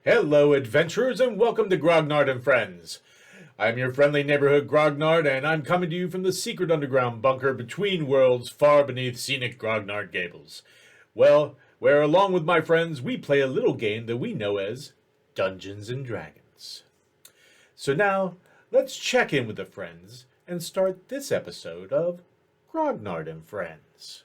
Hello, adventurers, and welcome to Grognard and Friends. I'm your friendly neighborhood Grognard, and I'm coming to you from the secret underground bunker between worlds far beneath scenic Grognard Gables. Well, where along with my friends, we play a little game that we know as Dungeons and Dragons. So now, let's check in with the friends and start this episode of Grognard and Friends.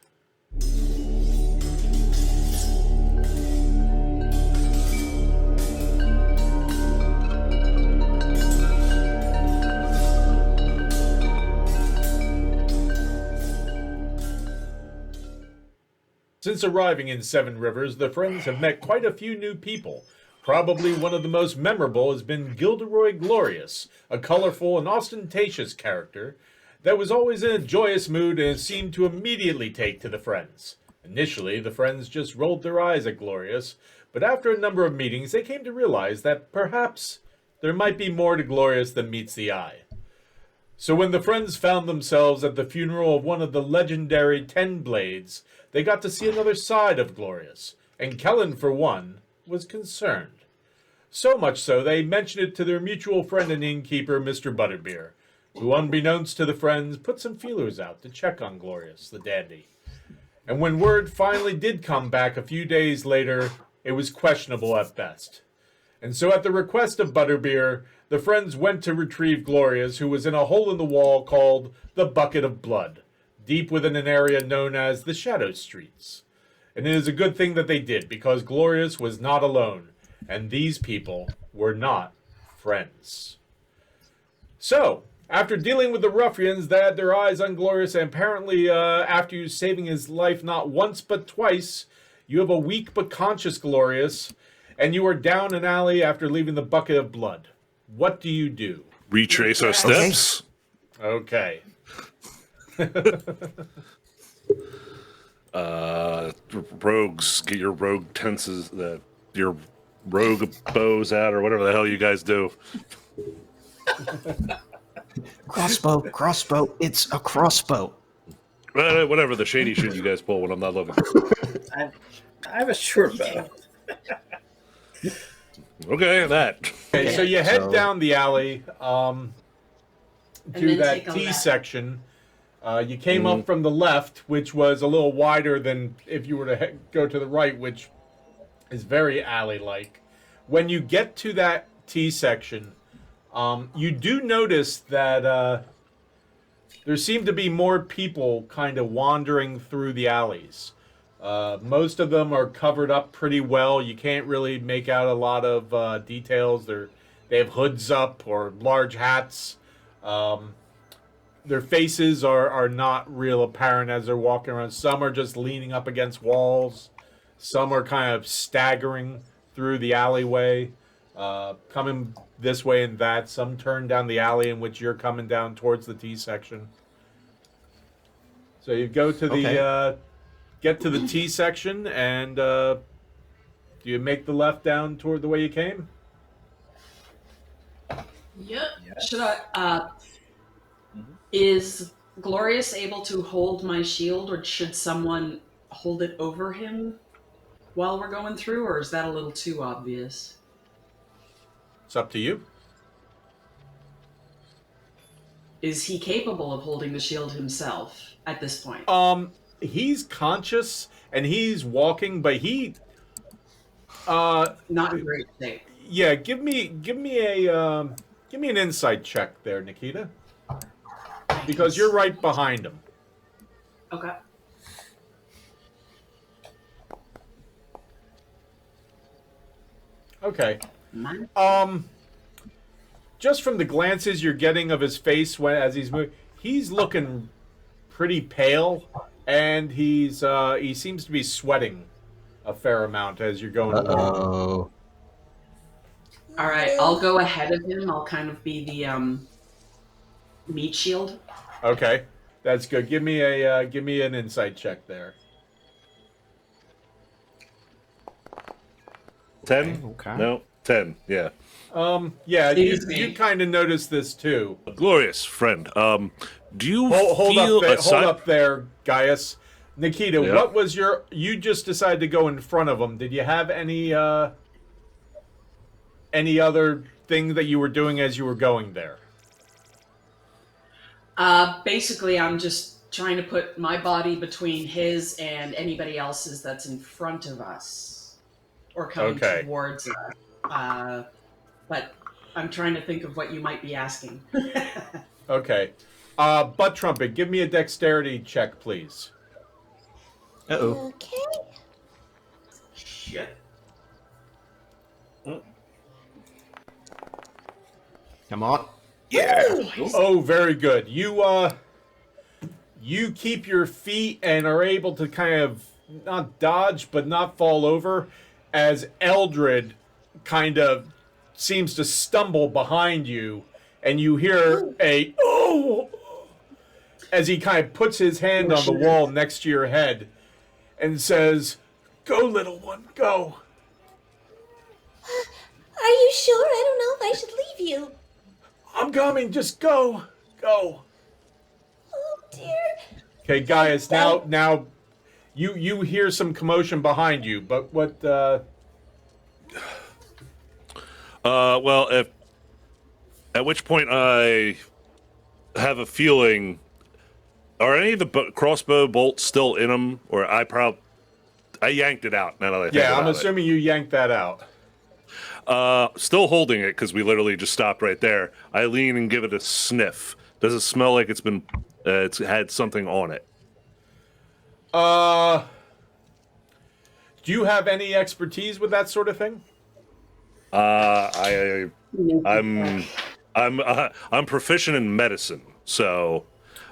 Since arriving in Seven Rivers, the friends have met quite a few new people. Probably one of the most memorable has been Gilderoy Glorious, a colorful and ostentatious character that was always in a joyous mood and seemed to immediately take to the friends. Initially, the friends just rolled their eyes at Glorious, but after a number of meetings, they came to realize that perhaps there might be more to Glorious than meets the eye. So when the friends found themselves at the funeral of one of the legendary Ten Blades, they got to see another side of Glorious, and Kellen, for one, was concerned. So much so, they mentioned it to their mutual friend and innkeeper, Mr. Butterbeer, who, unbeknownst to the friends, put some feelers out to check on Glorious, the dandy. And when word finally did come back a few days later, it was questionable at best. And so at the request of Butterbeer, the friends went to retrieve Glorious, who was in a hole in the wall called the Bucket of Blood, deep within an area known as the Shadow Streets. And it is a good thing that they did, because Glorious was not alone, and these people were not friends. So, after dealing with the ruffians that had their eyes on Glorious, and apparently after you saving his life not once but twice, you have a weak but conscious Glorious, and you are down an alley after leaving the Bucket of Blood. What do you do? Retrace our steps. Okay. Rogues, get your rogue tenses, your rogue bows out, or whatever the hell you guys do. Crossbow, it's a crossbow. Whatever the shady shit you guys pull when I'm not looking. I have a short bow. Okay, that. Okay, so you head down the alley to that T left. section. You came up from the left, which was a little wider than if you were to go to the right, which is very alley-like. When you get to that T section, you do notice that there seem to be more people kind of wandering through the alleys. Most of them are covered up pretty well. You can't really make out a lot of details. They have hoods up or large hats. Their faces are not real apparent as they're walking around. Some are just leaning up against walls. Some are kind of staggering through the alleyway, coming this way and that. Some turn down the alley in which you're coming down towards the T section. So you go to the get to the T section, and do you make the left down toward the way you came? Yep. Should I? Is Glorious able to hold my shield, or should someone hold it over him while we're going through, or is that a little too obvious? It's up to you. Is he capable of holding the shield himself at this point? He's conscious and he's walking, but he Not in great shape. yeah, give me an insight check there, Nikita. Because you're right behind him. Okay. Okay. Mine? Just from the glances you're getting of his face as he's moving, he's looking pretty pale, and he seems to be sweating a fair amount as you're going along. Uh-oh. All right, I'll go ahead of him. I'll kind of be the meat shield. Okay, that's good. Give me an insight check there. 10? Okay. No, 10. Yeah. Yeah, Excuse you me. kind of noticed this too. Glorious friend. Do you Hold feel up there, Gaius. Nikita, Yeah. what was you just decided to go in front of him. Did you have any any other thing that you were doing as you were going there? Basically, I'm just trying to put my body between his and anybody else's that's in front of us or coming Okay. towards us. But I'm trying to think of what you might be asking. Okay. Butt Trumpet, give me a dexterity check, please. Uh-oh. Okay. Shit. Come on. Oh, very good. You keep your feet and are able to kind of not dodge but not fall over as Eldred kind of seems to stumble behind you, and you hear a oh as he kind of puts his hand on the wall next to your head and says, "Go, little one, go." Are you sure? I don't know if I should leave you. I'm coming, just go. Go. Oh, dear. Okay, Gaius, now you hear some commotion behind you, but what Well, at which point I have a feeling, are any of the crossbow bolts still in them, or I yanked it out. Now that I think yeah, I'm about it. assuming you yanked that out. Still holding it because we literally just stopped right there. I lean and give it a sniff. Does it smell like it's been? It's had something on it. Do you have any expertise with that sort of thing? I'm proficient in medicine, so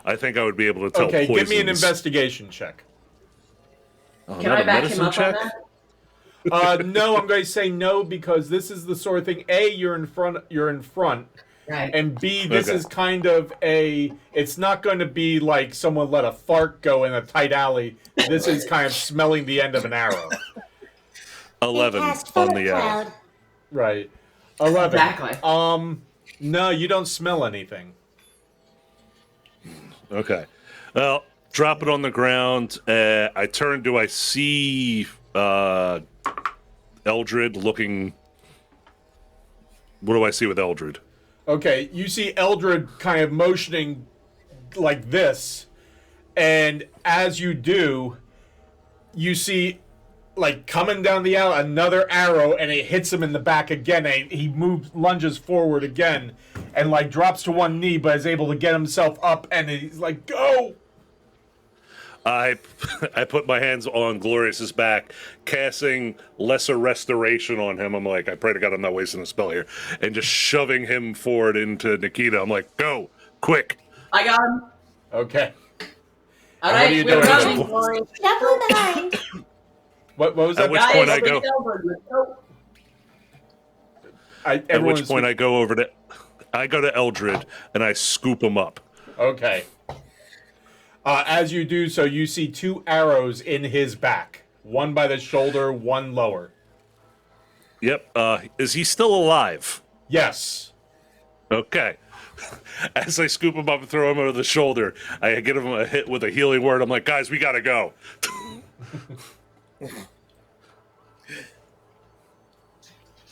I think I would be able to tell. Okay, give me an poisons. investigation check. Oh, Can not I a back him medicine up check? on that? No, I'm going to say no because this is the sort of thing. A, you're in front, Right. and B, this Okay. is kind of it's not going to be like someone let a fart go in a tight alley. This is kind of smelling the end of an arrow. 11 Cast on fart the cloud. Right. 11. Exactly. No, you don't smell anything. Okay. Well, drop it on the ground. I turn. Do I see Eldred looking? What do I see with Eldred? Okay, you see Eldred kind of motioning like this, and as you do, you see, like, coming down the alley, another arrow, and it hits him in the back again, and he lunges forward again, and, like, drops to one knee, but is able to get himself up, and he's like, go! I put my hands on Glorious's back, casting Lesser Restoration on him. I'm like, I pray to God I'm not wasting a spell here, and just shoving him forward into Nikita. I'm like, go, quick. I got him. Okay. All What are right, you we're doing? running. Glorious. Step one behind. What was that? At which Guys, point I look go. at Elbert. Let's go. At which point I go over to, I go to Eldred and I scoop him up. Okay. As you do so, you see two arrows in his back. One by the shoulder, one lower. Yep. Is he still alive? Yes. Okay. As I scoop him up and throw him over the shoulder, I give him a hit with a healing word. I'm like, guys, we gotta go.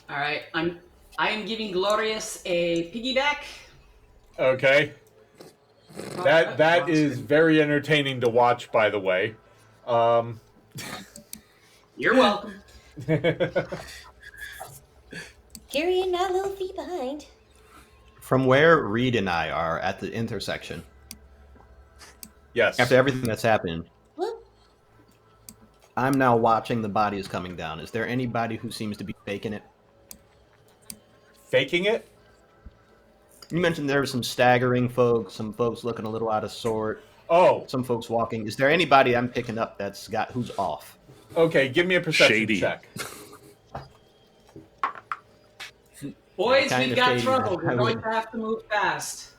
All right, I am giving Glorious a piggyback. Okay. That is very entertaining to watch, by the way. You're welcome. Carrying my little feet behind. From where Reed and I are at the intersection, Yes. after everything that's happened, Whoop. I'm now watching the bodies coming down. Is there anybody who seems to be faking it? Faking it? You mentioned there were some staggering folks, some folks looking a little out of sort, Oh, some folks walking. Is there anybody I'm picking up who's off? okay. Give me a perception Shady. check. Boys, Kinda we've got shady. trouble. I We're going would- to have to move fast.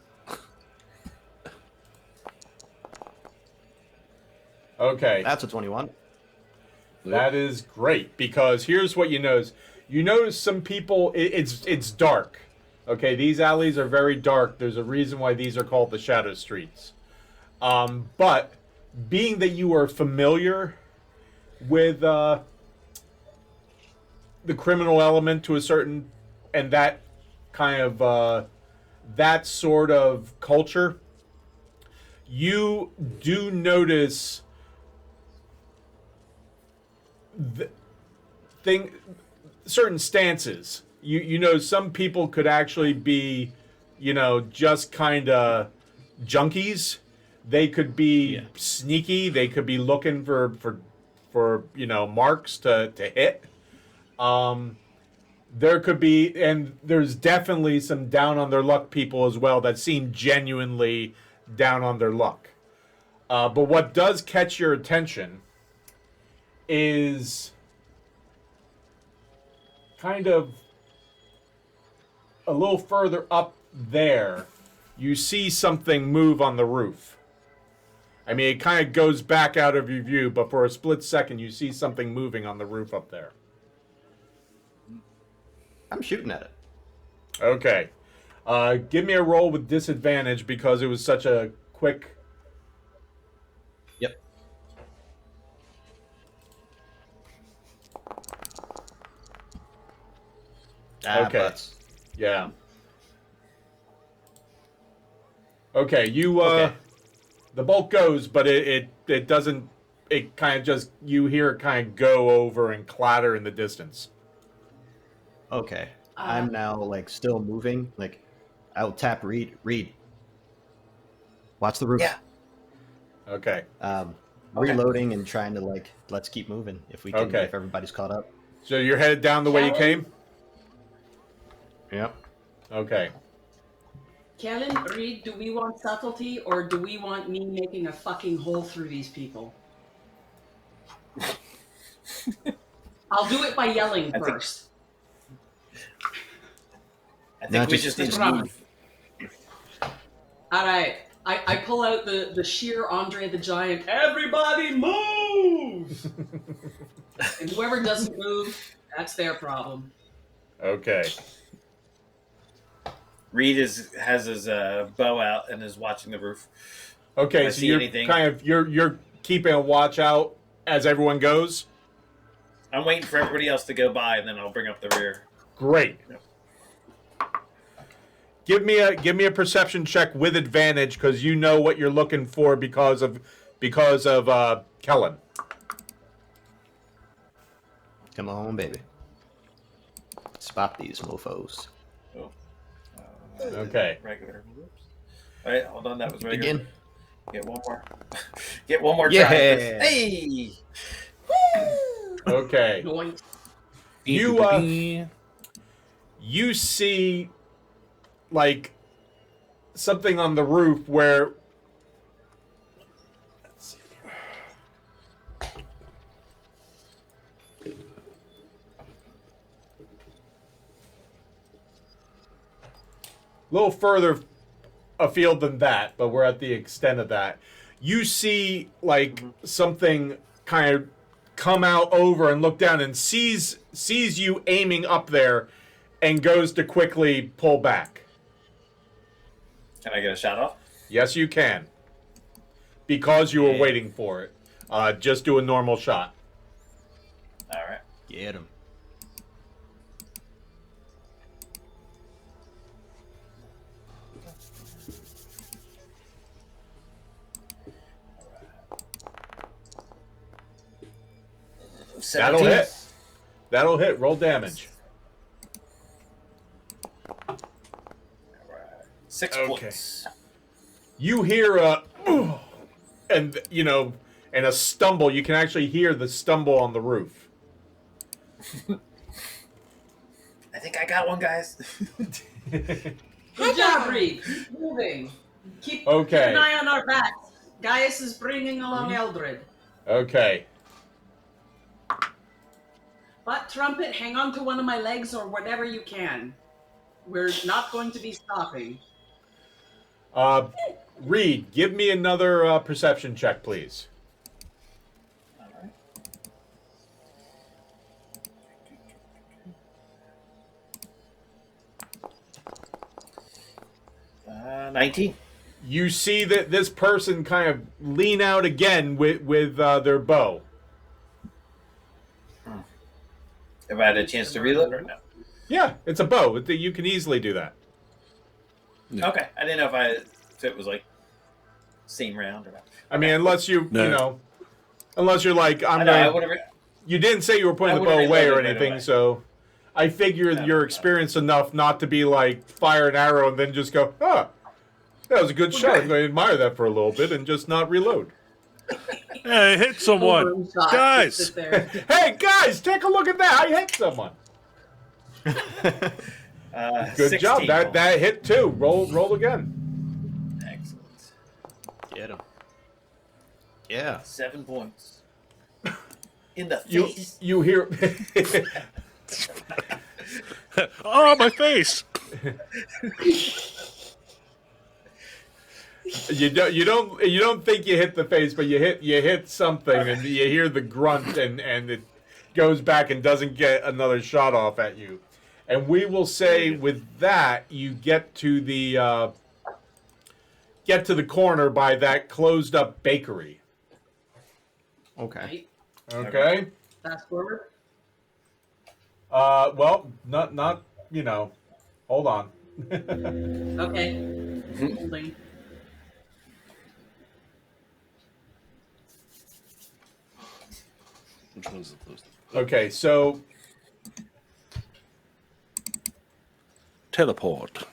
Okay. That's a 21. That is great, because here's what you notice. You notice some people, it's dark. Okay, these alleys are very dark. There's a reason why these are called the Shadow Streets. But being that you are familiar with the criminal element to a certain and that kind of that sort of culture, you do notice certain stances. You know, some people could actually be, you know, just kind of junkies. They could be sneaky. They could be looking for you know, marks to hit. There could be, and there's definitely some down on their luck people as well that seem genuinely down on their luck. But what does catch your attention is kind of a little further up there. You see something move on the roof. I mean, it kind of goes back out of your view, but for a split second, you see something moving on the roof up there. I'm shooting at it. Okay. Give me a roll with disadvantage because it was such a quick... Yep. Okay. Butts. Yeah. Okay, you, Okay. the bolt goes, but it doesn't, it kind of just, you hear it kind of go over and clatter in the distance. Okay. I'm now like still moving. Like I'll tap Reed. Reed. Watch the roof. Yeah. Okay. Reloading and trying to like let's keep moving if we can Okay. if everybody's caught up. So you're headed down the way you came? Yep. Okay. Kellen, Reed, do we want subtlety or do we want me making a fucking hole through these people? I'll do it by yelling first. I think No, we just- just need just to run. move. All right. I pull out the sheer Andre the Giant. Everybody move! And whoever doesn't move, that's their problem. Okay. Reed has his bow out and is watching the roof. Okay, I so see you're anything. kind of, you're keeping a watch out as everyone goes? I'm waiting for everybody else to go by, and then I'll bring up the rear. Great. Yep. Give me a perception check with advantage because you know what you're looking for because of Kellen. Come on, baby. Spot these mofos. Oh. Okay. Regular. Whoops. All right, hold on. That was regular. Begin. Get one more. Get one more Yeah. try. at this. Hey. Woo! Okay. Yoink. You see like something on the roof where a little further afield than that, but we're at the extent of that. You see like something kind of come out over and look down and sees you aiming up there and goes to quickly pull back. Can I get a shot off? Yes, you can. Because you were waiting for it. Just do a normal shot. All right. Get him. That'll 17. hit. That'll hit. Roll damage. 6 Okay. points. You hear a and you know, and a stumble. You can actually hear the stumble on the roof. I think I got one, guys. Good job, Reed. Keep moving. Keep Okay. an eye on our backs. Gaius is bringing along Eldred. Okay. But Trumpet, hang on to one of my legs or whatever you can. We're not going to be stopping. Reed, give me another perception check, please. All right. 19. You see that this person kind of lean out again with their bow. Have I had a chance to reload or no? Yeah, it's a bow. You can easily do that. Yeah. Okay, I didn't know if it was like same round or not. I mean, unless you No. unless you're like, I I'm know. I going. would have. You didn't say you were putting I the would've bow away or reloaded right anything, away. so I figure No, you're no. experienced enough not to be like fire an arrow and then just go, that was a good shot. I'm going to admire that for a little bit and just not reload. Hey, hit someone, Overshot, guys. sit there. Hey guys, take a look at that! I hit someone. Good 16 job. That points. that hit too. Roll again. Excellent. Get him. Yeah. 7 points. In the You face. you hear Oh, my face. you don't think you hit the face, but you hit something and you hear the grunt and it goes back and doesn't get another shot off at you. And we will say with that you get to the corner by that closed up bakery. Okay. Right? Okay? Fast forward. Well, not hold on. Okay. Holding. Which one's the closest? Okay, so Teleport.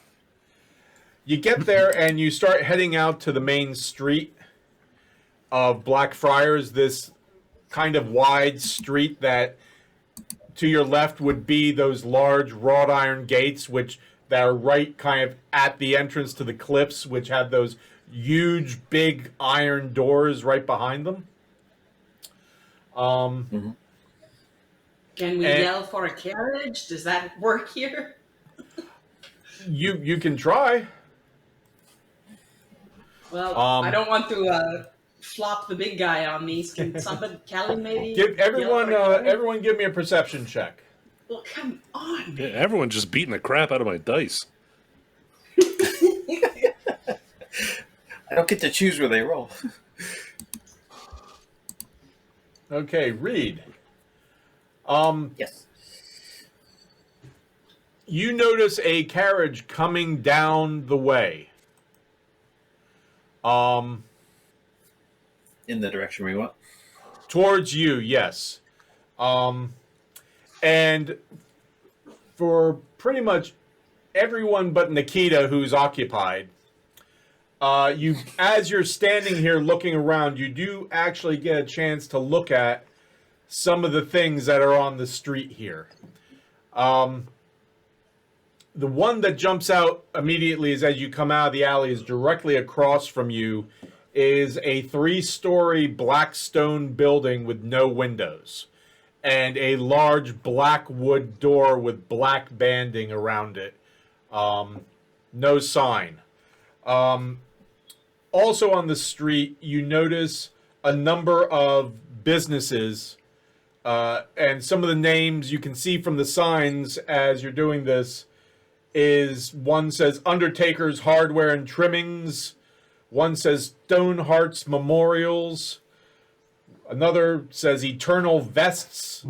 you get there and you start heading out to the main street of Blackfriars, this kind of wide street that to your left would be those large wrought iron gates that are right kind of at the entrance to the cliffs, which have those huge big iron doors right behind them. Can we And- yell for a carriage? Does that work here? You can try. Well, Um, I don't want to flop the big guy on me. Can somebody, Callie, maybe? Give yell everyone for a carriage? everyone give me a perception check. Well, come on. Yeah, everyone's just beating the crap out of my dice. I don't get to choose where they roll. Okay, Reed. Yes. You notice a carriage coming down the way. In the direction we want. Towards you, yes. And for pretty much everyone but Nikita who's occupied, as you're standing here looking around, you do actually get a chance to look at some of the things that are on the street here. The one that jumps out immediately is as you come out of the alley is directly across from you is a 3-story black stone building with no windows and a large black wood door with black banding around it. No sign. Also on the street, you notice a number of businesses, and some of the names you can see from the signs as you're doing this is one says Undertaker's Hardware and Trimmings, one says Stoneheart's Memorials, another says Eternal Vests,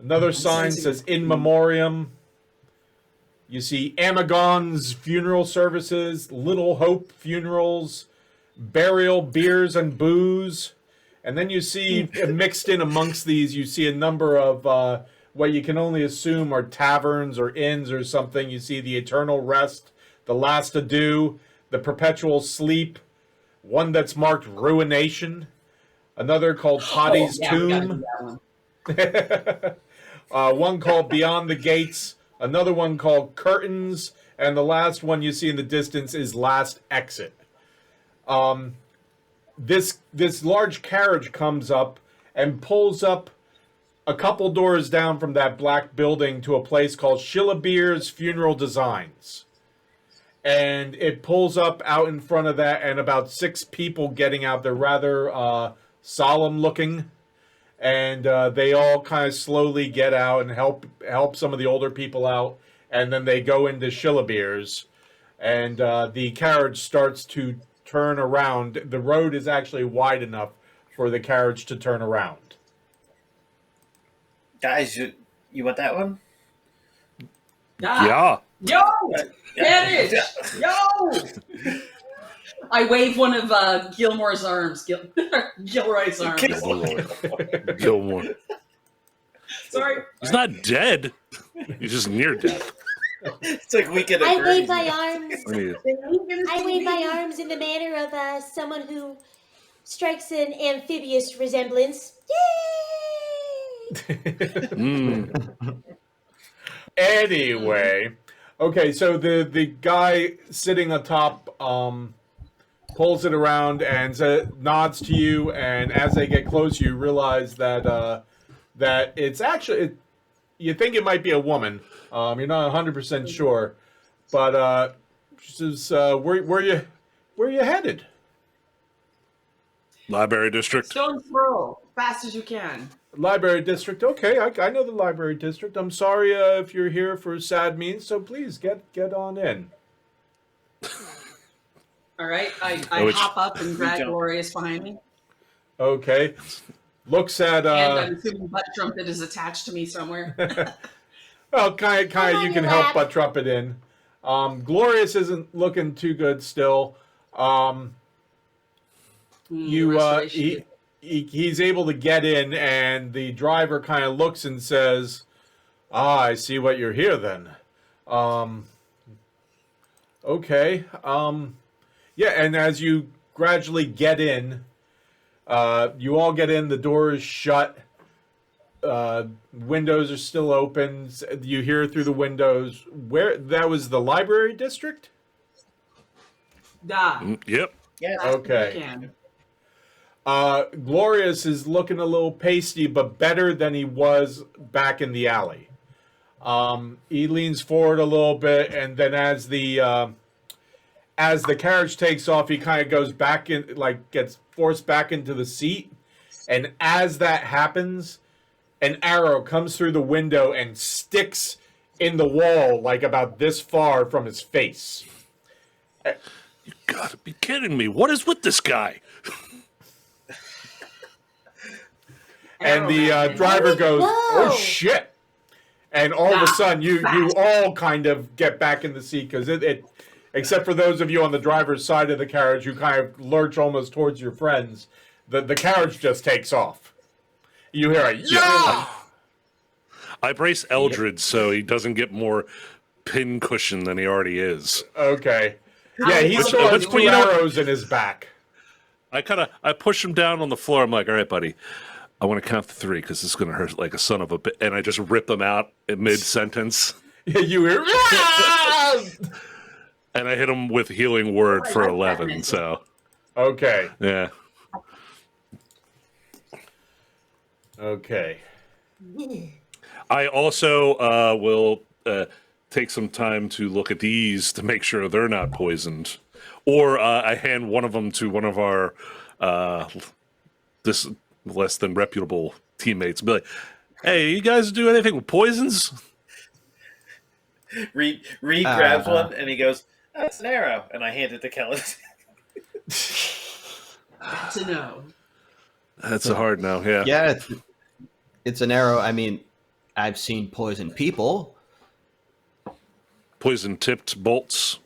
another sign says In Memoriam. You see Amagon's Funeral Services, Little Hope Funerals, Burial Beers and Booze. And then you see mixed in amongst these, you see a number of what you can only assume are taverns or inns or something. You see the Eternal Rest, the Last Adieu, the Perpetual Sleep, one that's marked Ruination, another called Potty's Oh, yeah, we gotta Tomb, do that one. one called Beyond the Gates, another one called Curtains, and the last one you see in the distance is Last Exit. This large carriage comes up and pulls up a couple doors down from that black building to a place called Shillabeer's Funeral Designs. And it pulls up out in front of that and about 6 people getting out. They're rather solemn looking. And they all kind of slowly get out and help some of the older people out. And then they go into Shillabeer's. And the carriage starts to turn around. The road is actually wide enough for the carriage to turn around. Guys, you want that one? Ah. Yeah. Yo! Manage! Yo! I wave one of Gilmore's arms. Gilroy's arms. Gilmore. Sorry. He's not dead. He's just near death. It's like Weekend at I wave Bernie's. my arms. I mean, I wave my arms in the manner of someone who strikes an amphibious resemblance. Yay! Anyway, okay, so the guy sitting atop pulls it around and nods to you, and as they get close, you realize that that it's actually you think it might be a woman. You're not 100% sure, but she says, "Where you headed?" Library District. Stone's throw. Fast as you can. Library District. Okay, I know the Library District. I'm sorry if you're here for sad means, so please get on in. All right. I Which- hop up and drag jump. Glorious behind me. Okay. Looks at And I'm assuming Butt Trumpet is attached to me somewhere. well, kind of Come on, you can you help lap. but trumpet in. Glorious isn't looking too good still. Restoration. He's able to get in, and the driver kind of looks and says, "Ah, I see what you're here then." Okay. Yeah, and as you gradually get in, you all get in. The door is shut. Windows are still open. You hear through the windows. Where that was the Library District? Da. Yep. Yeah. Fast as Okay. you can. Glorious is looking a little pasty, but better than he was back in the alley. He leans forward a little bit, and then as the carriage takes off, he kind of goes back in, like gets forced back into the seat. And as that happens, an arrow comes through the window and sticks in the wall, like about this far from his face. You gotta be kidding me. What is with this guy? And the Arrow man. driver goes, No. "Oh shit!" And all of a Nah, sudden, you fast. all kind of get back in the seat because it, except for those of you on the driver's side of the carriage who kind of lurch almost towards your friends, the carriage just takes off. You hear a yeah. I brace Eldred so he doesn't get more pin cushion than he already is. Okay, yeah, he's Which- throwing which- two you know- arrows in his back. I push him down on the floor. I'm like, all right, buddy. I want to count to 3 because this is going to hurt like a son of a bitch. And I just rip him out in mid-sentence. You hear, "Ah!" And I hit him with Healing Word for 11. So, Okay, yeah. okay. I also will take some time to look at these to make sure they're not poisoned. Or I hand one of them to one of our this less than reputable teammates and be like, hey, you guys do anything with poisons? Reed grabs one and he goes, "That's an arrow," and I hand it to Kellen. Good to know. That's a hard no, yeah. Yeah, it's an arrow. I mean, I've seen poison people. Poison tipped bolts.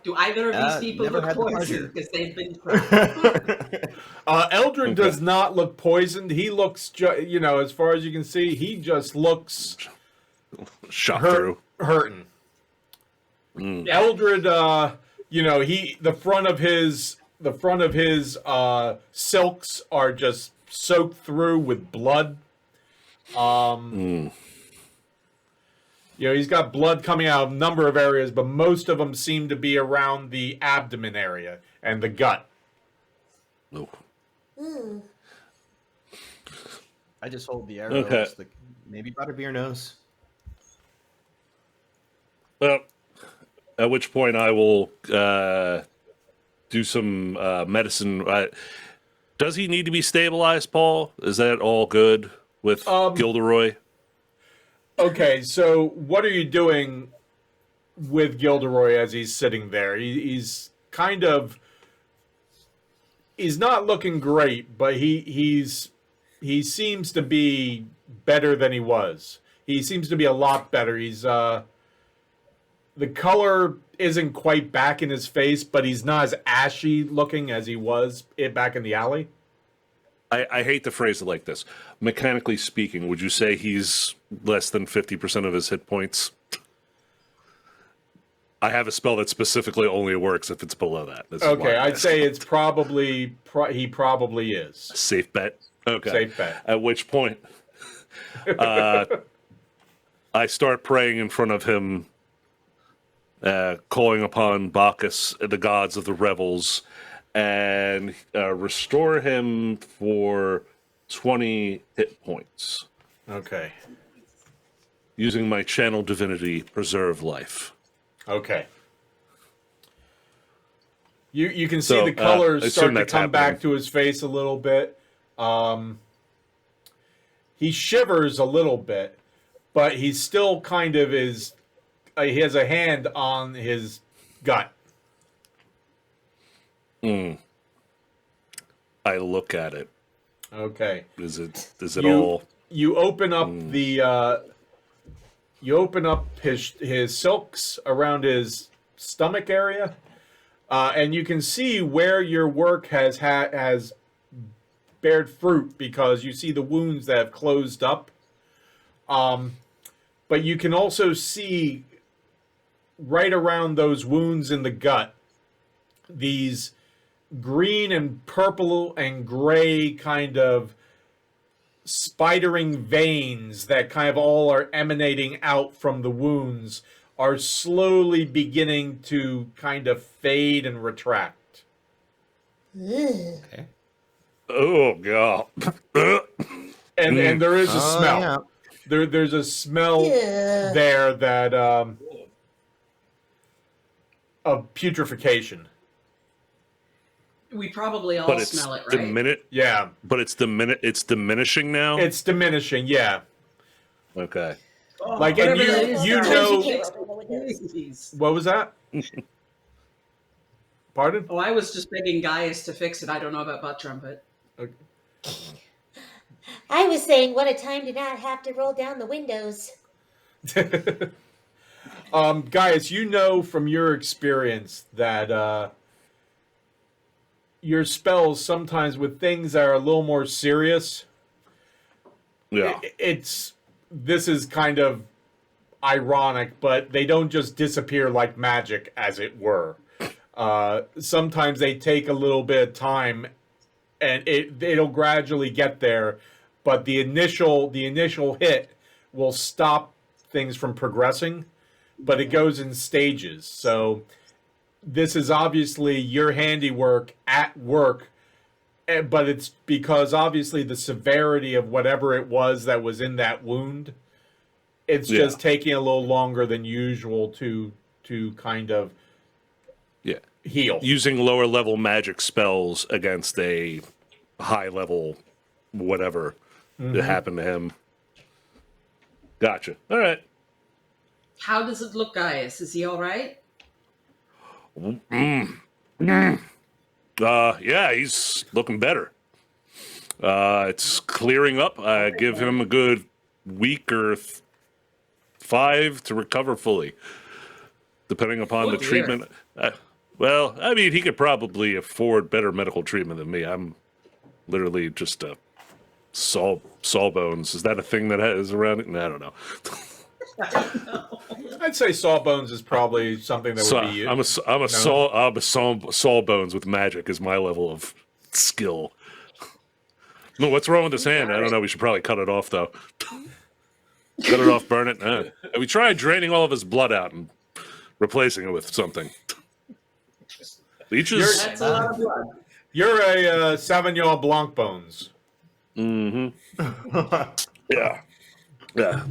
Do either of these people never look had the poisoned? pleasure. Because they've been trapped. Eldrin does not look poisoned. He looks, as far as you can see, he just looks Shot through. hurting. Eldred, the front of his silks are just soaked through with blood. He's got blood coming out of a number of areas, but most of them seem to be around the abdomen area and the gut. Oh. I just hold the arrow. Okay. It's like, maybe Butterbeer knows. Well, at which point I will do some medicine. Does he need to be stabilized, Paul? Is that all good with Gilderoy? Okay, so what are you doing with Gilderoy as he's sitting there? He's kind of... He's not looking great, but he seems to be better than he was. he seems to be a lot better. He's the color isn't quite back in his face, but he's not as ashy looking as he was back in the alley. I hate to phrase it like this. Mechanically speaking, would you say he's less than 50% of his hit points? I have a spell that specifically only works if it's below that. Okay, I'd say it's probably he probably is. Safe bet. Okay. Safe bet. At which point, I start praying in front of him, calling upon Bacchus, the gods of the revels, and restore him for 20 hit points. Okay. Using my channel divinity, preserve life. Okay. You can see So, the colors assume start to that's come back happening. to his face a little bit. He shivers a little bit, but he still kind of is. He has a hand on his gut. I look at it. Okay. Is it all? You open up the. You open up his silks around his stomach area, and you can see where your work has bared fruit because you see the wounds that have closed up. But you can also see right around those wounds in the gut these green and purple and gray kind of spidering veins that kind of all are emanating out from the wounds are slowly beginning to kind of fade and retract. Okay. Oh god. And there is a smell. Yeah. There's a smell Yeah. there that of putrefaction. We probably all But it's smell it, right? Yeah, But it's diminishing now. it's diminishing. Yeah, Okay. like and Whatever that is, you guys. know Can't open the windows. Jeez. what was that? Pardon? Oh, I was just begging Gaius to fix it. I don't know about butt trumpet. I was saying, what a time to not have to roll down the windows. Guys, you know from your experience that your spells sometimes with things that are a little more serious. Yeah. This is kind of ironic, but they don't just disappear like magic, as it were. Sometimes they take a little bit of time, and it'll gradually get there. But the initial hit will stop things from progressing, but it goes in stages. So this is obviously your handiwork at work, but it's because obviously the severity of whatever it was that was in that wound, it's just taking a little longer than usual to kind of heal. Using lower level magic spells against a high level whatever that happened to him. Gotcha. All right. How does it look, Gaius? Is he all right? Yeah, he's looking better. It's clearing up. I give him a good week or 5 to recover fully, depending upon the dear. treatment. Well, I mean, he could probably afford better medical treatment than me. I'm literally just a sawbones. Is that a thing that is around it? I don't know. I'd say sawbones is probably something that would be used. I'm a sawbones with magic is my level of skill. No, what's wrong with his hand? I don't know. We should probably cut it off though. Cut it off, burn it. We tried draining all of his blood out and replacing it with something. Leeches. That's a lot of blood. You're a Sauvignon Blanc bones. Yeah. Yeah.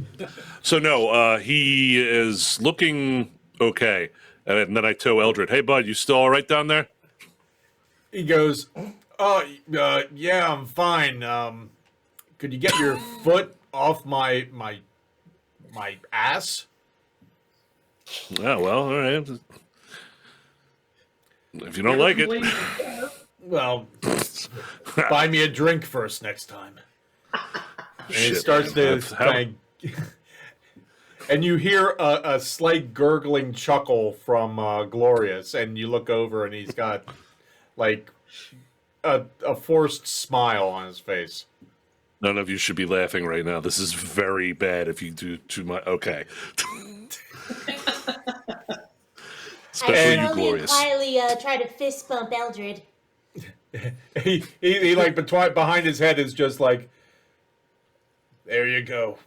So no, he is looking okay. And then I tell Eldred, "Hey bud, you still all right down there?" He goes, "Oh, yeah, I'm fine. Could you get your foot off my ass?" Yeah, well, all right. If you don't like it. Well, buy me a drink first next time. And he Shit, starts man. to How- kind of, And you hear a slight gurgling chuckle from Glorious, and you look over, and he's got like a forced smile on his face. None of you should be laughing right now. This is very bad if you do too much. Okay. Especially I you, slowly and Glorious. quietly try to fist bump Eldred. He like behind his head is just like, there you go.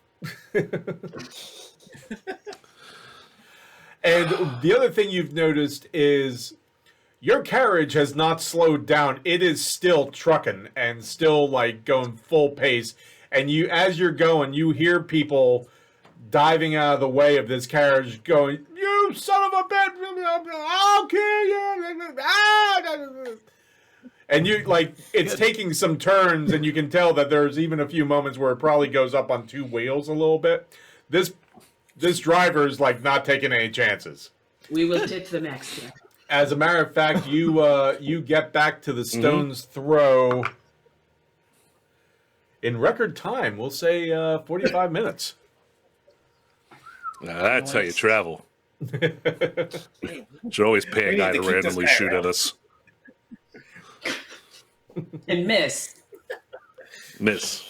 And the other thing you've noticed is your carriage has not slowed down. It is still trucking and still like going full pace. And you, as you're going, you hear people diving out of the way of this carriage going, "You son of a bitch, I'll kill you." And you like, it's taking some turns, and you can tell that there's even a few moments where it probably goes up on two wheels a little bit. This driver's like not taking any chances. We will tip the next year. As a matter of fact, you get back to the stone's throw in record time. We'll say 45 minutes. Now, that's how you travel. Should always pay a We guy need to to keep this randomly guy shoot around. at us. And miss. Miss.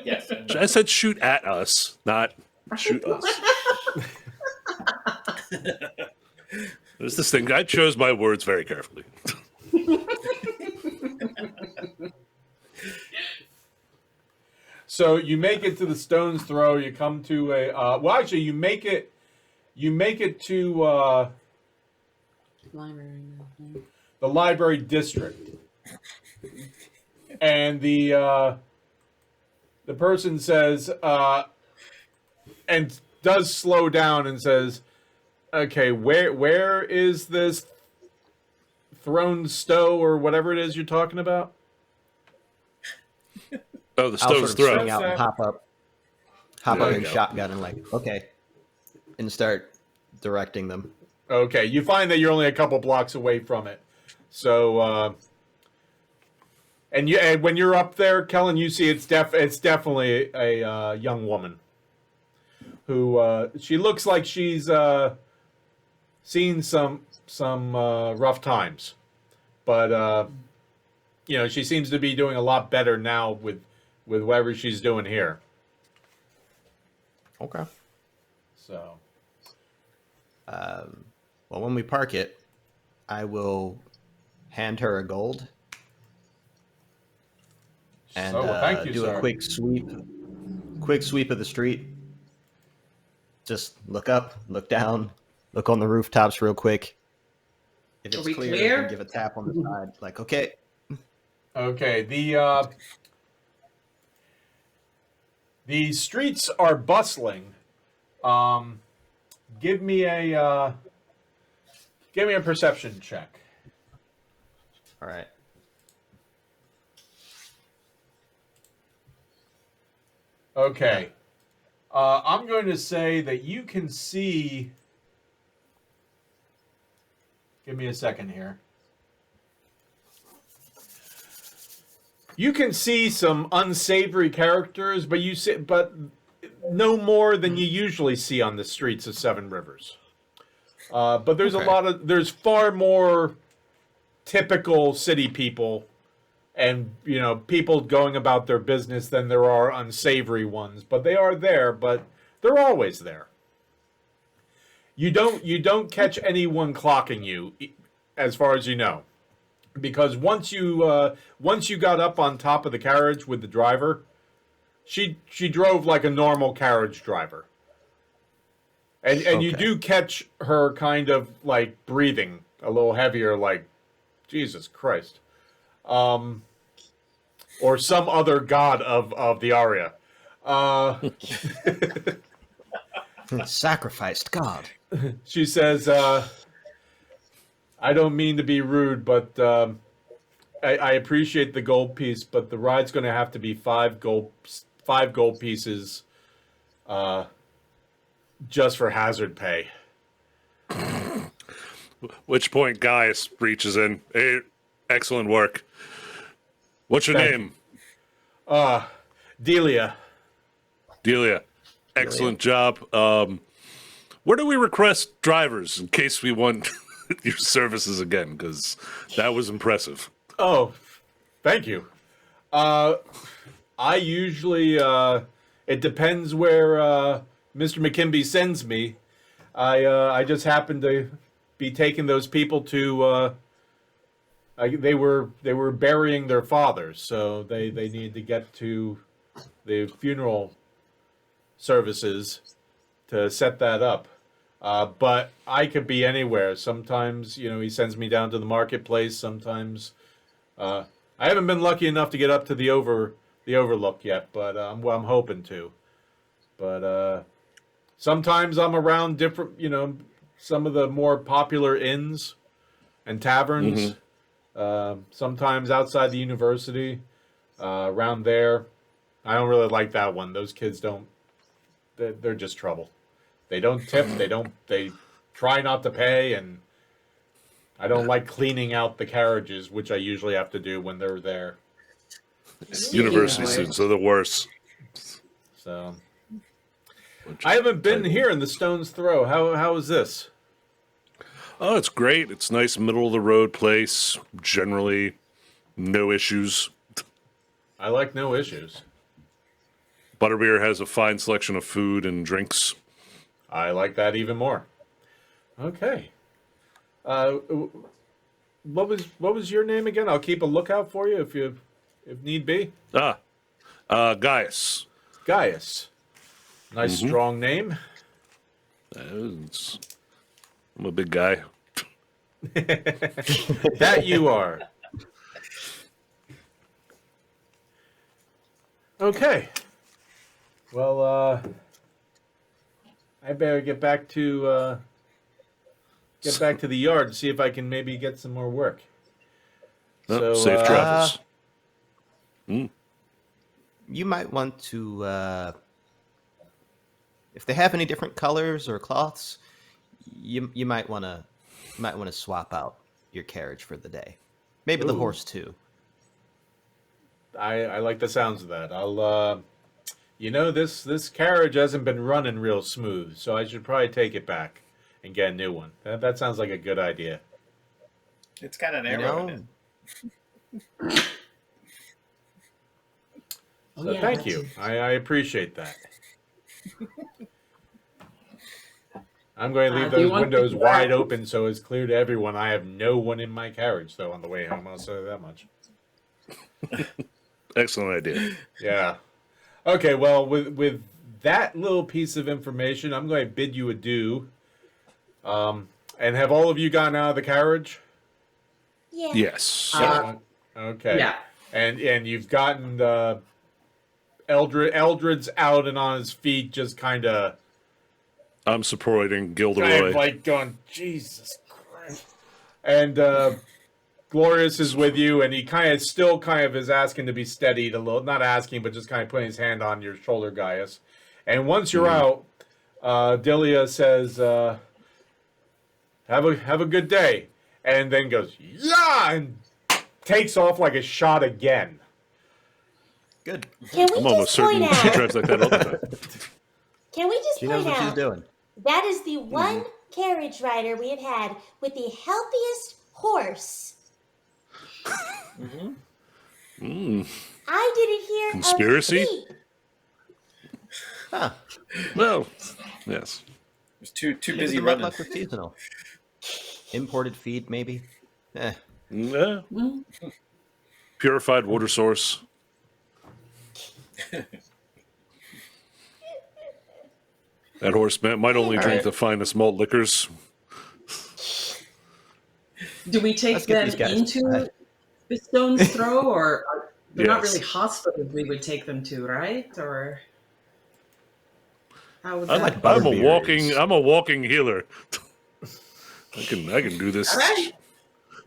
Yes. I said shoot at us, not shoot us. There's this thing. I chose my words very carefully. So you make it to the stone's throw. You come to a well, actually, you make it to Library. the library district, and the person says and does slow down and says, "Okay, where is this thrown stow or whatever it is you're talking about?" Oh, the I'll stone's sort of swing throw. out and hop up There you in go. shotgun and like, okay, and start directing them. Okay, you find that you're only a couple blocks away from it. So, and when you're up there, Kellen, you see it's definitely a young woman who she looks like she's seen some rough times, but she seems to be doing a lot better now with whatever she's doing here. Okay. So, Well, when we park it, I will hand her a gold and thank you, do sir. a quick sweep of the street. Just look up, look down, look on the rooftops real quick. If Are it's we clear, clear? then give a tap on the side. Like, okay, okay, the streets are bustling. Give me a perception check. all right. Okay. I'm going to say that you can see. Give me a second here. You can see some unsavory characters, but no more than you usually see on the streets of Seven Rivers. But there's Okay. there's far more typical city people and, people going about their business than there are unsavory ones. But they are there, but they're always there. You don't catch anyone clocking you, as far as you know. Because once you got up on top of the carriage with the driver, she drove like a normal carriage driver. And you Okay. do catch her kind of like breathing a little heavier, like Jesus Christ, or some other god of the aria. Sacrificed God. She says, "I don't mean to be rude, but I appreciate the gold piece, but the ride's going to have to be five gold pieces, just for hazard pay." Which point Gaius reaches in. Hey, excellent work. What's your Thank name? Delia. Delia. Excellent job. Where do we request drivers in case we want your services again? Because that was impressive. Oh, thank you. I usually, it depends where Mr. McKimby sends me. I just happen to be taking those people to. They were burying their father, so they needed to get to the funeral services to set that up. But I could be anywhere. Sometimes, he sends me down to the marketplace. Sometimes, I haven't been lucky enough to get up to the overlook yet, but I'm hoping to. But sometimes I'm around different, some of the more popular inns and taverns. Sometimes outside the university, around there. I don't really like that one. Those kids they're just trouble. They don't tip. They try not to pay, and I don't like cleaning out the carriages, which I usually have to do when they're there. University students are the worst. So I haven't been here in the Stone's Throw. How is this? Oh, it's great. It's nice, middle of the road place. Generally, no issues. I like no issues. Butterbeer has a fine selection of food and drinks. I like that even more. Okay. What was your name again? I'll keep a lookout for you if need be. Gaius. Gaius. Nice strong name. I'm a big guy. That you are. Okay. Well, I better get back to the yard and see if I can maybe get some more work. Oh, safe travels. You might want to, if they have any different colors or cloths, you might want to swap out your carriage for the day. Maybe the Ooh. horse too. I like the sounds of that. I'll this carriage hasn't been running real smooth, so I should probably take it back and get a new one. That sounds like a good idea. It's kind of narrow. Isn't it? So thank you. I appreciate that. I'm going to leave do you those want windows to- wide open so it's clear to everyone. I have no one in my carriage, though, on the way home. I'll say that much. Excellent idea. Yeah. Okay, well, with that little piece of information, I'm going to bid you adieu. And have all of you gotten out of the carriage? Yeah. Yes. Okay. Yeah. And you've gotten Eldred's out and on his feet, just kind of I'm supporting Gilderoy. like going, Jesus Christ. And Glorious is with you, and he still is asking to be steadied a little. Not asking, but just kind of putting his hand on your shoulder, Gaius. And once you're out, Delia says, have a good day. And then goes, yeah, and takes off like a shot again. Good. Can we I'm almost just point certain she out? drives like that all the time. Can we just She knows point what she's out doing. that is the one carriage rider we have had with the healthiest horse? I didn't hear Conspiracy? a peep. Huh. Well, yes. It's too Maybe busy the red running. luck was seasonal. Imported feed, maybe. Yeah. Purified water source. That horse might only drink the finest malt liquors. Do we take Let's get them these guys. into the Stone's Throw, or they're not Yes. really hospitals we would take them to, right? Or how would I that? like I'm Butterbeer a walking healer. I can do this. All right.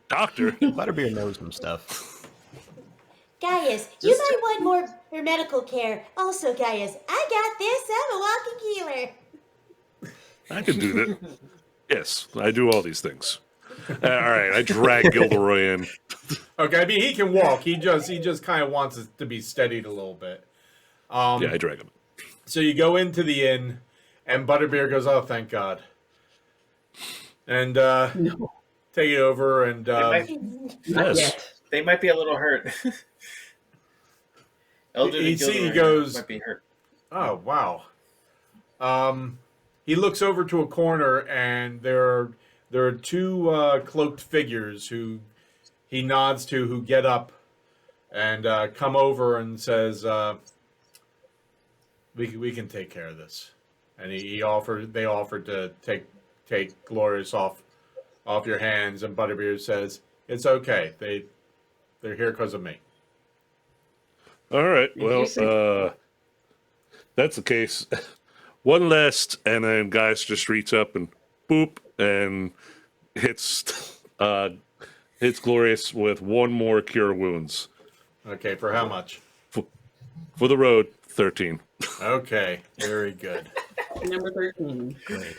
Doctor. Butterbeer knows some stuff. Gaius, you Just- might want more for medical care. Also, Gaius, I got this. I'm a walking healer. I can do that. Yes, I do all these things. All right, I drag Gilderoy in. Okay, I mean, he can walk. He just kind of wants it to be steadied a little bit. Yeah, I drag him. So you go into the inn, and Butterbeer goes, "Oh, thank God," and No, take it over, and not Yes. yet. They might be a little hurt. Eldred and he Gilderoy goes, might be hurt. "Oh, wow." He looks over to a corner, and there are two cloaked figures who he nods to, who get up and come over and says, "We can take care of this." And they offered to take Glorious off your hands, and Butterbeer says, "It's okay. They're here because of me." All right. You Well, say- that's the case. One last, and then guys just reach up and boop and hits Glorious with one more cure wounds Okay, for how much? for the road. 13. Okay, very good. Number 13. Great.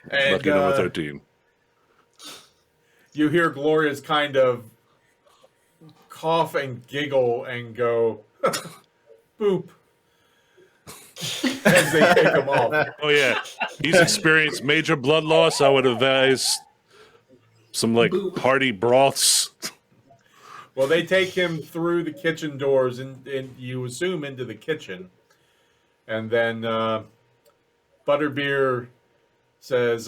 And Lucky number 13. you hear Glorious kind of cough and giggle and go, boop, as they take him off. Oh yeah, he's experienced major blood loss. I would advise some hearty broths. Well, they take him through the kitchen doors, and you assume into the kitchen. And then Butterbeer says,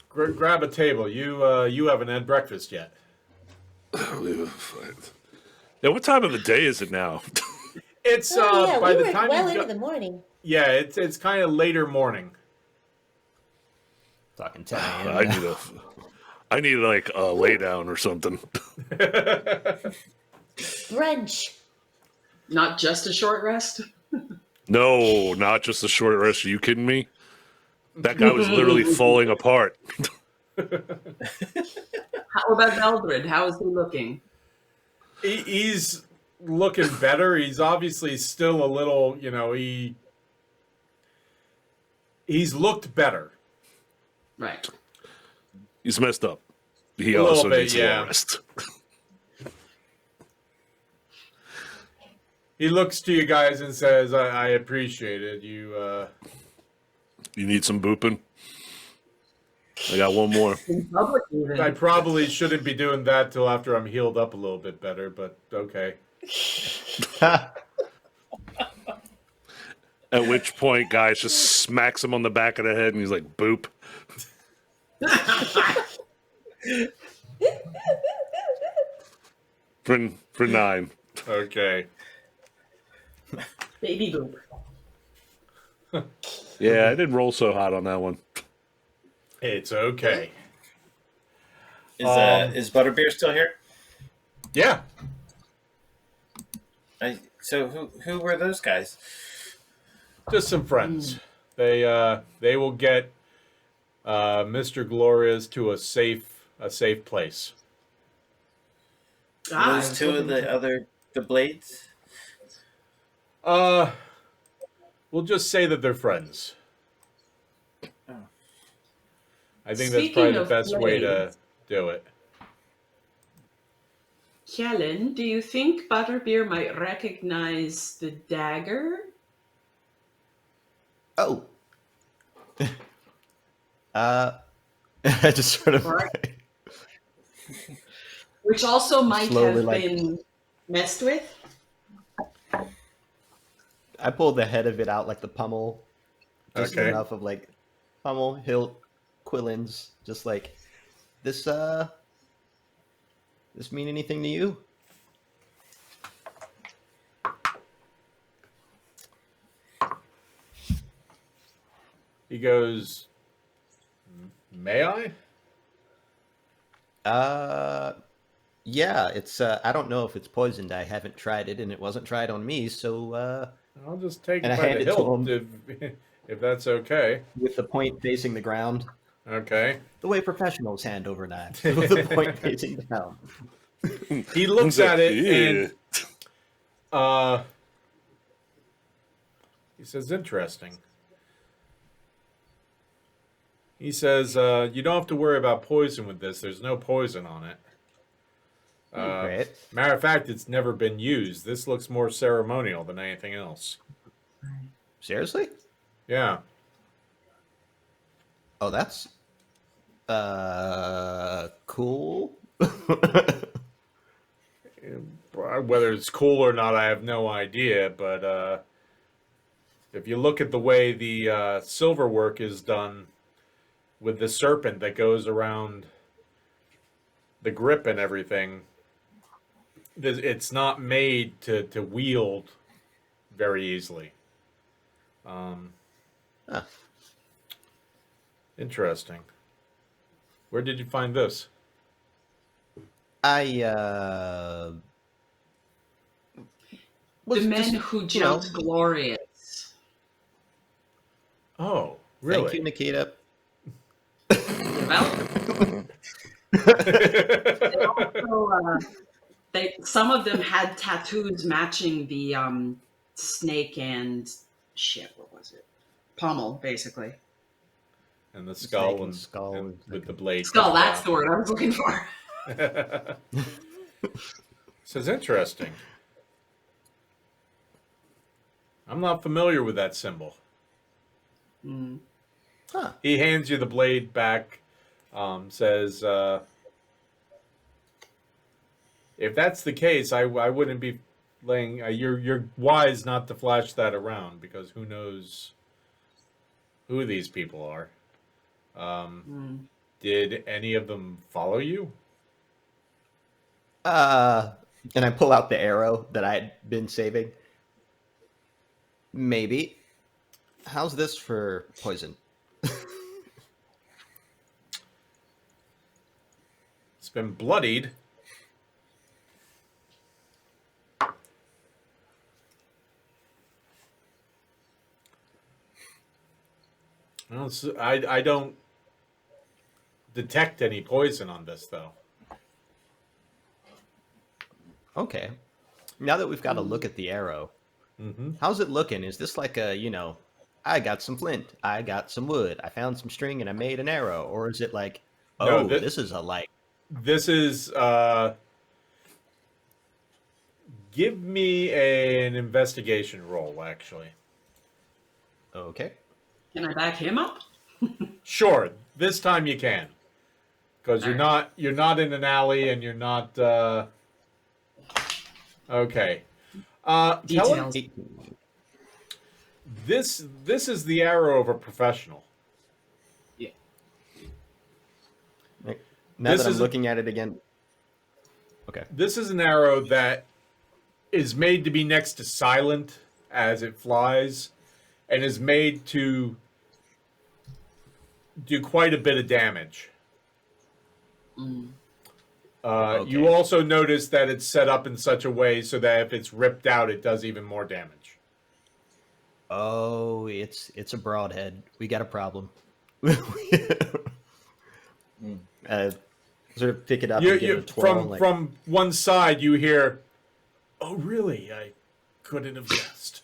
grab a table. You haven't had breakfast yet. Yeah, what time of the day is it now? It's Oh, yeah, by we the were time well you into go, the morning. yeah, it's kind of later morning. Talking 10 a.m. I need like a lay down or something. Brunch. Not just a short rest? No, not just a short rest. Are you kidding me? That guy was literally falling apart. How about Eldred? How is he looking? He's looking better. He's obviously still a little, he's looked better. Right. He's messed up. He A little also bit, needs a yeah. little rest. He looks to you guys and says, I appreciate it. You You need some booping? I got one more. In public, even. I probably shouldn't be doing that till after I'm healed up a little bit better, but okay. At which point, guys just smacks him on the back of the head, and he's like, "Boop." For 9. Okay. Baby boop. Yeah, I didn't roll so hot on that one. It's okay. Is Butterbeer still here? Yeah. So who were those guys? Just some friends. They will get Mr. Glorious to a safe place. Those two of the blades? We'll just say that they're friends. Oh. I think Speaking that's probably the of best way to blades. do it. Kellen, do you think Butterbeer might recognize the dagger? Oh. I just sort of Right. Which also might Slowly, have been messed with? I pulled the head of it out like the pummel, just Okay. enough of like pummel, hilt, quillins, just like this. This mean anything to you? He goes, "May I?" Yeah. It's I don't know if it's poisoned. I haven't tried it, and it wasn't tried on me. So I'll just take And it I by hand the it to hilt him. if that's okay. with the point facing the ground, Okay. the way professionals hand over knives, with the point facing down. He looks at it Yeah. and he says, "Interesting." He says, "You don't have to worry about poison with this. There's no poison on it." Great. Matter of fact, it's never been used. This looks more ceremonial than anything else. Seriously? Yeah. Oh, that's cool. Whether it's cool or not, I have no idea. But if you look at the way the silver work is done with the serpent that goes around the grip and everything, it's not made to wield very easily. Huh. Interesting. Where did you find this? I was The men just, who you know, jumped Glorious. Oh, really? Thank you, Nikita. Well, also, some of them had tattoos matching the snake and shit. What was it? Pommel, basically. And the skull Snake and and, skull and and- with the blade. Skull. That's the word I was looking for. This is interesting. I'm not familiar with that symbol. Mm. Huh. He hands you the blade back, says, if that's the case, I wouldn't be laying... you're wise not to flash that around, because who knows who these people are. Did any of them follow you? And I pull out the arrow that I had been saving. Maybe. How's this for poison? It's been bloodied. Well, I don't detect any poison on this, though. Okay. Now that we've got a look at the arrow, how's it looking? Is this like a, I got some flint, I got some wood, I found some string, and I made an arrow? Or is it like, No, this is a like... This is, give me an investigation roll, actually. Okay. Can I back him up? Sure, this time you can. Because you're not in an alley and you're not, okay. Tell him, Details. this is the arrow of a professional. Yeah. Now This that I'm is- looking at it again... Okay. This is an arrow that is made to be next to silent as it flies, and is made to do quite a bit of damage. Okay. You also notice that it's set up in such a way so that if it's ripped out, it does even more damage. Oh, it's a broadhead. We got a problem. Sort of pick it up and give it a twirl. From one side, you hear, "Oh, really? I couldn't have guessed."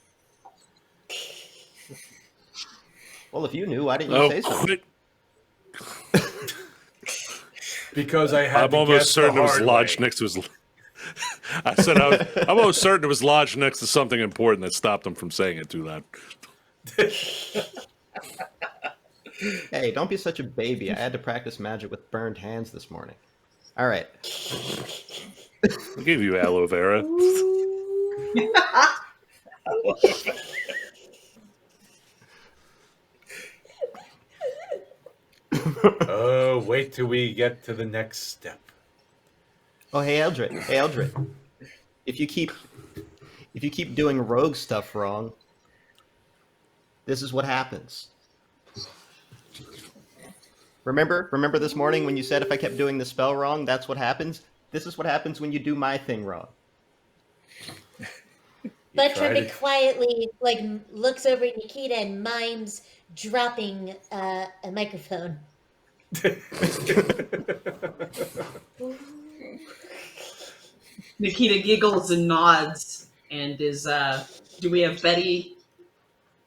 Well, if you knew, why didn't you say something? Quit. Because I had I'm to almost guess certain the it was hard lodged way. next to his. I said I'm almost certain it was lodged next to something important that stopped him from saying it too loud. Hey, don't be such a baby. I had to practice magic with burned hands this morning. All right. I gave you aloe vera. Oh, wait till we get to the next step. Oh, hey, Eldred. Hey, Eldred. If you keep doing rogue stuff wrong, this is what happens. Remember this morning when you said if I kept doing the spell wrong, that's what happens? This is what happens when you do my thing wrong. Buttram quietly looks over at Nikita and mimes dropping a microphone. Nikita giggles and nods and is, do we have Betty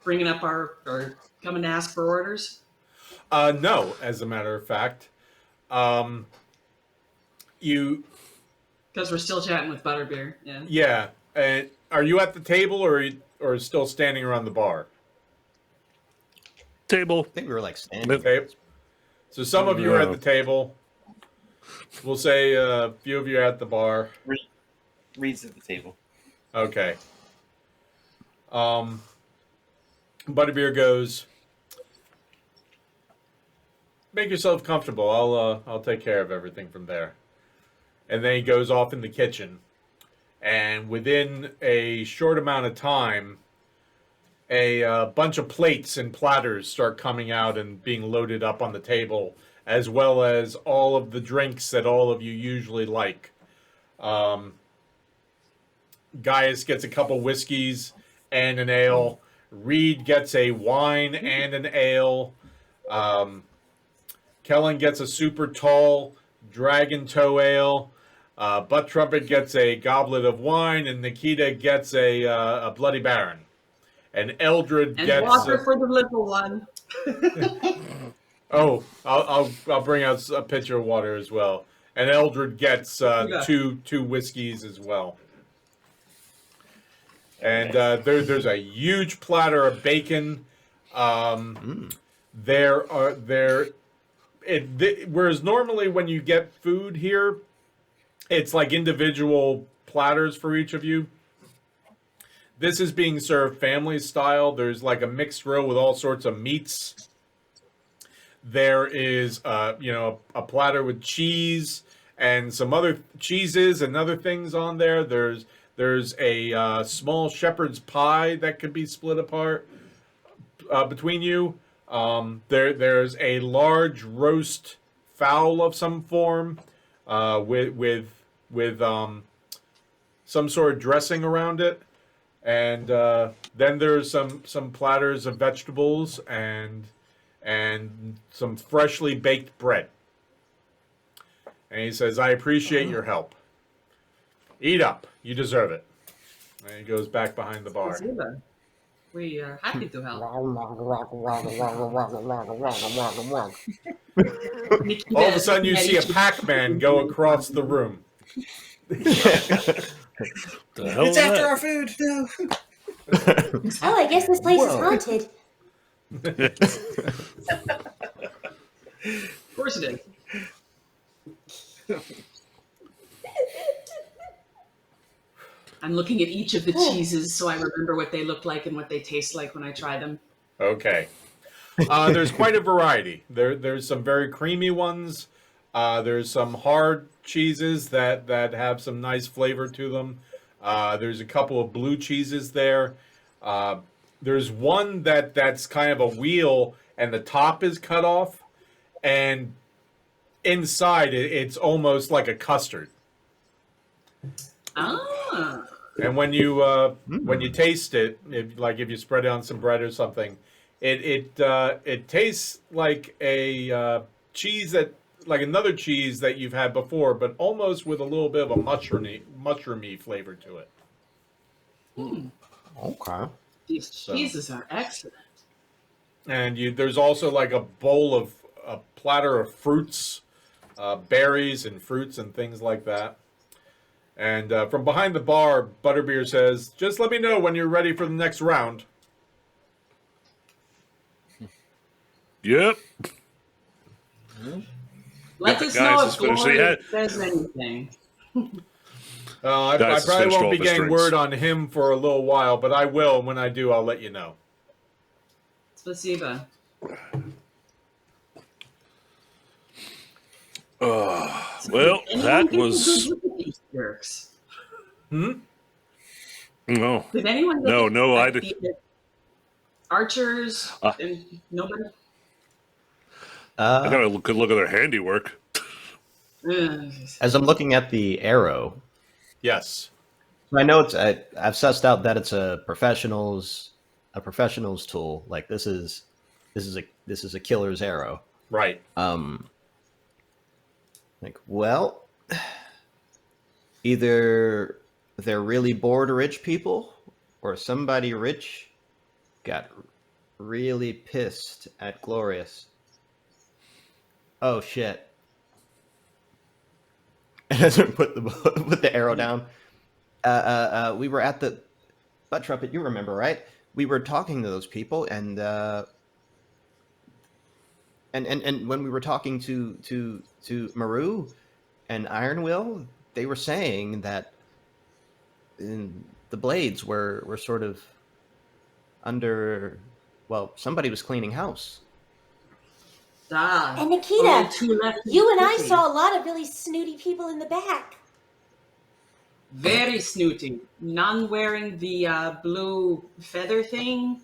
bringing up or coming to ask for orders? No, as a matter of fact. You Because we're still chatting with Butterbeer. Yeah. Yeah. And are you at the table or still standing around the bar? Table. I think we were like standing. Okay. So some of you are at No. the table. We'll say a few of you are at the bar. Reed's at the table. Okay. Butterbeer goes, make yourself comfortable. I'll take care of everything from there. And then he goes off in the kitchen. And within a short amount of time, a bunch of plates and platters start coming out and being loaded up on the table, as well as all of the drinks that all of you usually like. Gaius gets a couple whiskeys and an ale. Reed gets a wine and an ale. Kellen gets a super tall dragon toe ale. Butt Trumpet gets a goblet of wine, and Nikita gets a Bloody Baron. And Eldred And gets water for the little one. Oh, I'll bring out a pitcher of water as well. And Eldred gets two whiskeys as well. And there's a huge platter of bacon. Whereas normally when you get food here, it's like individual platters for each of you. This is being served family style. There's like a mixed row with all sorts of meats. There is, a platter with cheese and some other cheeses and other things on there. There's a small shepherd's pie that could be split apart between you. There's a large roast fowl of some form with some sort of dressing around it. And then there's some platters of vegetables and some freshly baked bread. And he says, I appreciate your help. Eat up. You deserve it. And he goes back behind the bar. We are happy to help. All of a sudden, you see a Pac-Man go across the room. The hell It's is after that? our food. No. Oh, I guess this place is haunted. Of course it is. I'm looking at each of the cheeses so I remember what they look like and what they taste like when I try them. Okay. There's quite a variety. There's some very creamy ones. There's some hard cheeses that have some nice flavor to them. There's a couple of blue cheeses there. There's one that's kind of a wheel and the top is cut off, and inside it's almost like a custard. Ah. And when you taste it, if you spread it on some bread or something, it tastes like a cheese like another cheese that you've had before, but almost with a little bit of a mushroomy flavor to it. Okay. These cheeses are excellent. And there's also like a platter of fruits, berries and fruits and things like that. And from behind the bar, Butterbeer says, just let me know when you're ready for the next round. Yep. Let the us guys know is if finished. So Glory says anything. I Guys, probably finished all won't be the getting drinks. word on him for a little while, but I will. And when I do, I'll let you know. Spasiba. Well, Anyone that get a was good look at these jerks? no. Did anyone get No, I the did. archers and nobody? I got a good look at their handiwork. Ugh. As I'm looking at the arrow, Yes. I know I've sussed out that it's a professional's tool. Like this is a killer's arrow. Right. Well, either they're really bored rich people, or somebody rich got really pissed at Glorious. Oh shit. and as I put the arrow down, we were at the butt trumpet. You remember, right? We were talking to those people, and when we were talking to Maru and Iron Will, they were saying that the blades were sort of under. Well, somebody was cleaning house. And Only Nikita, two left in you and I cooking. saw a lot of really snooty people in the back. Very snooty. None wearing the blue feather thing.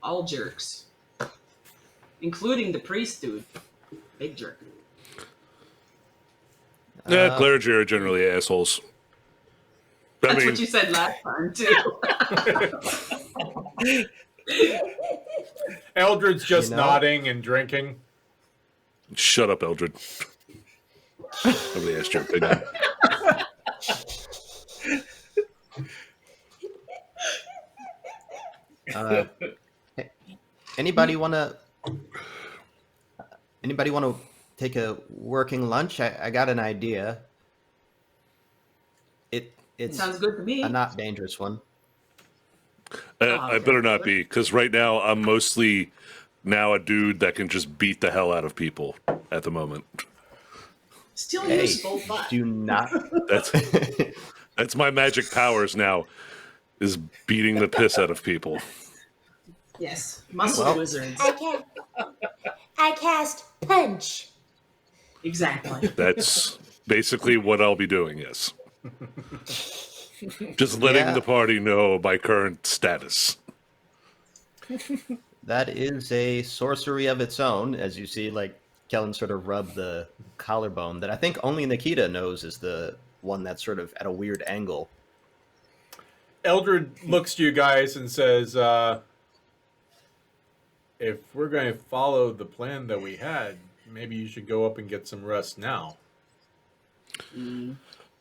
All jerks. Including the priest dude. Big jerk. Yeah, clergy are generally assholes. That's what you said last time, too. Eldred's just You know? nodding and drinking. Shut up, Eldred. Nobody asked your opinion. Anybody want to take a working lunch? I got an idea. It's Sounds good to me. a not dangerous one. I better not be, because right now I'm mostly now a dude that can just beat the hell out of people at the moment. Still Hey, useful, but do not. That's my magic powers now, is beating the piss out of people. yes, muscle Well- wizards. I cast punch. Exactly. That's basically what I'll be doing, yes. Just letting Yeah. the party know my current status. That is a sorcery of its own, as you see. Like Kellen sort of rubbed the collarbone that I think only Nikita knows is the one that's sort of at a weird angle. Eldred looks to you guys and says, if we're going to follow the plan that we had, maybe you should go up and get some rest now.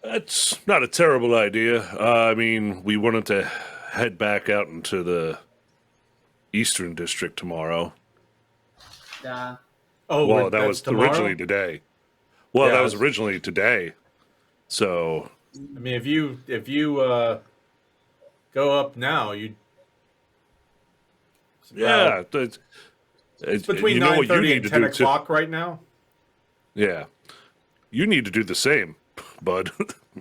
That's not a terrible idea. I mean, we wanted to head back out into the Eastern District tomorrow. Oh, Well, that that's was tomorrow? originally today. Well, Yeah, that was it's- originally today. So, I mean, if you go up now, you yeah. it's between you know what you 9:30 need and to 10 do too. o'clock right now. Yeah. You need to do the same, bud.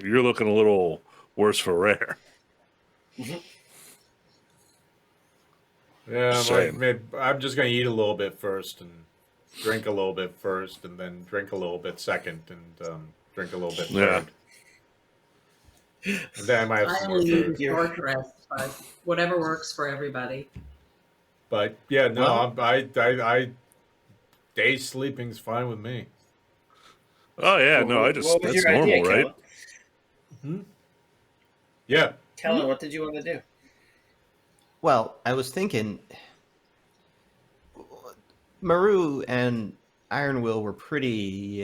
You're looking a little worse for wear. Yeah, Same. I'm just going to eat a little bit first and drink a little bit first, and then drink a little bit second, and drink a little bit Yeah. third. And then I might have I some more only need food. a short rest, but whatever works for everybody. But yeah, no, Well- I day sleeping's fine with me. Oh yeah, Well, no, what was that's your normal, idea, right? Kellen? Yeah, Kellen, what did you want to do? Well, I was thinking Maru and Iron Will were pretty,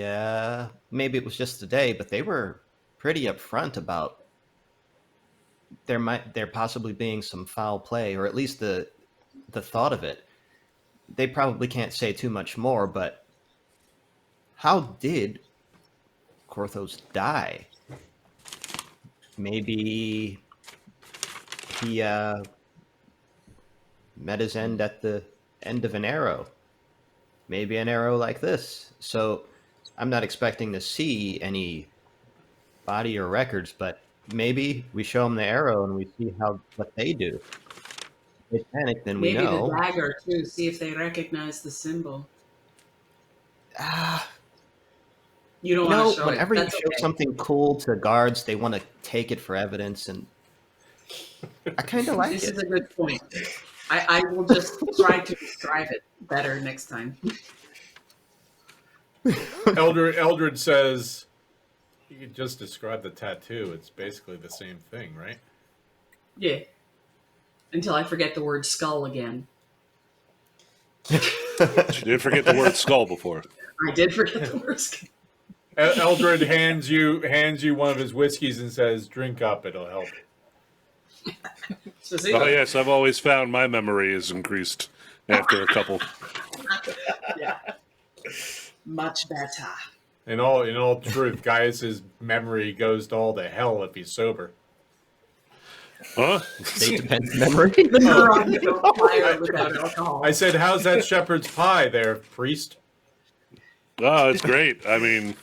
maybe it was just today, but they were pretty upfront about there possibly being some foul play, or at least the thought of it. They probably can't say too much more, but how did Korthos die? Maybe he met his end at the end of an arrow. Maybe an arrow like this. So I'm not expecting to see any body or records, but maybe we show them the arrow and we see what they do. If they panic, then we Maybe know. the dagger too. See if they recognize the symbol. You don't want to show Whenever it. you That's show okay. something cool to guards, they want to take it for evidence, and I kind of like This it. is a good point. I will just try to describe it better next time. Eldred says you could just describe the tattoo. It's basically the same thing, right? Yeah. Until I forget the word skull again. You did forget the word skull before. I did forget the word skull. Eldred hands you one of his whiskeys and says, "Drink up, it'll help." So see, Oh yes, I've always found my memory is increased after a couple. yeah. Much better. In all truth, Gaius's memory goes to all to hell if he's sober. Huh? It depends memory. The neurons don't fire without alcohol. I said, how's that shepherd's pie there, priest? Oh, it's great. I mean,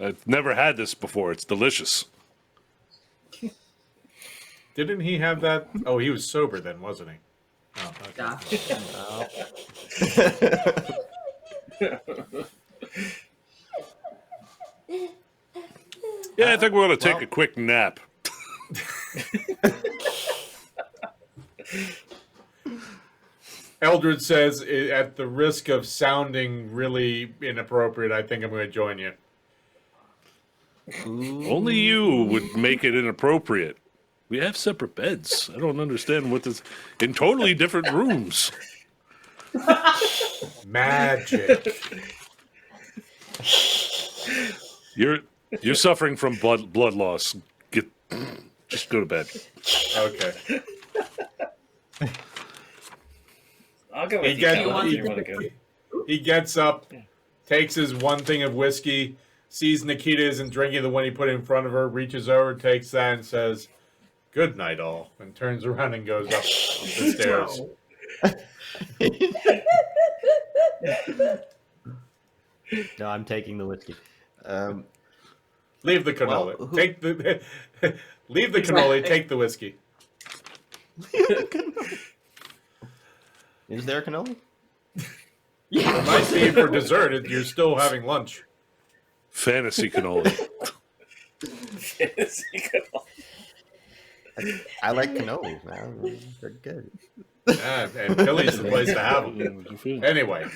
I've never had this before. It's delicious. Didn't he have that? Oh, he was sober then, wasn't he? Oh, okay. Yeah. Yeah, I think we're going to take a quick nap. Eldred says, at the risk of sounding really inappropriate, I think I'm going to join you. Only you would make it inappropriate. We have separate beds. I don't understand what this... In totally different rooms. Magic. You're suffering from blood loss. Just go to bed. Okay. I'll go He with you. gets- Colin, if he- you want to go. He gets up, takes his one thing of whiskey, sees Nikita isn't drinking the one he put in front of her, reaches over, takes that, and says, "Good night, all," and turns around and goes up the stairs. No, I'm taking the whiskey. Leave the cannoli. Well, who- Take the leave the cannoli. Take the whiskey. Is there a cannoli? It might be for dessert if you're still having lunch. Fantasy cannoli. I like cannolis, man. They're good. Yeah, and Philly's the place to have them. Anyway,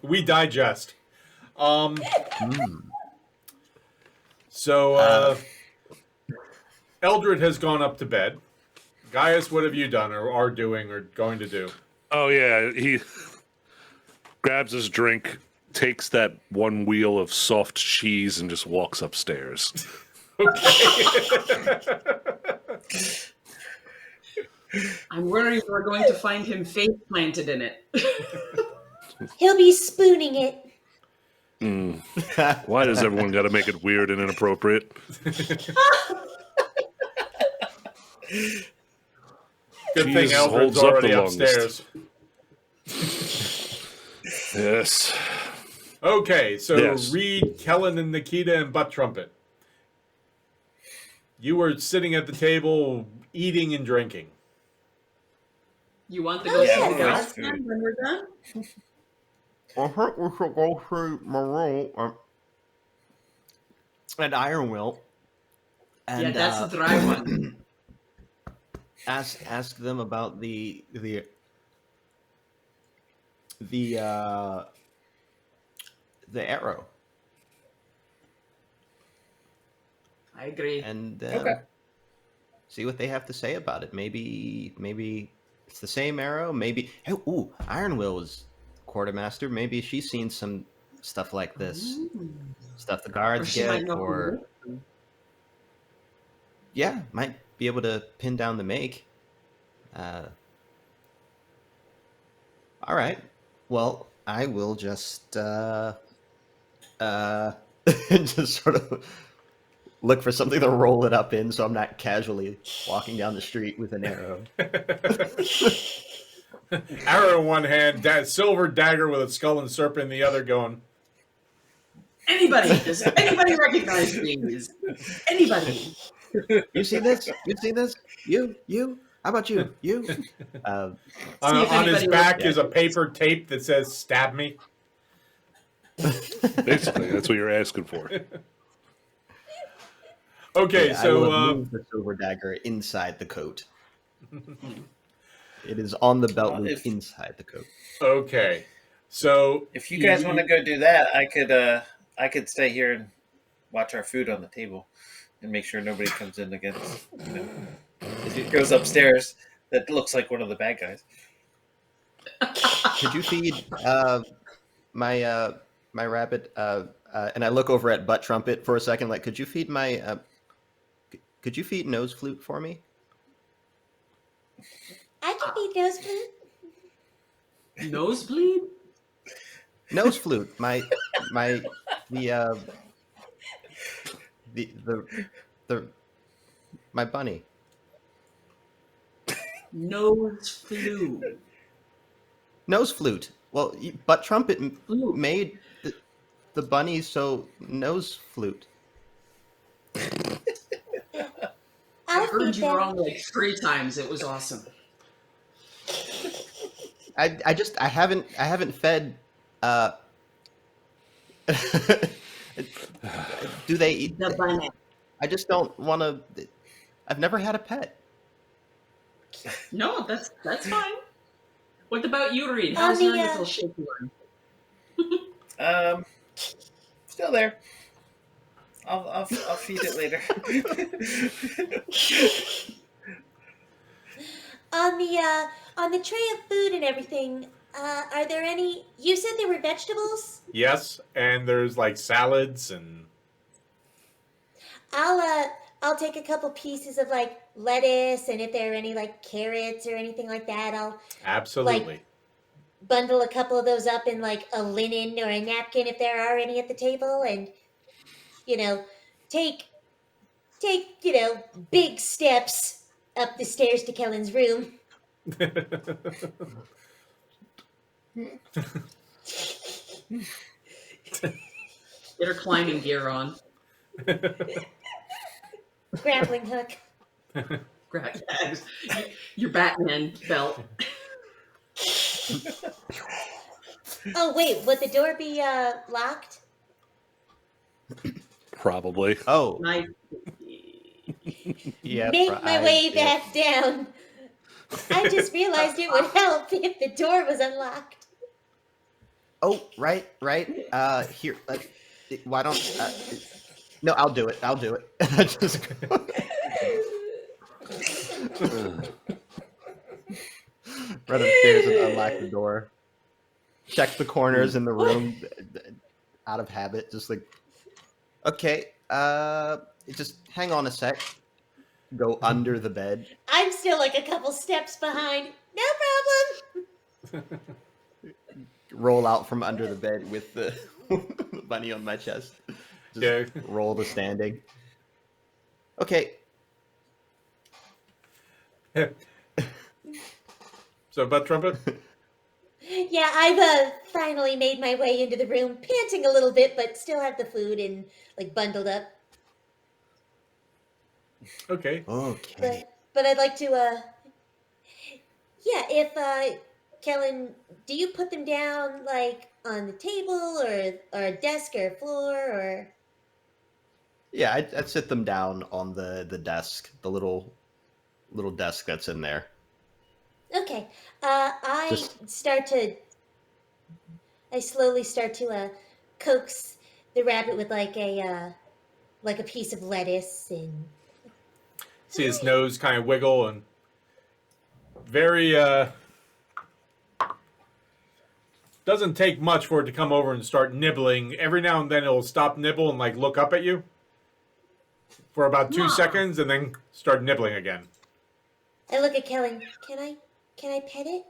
we digest. So, Eldred has gone up to bed. Gaius, what have you done, or are doing, or going to do? Oh, yeah. He grabs his drink, takes that one wheel of soft cheese, and just walks upstairs. I'm worried we're going to find him face planted in it. He'll be spooning it. Why does everyone got to make it weird and inappropriate? Good thing Jesus Eldred's holds up the already longest. upstairs. Yes. Okay, so Yes. Reed, Kellen, and Nikita and Butt Trumpet. You were sitting at the table eating and drinking. You want to Oh, go yeah, see the we'll guys go. then when we're done? I think we should go through Moreau and Ironwill. And, Yeah, that's the dry one. ask them about the arrow, I agree. and Okay. see what they have to say about it. Maybe it's the same arrow. Maybe Ironwill was quartermaster. Maybe she's seen some stuff like this, stuff the Or guards she might get, know who or it is. yeah, might be able to pin down the make. All right. Well, I will just just sort of look for something to roll it up in, so I'm not casually walking down the street with an arrow. Arrow in one hand, silver dagger with a skull and serpent in the other, going, Anybody? Does anybody recognize these? Anybody? You see this? You see this? You? How about you? You? on if his anybody back looks- is a paper tape that says, "Stab me." Basically, that's what you're asking for. Okay, Yeah, I so will have moved the silver dagger inside the coat. It is on the belt loop if- inside the coat. okay, so If you guys want to go do that, I could stay here and watch our food on the table and make sure nobody comes in against. If it goes upstairs, that looks like one of the bad guys. Could you feed my my rabbit? And I look over at Butt Trumpet for a second. Like, could you feed my? Could you feed Nose Flute for me? I can be nose flute. Nosebleed? Nose flute. The my bunny. Nose flew. Nose flute. Well, but Trumpet Flute. made the bunny so nose flute. I I'll heard feed you them. wrong like 3 times. It was awesome. I haven't fed. Do they eat? The bunny. I just don't want to. I've never had a pet. No, that's fine. What about you, Reed? On How's your the, little shaky one? Still there. I'll feed it later. On the tray of food and everything, are there any? You said there were vegetables. Yes, and there's like salads and I'll take a couple pieces of like lettuce, and if there are any like carrots or anything like that, I'll absolutely. bundle a couple of those up in like a linen or a napkin if there are any at the table, and take big steps up the stairs to Kellen's room. Get her climbing gear on. Grappling hook. Your Batman belt. Oh wait, would the door be locked? Probably. Oh, Nice. yeah. Make my way back down. I just realized it would help if the door was unlocked. Oh, right. Here. Why don't? No, I'll do it. Just run upstairs and unlock the door. Check the corners in the room, out of habit. Just like, okay. Just hang on a sec. Go under the bed. I'm still like a couple steps behind. No problem. Roll out from under the bed with the bunny on my chest. Just roll to standing. Okay. So, about Trumpet? Yeah, I've finally made my way into the room, panting a little bit, but still have the food and like bundled up. Okay. Okay. But I'd like to if Kellen, do you put them down like on the table or a desk or floor or? Yeah, I'd sit them down on the desk, the little desk that's in there. Okay. I slowly start to coax the rabbit with like a piece of lettuce and See his nose kind of wiggle and very doesn't take much for it to come over and start nibbling. Every now and then it'll stop nibble and like look up at you for about 2 seconds and then start nibbling again. I look at Kellen. Can I pet it?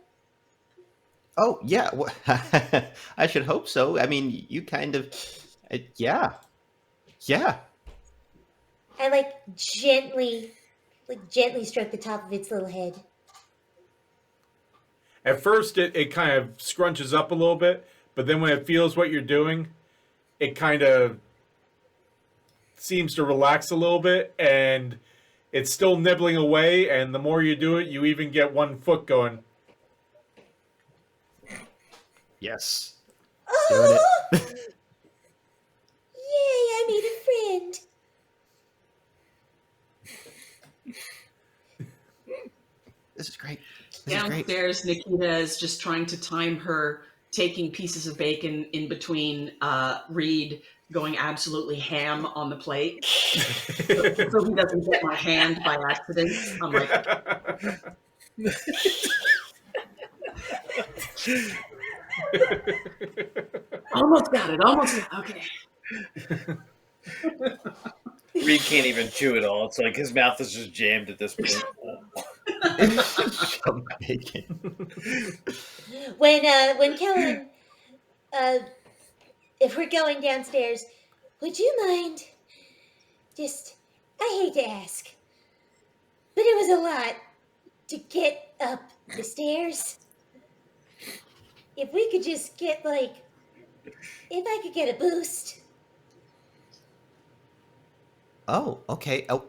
Oh yeah, I should hope so. I mean, you kind of, yeah. I gently stroke the top of its little head. At first it kind of scrunches up a little bit, but then when it feels what you're doing, it kind of seems to relax a little bit, and it's still nibbling away, and the more you do it, you even get one foot going. Yes. Oh! Yay, I made a friend. This is great. Downstairs, Nikita is just trying to time her taking pieces of bacon in between Reed going absolutely ham on the plate. so he doesn't get my hand by accident. I'm like, almost got it. Okay. Reed can't even chew it all. It's like his mouth is just jammed at this point. Some bacon. When Kellen if we're going downstairs, would you mind just, I hate to ask, but it was a lot to get up the stairs. If we could just get, like, if I could get a boost. Oh, okay. Oh,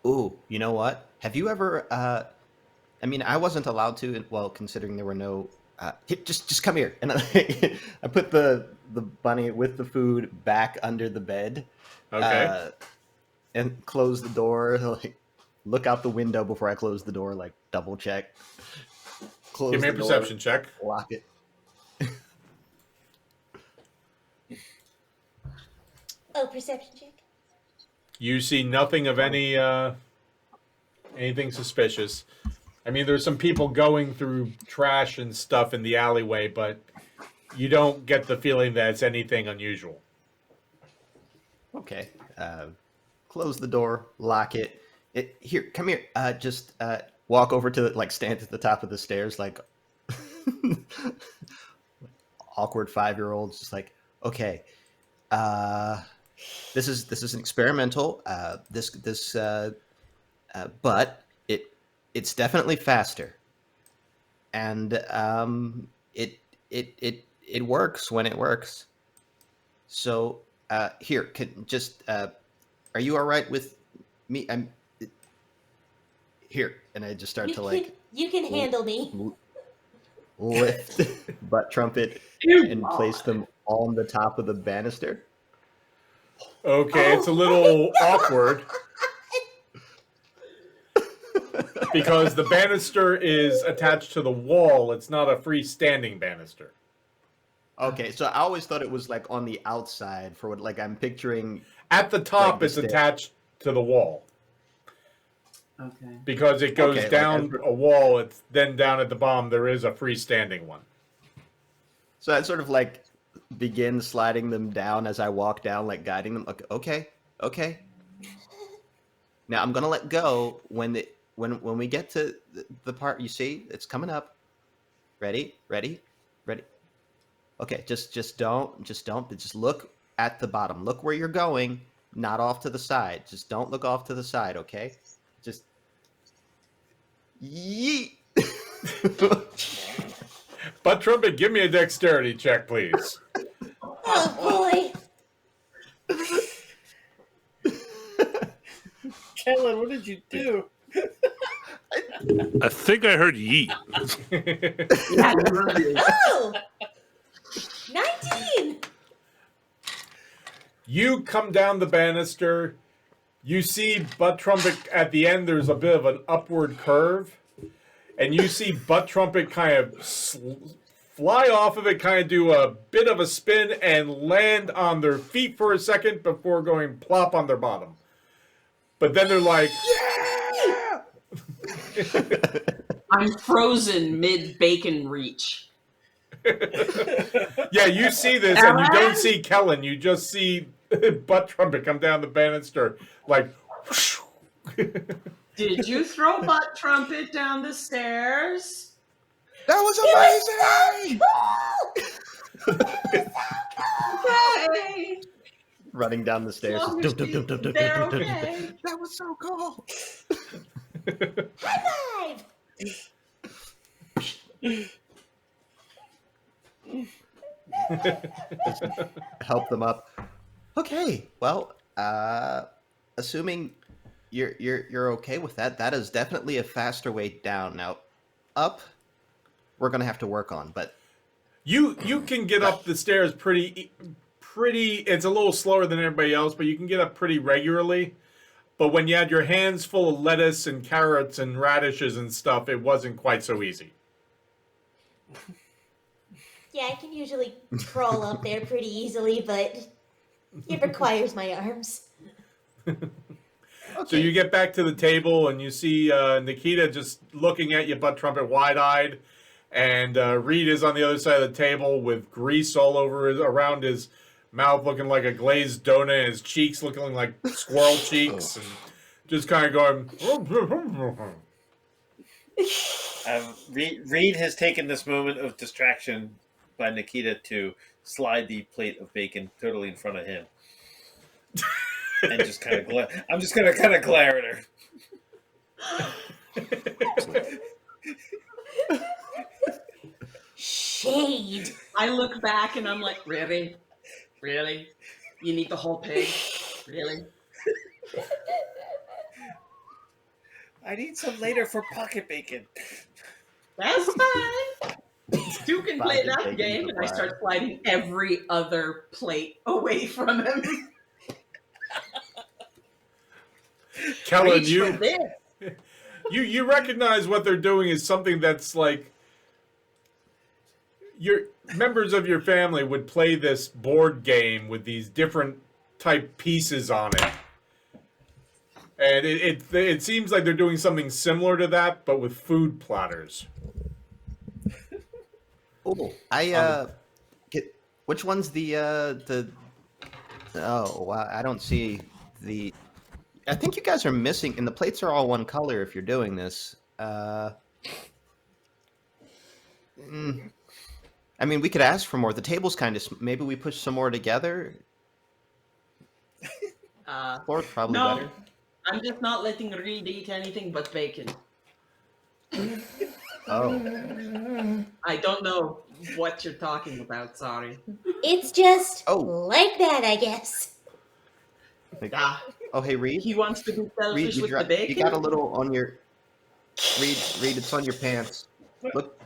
ooh, you know what? Have you ever, I mean, I wasn't allowed to, well, considering there were no, here, just come here. And I put the bunny with the food back under the bed. Okay. And close the door, like, look out the window before I close the door, like, double check. Close Give me a the door, perception check. lock it. Oh, perception check. You see nothing of any anything suspicious. I mean, there's some people going through trash and stuff in the alleyway, but you don't get the feeling that it's anything unusual. Okay. Close the door, lock it. Here, come here. Just walk over to like stand at the top of the stairs, like awkward 5-year-olds. Just like, okay, this is an experimental. But it's definitely faster, and it works when it works. So here, can just are you all right with me? I'm here, and I just start to like You can handle me. lift butt trumpet and place them on the top of the banister. Okay, it's a little awkward. Because the banister is attached to the wall. It's not a freestanding banister. Okay, so I always thought it was like on the outside for what, like I'm picturing. At the top, Like the it's stair. attached to the wall. Okay. Because it goes Okay, like down a wall, it's then down at the bottom, there is a freestanding one. So I sort of like begin sliding them down as I walk down, like guiding them. Okay. Now I'm gonna let go when we get to the part you see it's coming up. Ready. Okay, just look at the bottom. Look where you're going, not off to the side. Just don't look off to the side, okay? Just yeet. Butt trumpet, give me a dexterity check, please. Oh boy. Kellen, what did you do? I think I heard yeet. Yeah, you really- Oh! 19! You come down the banister. You see Butt Trumpet at the end. There's a bit of an upward curve. And you see Butt Trumpet kind of fly off of it, kind of do a bit of a spin, and land on their feet for a second before going plop on their bottom. But then they're like, yeah! I'm frozen mid bacon reach. Yeah, you see this, and you don't see Kellen. You just see Butt Trumpet come down the banister, like. Did you throw butt trumpet down the stairs? That was amazing! Okay. Running down the stairs. As long as they're okay. That was so cool. High five! Help them up. Okay, well, assuming you're okay with that, that is definitely a faster way down. Now, up, we're gonna have to work on, but You can get up the stairs pretty. It's a little slower than everybody else, but you can get up pretty regularly. But when you had your hands full of lettuce and carrots and radishes and stuff, it wasn't quite so easy. Yeah, I can usually crawl up there pretty easily, but it requires my arms. So you get back to the table and you see Nikita just looking at you, Butt Trumpet, wide-eyed, and Reed is on the other side of the table with grease all around his mouth, looking like a glazed donut, and his cheeks looking like squirrel cheeks, and just kind of going. Reed has taken this moment of distraction by Nikita to slide the plate of bacon totally in front of him, and just kind of glare. I'm just gonna kind of glare at her. Shade. I look back and I'm like, really? Really? You need the whole pig? Really? I need some later for pocket bacon. That's fine. Two can play Pocket that bacon game, and I supplier. start sliding every other plate away from him. Kellen, Reach for this. you recognize what they're doing is something that's like your members of your family would play this board game with these different type pieces on it. And it seems like they're doing something similar to that, but with food platters. Oh, get which one's the oh wow, I don't see the. I think you guys are missing, and the plates are all one color if you're doing this. I mean, we could ask for more. The table's kind of. Maybe we push some more together. Floor's probably No, better. I'm just not letting Reed eat anything but bacon. Oh, I don't know what you're talking about, sorry. It's just Oh. like that, I guess. Ah, oh, hey Reed. he wants to be Reed, selfish with the bacon? you got a little on your. Reed, it's on your pants. Look.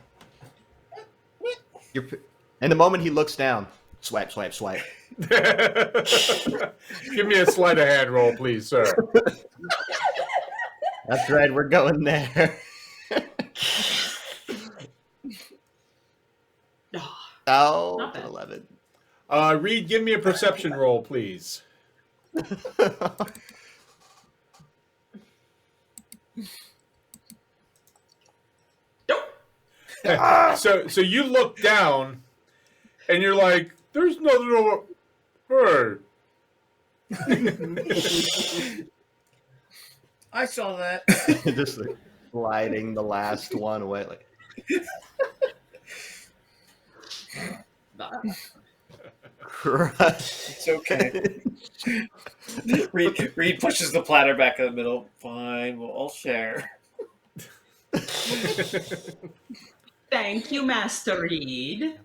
And the moment he looks down, swipe, swipe, swipe. Give me a sleight of hand roll, please, sir. That's right, we're going there. Ah, Oh, Not bad. 11. Reed, give me a perception roll, please. nope. So you look down, and you're like, "There's nothing over her." I saw that. Just like sliding the last one away. Like, crush. It's okay. Reed pushes the platter back in the middle. Fine, we'll all share. Thank you, Master Reed.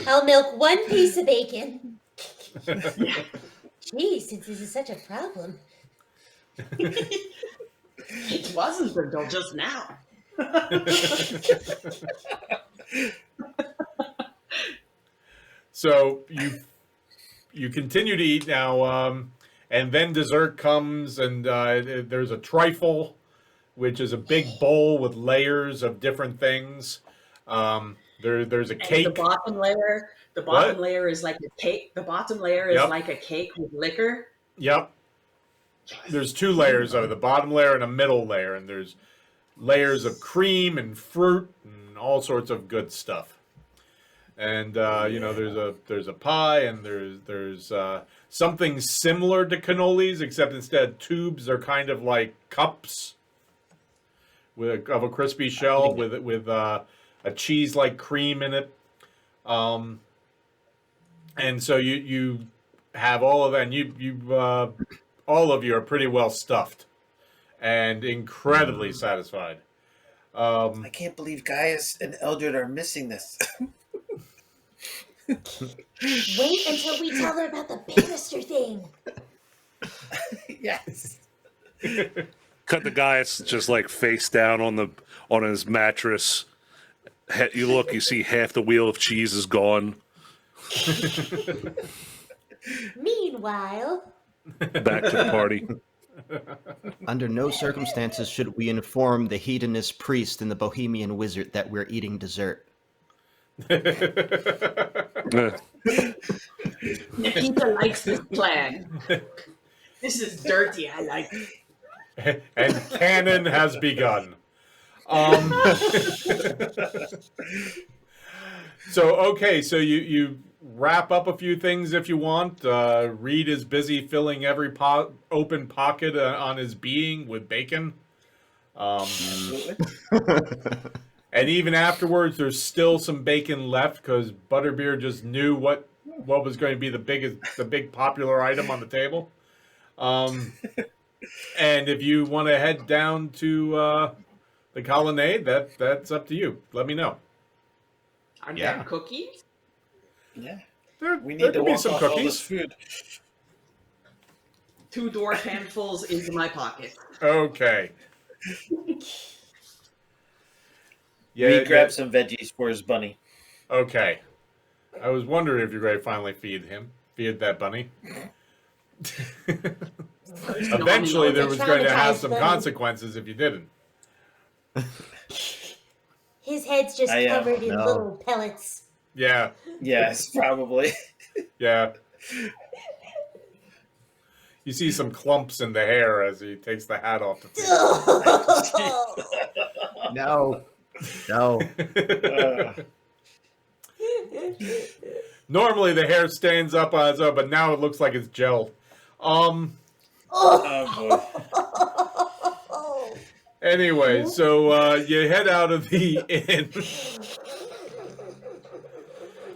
I'll milk one piece of bacon. Geez, since this is such a problem. It wasn't until just now. So you continue to eat now, and then dessert comes, and there's a trifle, which is a big bowl with layers of different things. There's a And cake. the bottom What? layer is like a cake. The bottom layer is Yep. like a cake with liquor. Yep. There's two layers of it, the bottom layer and a middle layer, and there's layers of cream and fruit and all sorts of good stuff. And there's a pie, and there's something similar to cannolis, except instead tubes are kind of like cups of a crispy shell with a cheese like cream in it. And so you have all of that, and you all of you are pretty well stuffed and incredibly satisfied. I can't believe Gaius and Eldred are missing this. Wait until we tell her about the banister thing. Yes. Cut the guy just like face down on his mattress. You look, you see half the wheel of cheese is gone. Meanwhile, Back to the party. Under no circumstances should we inform the hedonist priest and the bohemian wizard that we're eating dessert. Nikita likes this plan. This is dirty. I like it. And canon has begun. So you wrap up a few things if you want. Reed is busy filling every open pocket on his being with bacon. And even afterwards, there's still some bacon left because Butterbeer just knew what was going to be the big popular item on the table. And if you want to head down to the colonnade, that's up to you. Let me know. Are Yeah. there cookies? Yeah. There We there need to could be walk some off all this cookies. food. 2 dwarf handfuls into my pocket. Okay. Reed grabbed some veggies for his bunny. Okay. I was wondering if you're going to finally feed that bunny. Eventually, there was going to have some Traumatized bunny. consequences if you didn't. His head's just covered in No. little pellets. Yeah, Yes, probably. yeah. You see some clumps in the hair as he takes the hat off the face. No. No. Normally the hair stands up on its own, but now it looks like it's gel. Oh boy. Anyway, so you head out of the inn.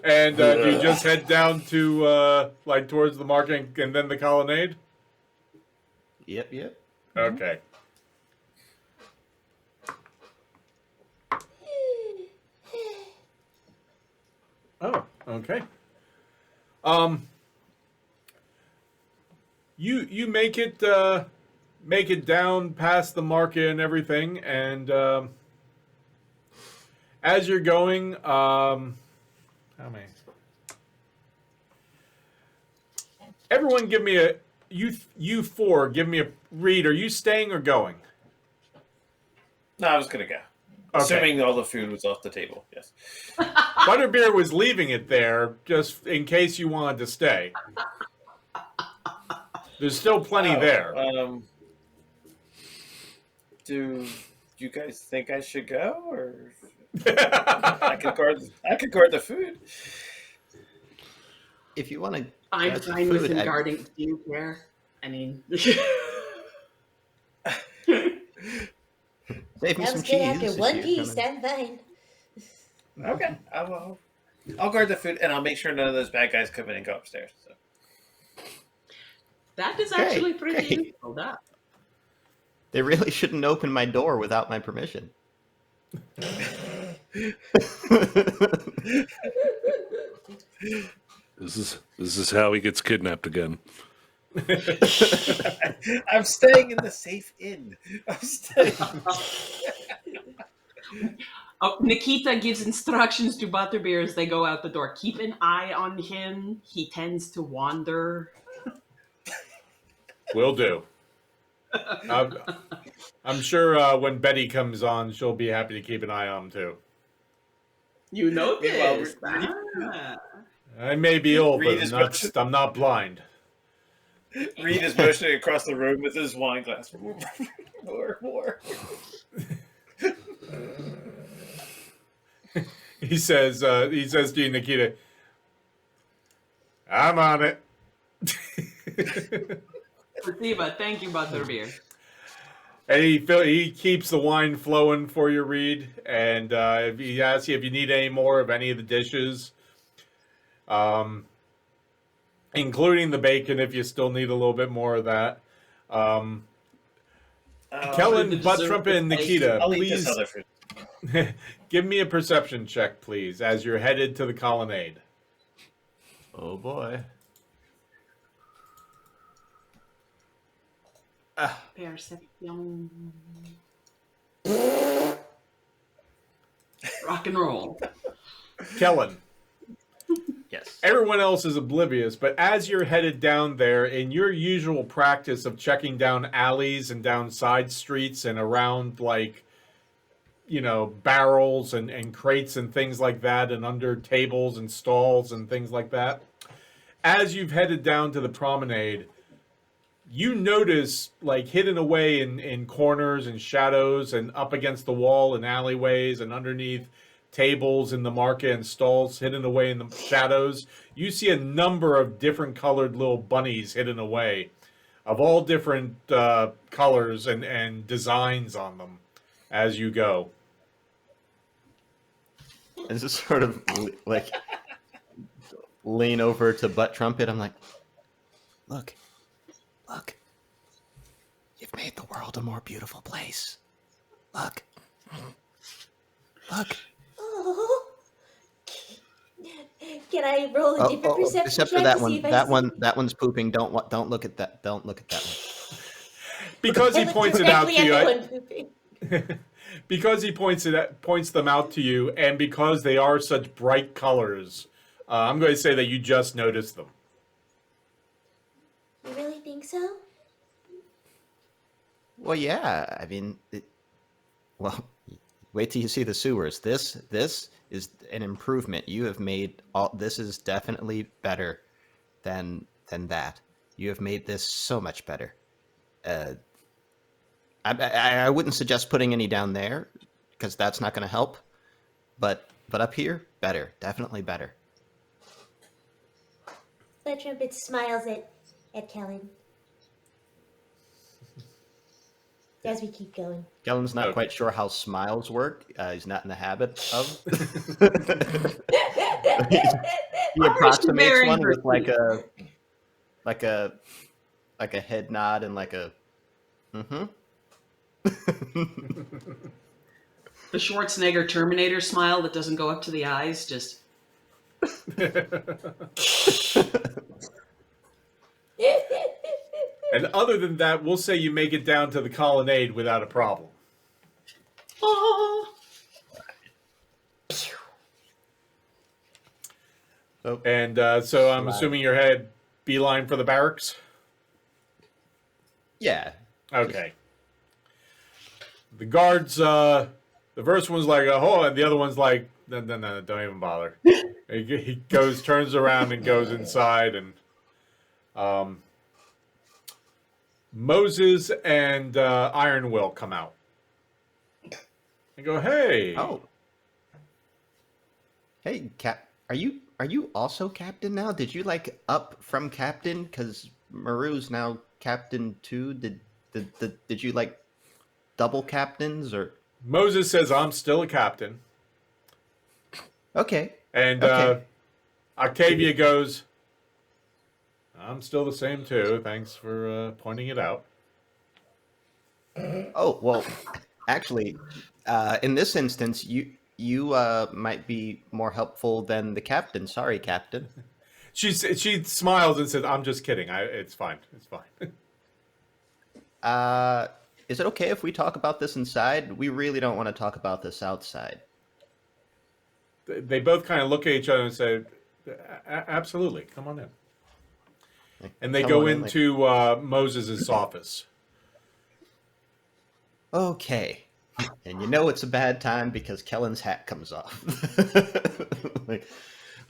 And do you just head down to, like, towards the market and then the colonnade? Yep. Okay. Oh, okay. You make it down past the market and everything, and as you're going, how many? Everyone, give me a you four. Give me a read. Are you staying or going? No, I was gonna go. Okay. Assuming all the food was off the table. Yes. Butterbeer was leaving it there just in case you wanted to stay. There's still plenty there. Do you guys think I should go, or I could guard the food? If you want to, I'm fine with him guarding. Do you care? I mean, save me some Sounds cheese. good after if one you're piece. coming. I'm fine. Okay, I'll guard the food, and I'll make sure none of those bad guys come in and go upstairs. So. that is Okay, actually pretty great. useful. That. They really shouldn't open my door without my permission. This is how he gets kidnapped again. I'm staying in the safe inn. I'm staying. Oh, Nikita gives instructions to Butterbeer as they go out the door. Keep an eye on him. He tends to wander. Will do. I'm sure when Betty comes on, she'll be happy to keep an eye on him too. You know Meanwhile, this. Ah. I may be old, Reed but is I'm not blind. Reed is motioning across the room with his wine glass. More. He says to you, Nikita, I'm on it. Sativa, thank you, Butterbeer. And he keeps the wine flowing for you, Reed. And if he asks you if you need any more of any of the dishes, including the bacon, if you still need a little bit more of that. Kellen, the Butt dessert Trumpet, and is Nikita, I'll eat this please other food. give me a perception check, please, as you're headed to the colonnade. Oh boy. Perception. Rock and roll. Kellen. Yes. Everyone else is oblivious, but as you're headed down there, in your usual practice of checking down alleys and down side streets and around, like, you know, barrels and crates and things like that, and under tables and stalls and things like that, as you've headed down to the promenade, you notice, like, hidden away in corners and shadows and up against the wall and alleyways and underneath tables in the market and stalls hidden away in the shadows, you see a number of different colored little bunnies hidden away of all different colors and designs on them as you go. And just sort of like lean over to butt trumpet. I'm like, look, you've made the world a more beautiful place. Look. Oh. Can I roll a different perception except for check that to see one. if I That see? one. That one's pooping. Don't look at that. Don't look at that one. Because I he look points it out directly to at you. the one pooping. Because he points them out to you, and because they are such bright colors, I'm going to say that you just noticed them. You really think so? Well, yeah. I mean, well, wait till you see the sewers. This is an improvement. You have made all. This is definitely better than that. You have made this so much better. I wouldn't suggest putting any down there because that's not going to help. But up here, better, definitely better. That trumpet smiles at Kellen as we keep going. Kellen's not Okay. quite sure how smiles work. He's not in the habit of. He approximates very one with interesting. like a head nod and like a. Mm-hmm. The Schwarzenegger Terminator smile that doesn't go up to the eyes, just And other than that, we'll say you make it down to the colonnade without a problem. oh, And so I'm assuming your head beeline for the barracks? Yeah. Okay. The guards, the first one's like, oh, and the other one's like, no, don't even bother. He goes, turns around and goes inside, and Moses and Iron Will come out. And go, hey. Oh. Hey, Cap. Are you also captain now? Did you like up from captain? Because Maru's now captain too. Did you like double captains or? Moses says, I'm still a captain. Okay. And Okay. Octavia goes, I'm still the same too. Thanks for pointing it out. Oh well, actually, in this instance, you might be more helpful than the captain. Sorry, captain. She smiles and says, I'm just kidding. It's fine. It's fine. Is it okay if we talk about this inside? We really don't want to talk about this outside. They both kind of look at each other and say, absolutely, come on in. And they Come go on in, into Moses' office. Okay. And you know it's a bad time because Kellen's hat comes off. Like,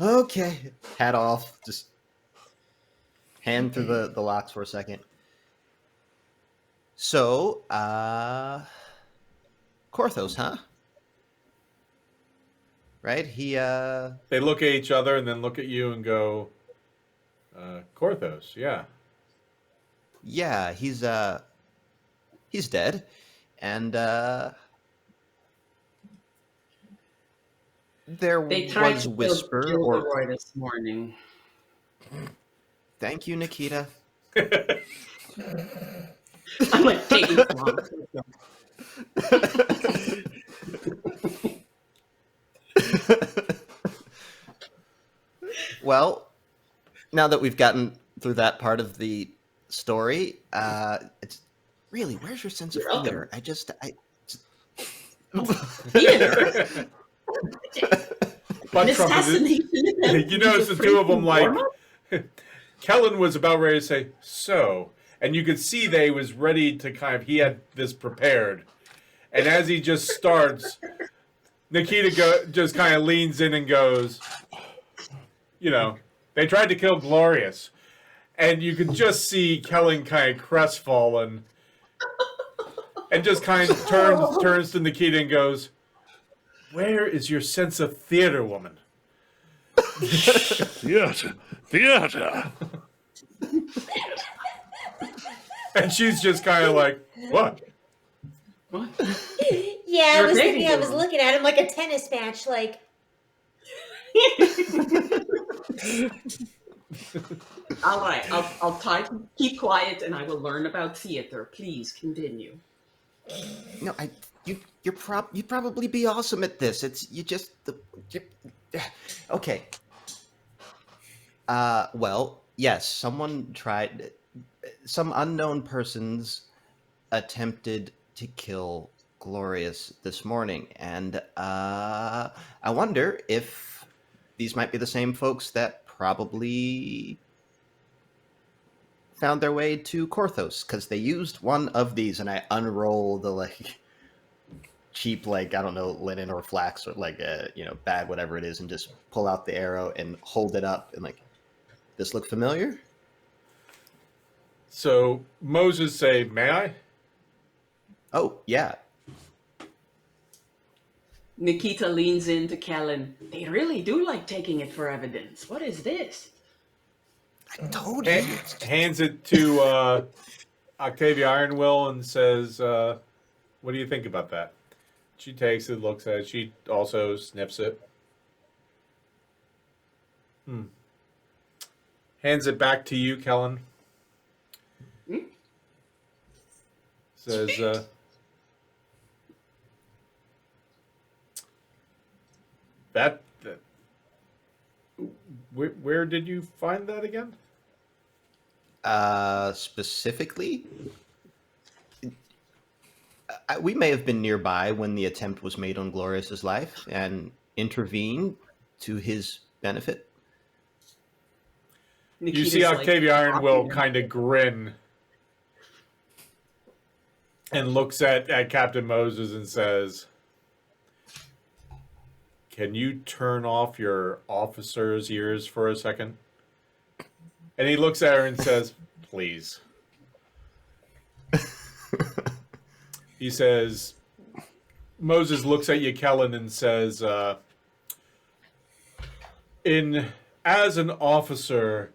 okay. Hat off. Just hand through the locks for a second. So, Korthos, huh? Right? He, They look at each other and then look at you and go, Korthos, yeah. yeah, he's dead. And, there they tried was to kill whisper or Gilderoy this morning. thank you, Nikita. I'm like taking it long. Well, now that we've gotten through that part of the story, it's really, where's your sense of You're welcome. theater? Theater. But Miss Trump is, Assassination. you notice the two of them like, Kellen was about ready to say, so, and you could see they was ready to kind of, he had this prepared. And as he just starts, Nikita just kind of leans in and goes, you know, they tried to kill Glorious. And you could just see Kellen kind of crestfallen and just kind of turns to Nikita and goes, where is your sense of theater, woman? Theater. And she's just kind of like, what? What? Yeah, I You're was taking thinking, I too was long. looking at him like a tennis match, like, All right, I'll try to keep quiet, and I will learn about theater. Please continue. No, you'd probably be awesome at this. It's you just you, okay. Well, yes, someone tried. Some unknown persons attempted to kill Glorious this morning, and I wonder if these might be the same folks that probably found their way to Korthos, because they used one of these, and I unroll the like cheap, like, I don't know, linen or flax or like a bag, whatever it is, and just pull out the arrow and hold it up and like, this look familiar? So Moses say, "May I?" Oh yeah. Nikita leans into Kellen. They really do like taking it for evidence. What is this? I told you. Hands it to Octavia Ironwill and says, "What do you think about that?" She takes it, looks at it. She also sniffs it. Hands it back to you, Kellen. Says, that where did you find that again? Specifically, we may have been nearby when the attempt was made on Glorious's life and intervened to his benefit. You see Octavia Ironwill kind of grin and looks at Captain Moses and says, "Can you turn off your officer's ears for a second?" And he looks at her and says, "Please." He says, Moses looks at you, Kellen, and says, as an officer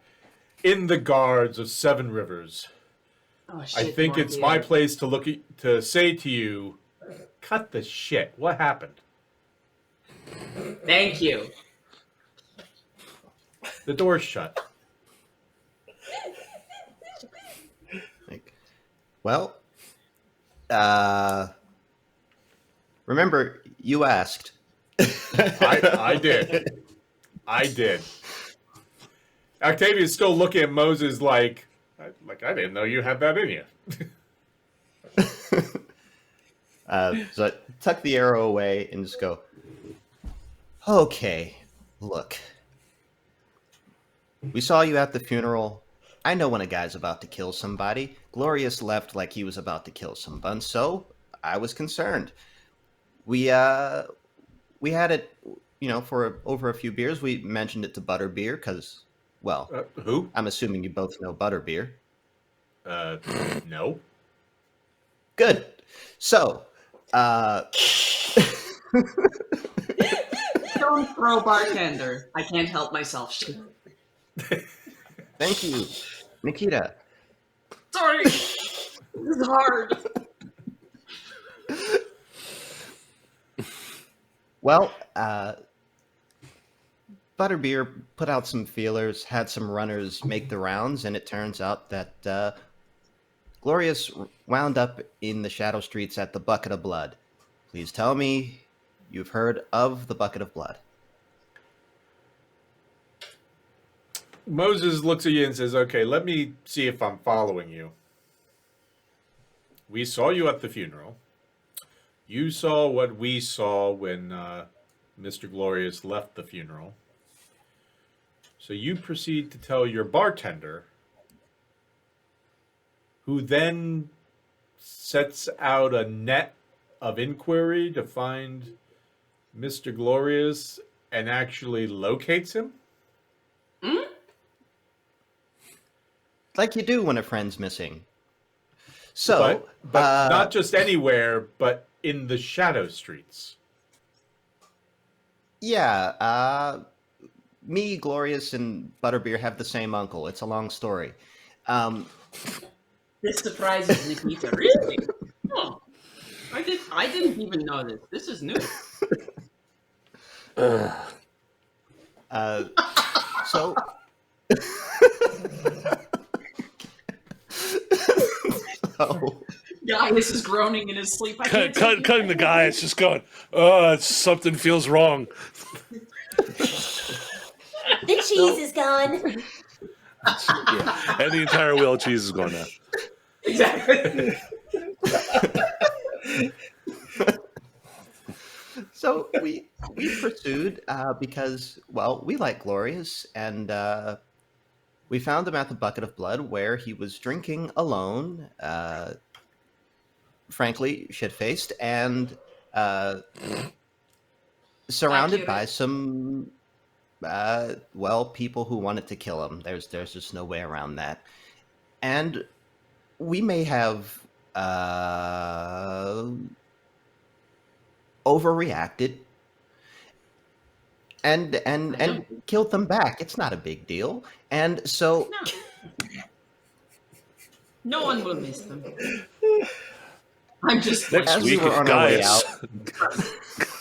in the guards of Seven Rivers, Oh, shit, I think it's my place to say to you, cut the shit. What happened? Thank you. The door's shut. Well, remember, you asked. I did. I did. Octavia's still looking at Moses like I didn't know you had that in you. So I tuck the arrow away and just go, okay, look. We saw you at the funeral. I know when a guy's about to kill somebody. Glorious left like he was about to kill someone, so I was concerned. We had it, for over a few beers. We mentioned it to Butterbeer because, well, Who? I'm assuming you both know Butterbeer. No. Good. So, Don't throw bartender. I can't help myself. Shit. thank you, Nikita. Sorry. This is hard. Well, Butterbeer put out some feelers, had some runners make the rounds, and it turns out that Glorious wound up in the Shadow Streets at the Bucket of Blood. Please tell me you've heard of the Bucket of Blood. Moses looks at you and says, "Okay, let me see if I'm following you. We saw you at the funeral. You saw what we saw when Mr. Glorious left the funeral. So you proceed to tell your bartender, who then sets out a net of inquiry to find Mr. Glorious and actually locates him?" Like you do when a friend's missing. So, but not just anywhere, but in the Shadow Streets. Yeah, me, Glorious, and Butterbeer have the same uncle. It's a long story. This surprises Nikita. Really? Oh, I didn't even know this. This is new. Uh, so, so, Gaius is groaning in his sleep. I can't take it. Cutting the guy is just going, something feels wrong. The cheese is gone. Yeah. And the entire wheel of cheese is gone now. Exactly. so we pursued because, well, we like Glorious, and we found him at the Bucket of Blood where he was drinking alone, frankly, shit-faced, and surrounded by Accurate. some, people who wanted to kill him. There's just no way around that. And we may have overreacted and killed them back. It's not a big deal. And so No one will miss them. I'm just Next As we week, were on our way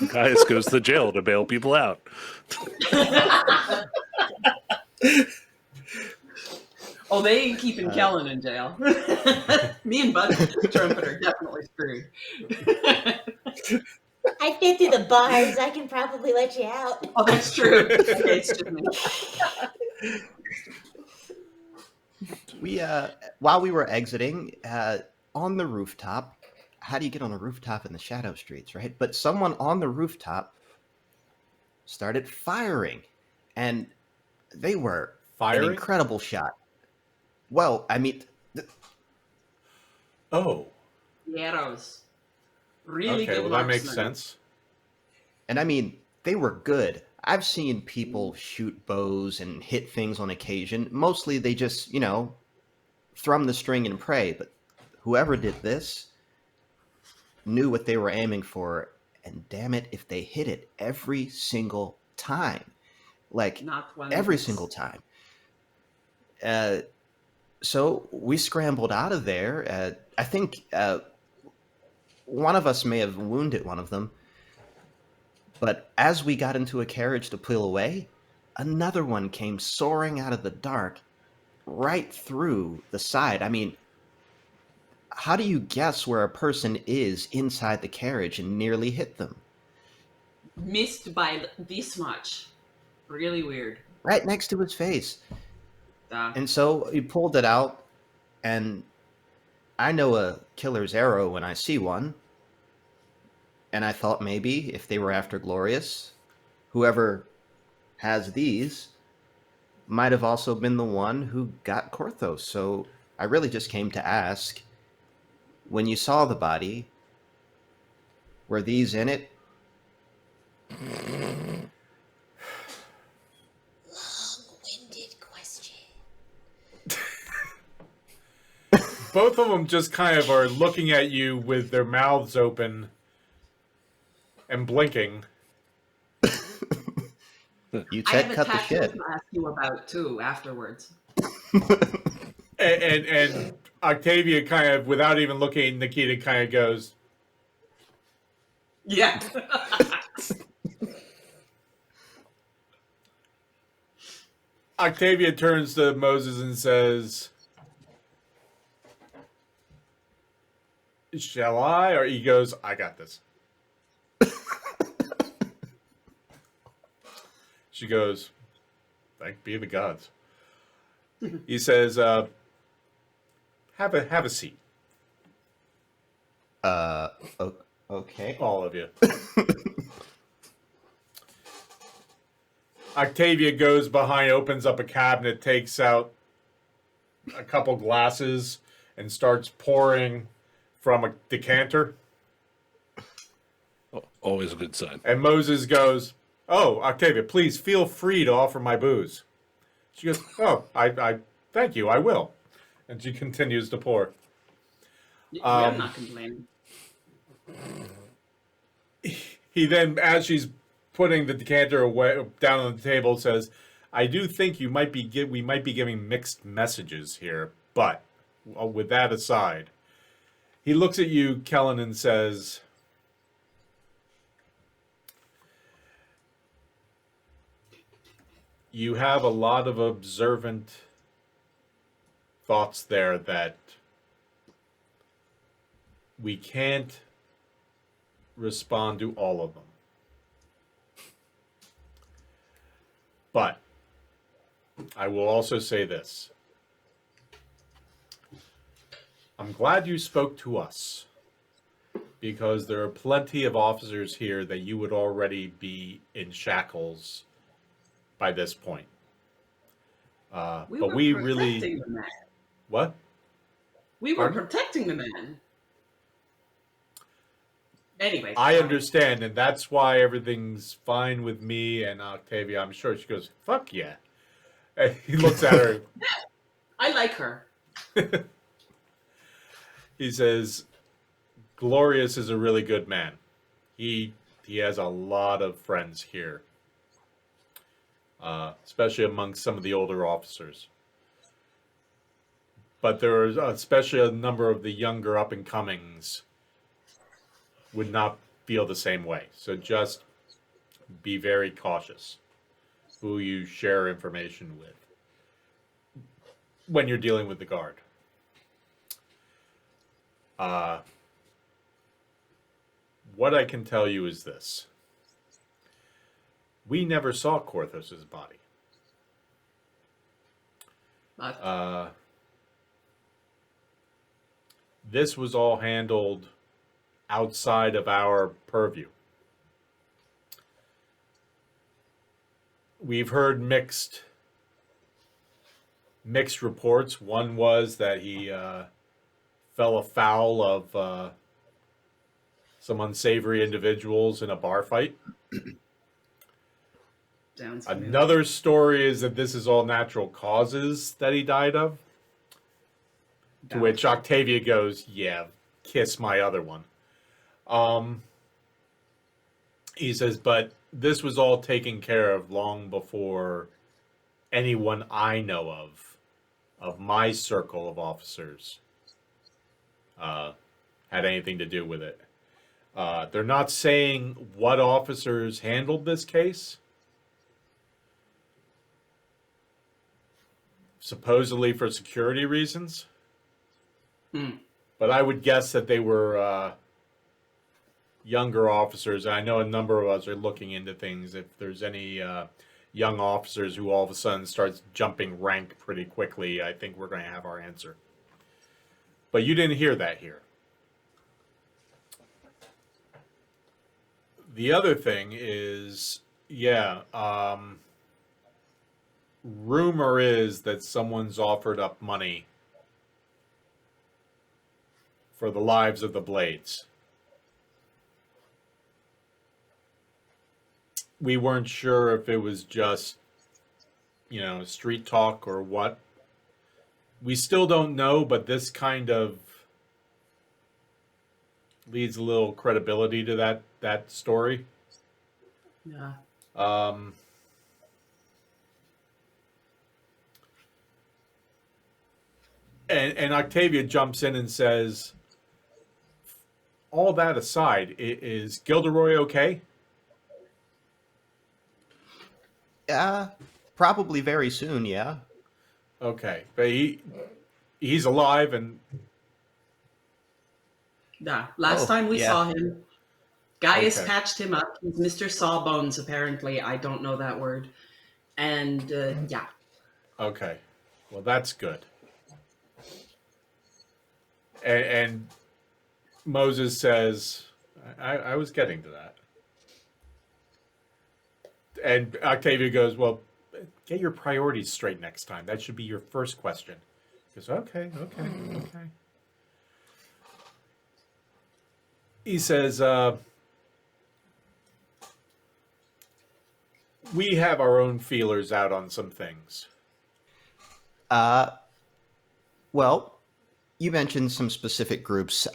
Gaius goes to jail to bail people out. Oh, they ain't keeping Kellen in jail. Me and Bud Trumpet are definitely screwed. I've been through the bars. I can probably let you out. Oh, that's true. Okay, it's just me. we while we were exiting on the rooftop. How do you get on a rooftop in the Shadow Streets, right? But someone on the rooftop started firing, and they were Firing? an incredible shot. Well, I mean, Oh. Arrows. Really Okay, good well that makes marksman. sense. and I mean, they were good. I've seen people shoot bows and hit things on occasion. Mostly they just, thrum the string and pray. But whoever did this knew what they were aiming for, and damn it, if they hit it every single time. Like, Not one every miss. single time. So we scrambled out of there. I think one of us may have wounded one of them. But as we got into a carriage to peel away, another one came soaring out of the dark right through the side. I mean, how do you guess where a person is inside the carriage and nearly hit them? Missed by this much. Really weird. Right next to his face. Uh, And so he pulled it out, and I know a killer's arrow when I see one. And I thought maybe if they were after Glorious, whoever has these might have also been the one who got Korthos. So I really just came to ask, when you saw the body, were these in it? Long-winded question. Both of them just kind of are looking at you with their mouths open and blinking. You I said have a cut the tattoo shit. to ask you about too afterwards. And Octavia kind of, without even looking at Nikita, kind of goes, Yeah. Octavia turns to Moses and says, shall I? Or he goes, I got this. She goes, thank be the gods. He says, have a seat, Okay. all of you. Octavia goes behind, opens up a cabinet, takes out a couple glasses, and starts pouring from a decanter. Always a good sign. And Moses goes, oh, Octavia, please feel free to offer my booze. She goes, oh, I thank you, I will. And she continues to pour. I'm not complaining. He then, as she's putting the decanter away down on the table, says, I do think we might be giving mixed messages here, but with that aside, he looks at you, Kellen, and says, you have a lot of observant thoughts there that we can't respond to all of them. But I will also say this. I'm glad you spoke to us, because there are plenty of officers here that you would already be in shackles by this point. But we really... protecting the man. What? We were Pardon? protecting the man. Anyway. I understand, and that's why everything's fine with me and Octavia. I'm sure she goes, fuck yeah. And he looks at her. I like her. He says, Glorious is a really good man. He has a lot of friends here, especially amongst some of the older officers. But there is especially a number of the younger up-and-comings would not feel the same way. So just be very cautious who you share information with when you're dealing with the guard. What I can tell you is this. We never saw Korthos's body. This was all handled outside of our purview. We've heard mixed reports. One was that he fell afoul of some unsavory individuals in a bar fight. Another story is that this is all natural causes that he died of. To which Octavia goes, yeah, kiss my other one. He says, but this was all taken care of long before anyone I know of my circle of officers, had anything to do with it. They're not saying what officers handled this case. Supposedly for security reasons. But I would guess that they were younger officers. I know a number of us are looking into things. If there's any young officers who all of a sudden starts jumping rank pretty quickly, I think we're going to have our answer. But you didn't hear that here. The other thing is, rumor is that someone's offered up money for the lives of the Blades. We weren't sure if it was just, street talk or what. We still don't know, but this kind of leads a little credibility to that story. Yeah. And Octavia jumps in and says, all that aside, is Gilderoy okay? Probably very soon, yeah. Okay. But he's alive and... Yeah. Last time we saw him, Gaius Okay. patched him up. He's Mr. Sawbones, apparently. I don't know that word. And, yeah. Okay. Well, that's good. And Moses says, I was getting to that. And Octavia goes, well, get your priorities straight next time. That should be your first question. He goes, okay. He says, we have our own feelers out on some things. Well, you mentioned some specific groups.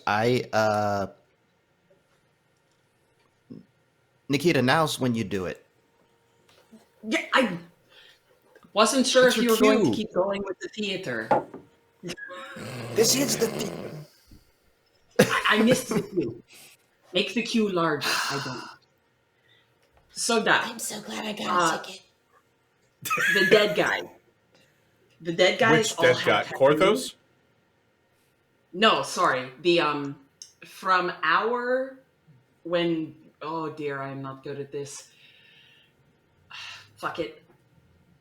Nikita, now's when you do it. Yeah, I wasn't sure What's if you your were going to cue? keep going with the theater. This is the I missed the cue. Make the cue larger. I don't. So that I'm so glad I got a ticket. The dead guy. The dead guys Which all dead had guy? tattoos. Korthos? No, sorry. The from our when oh dear, I'm not good at this. Fuck it.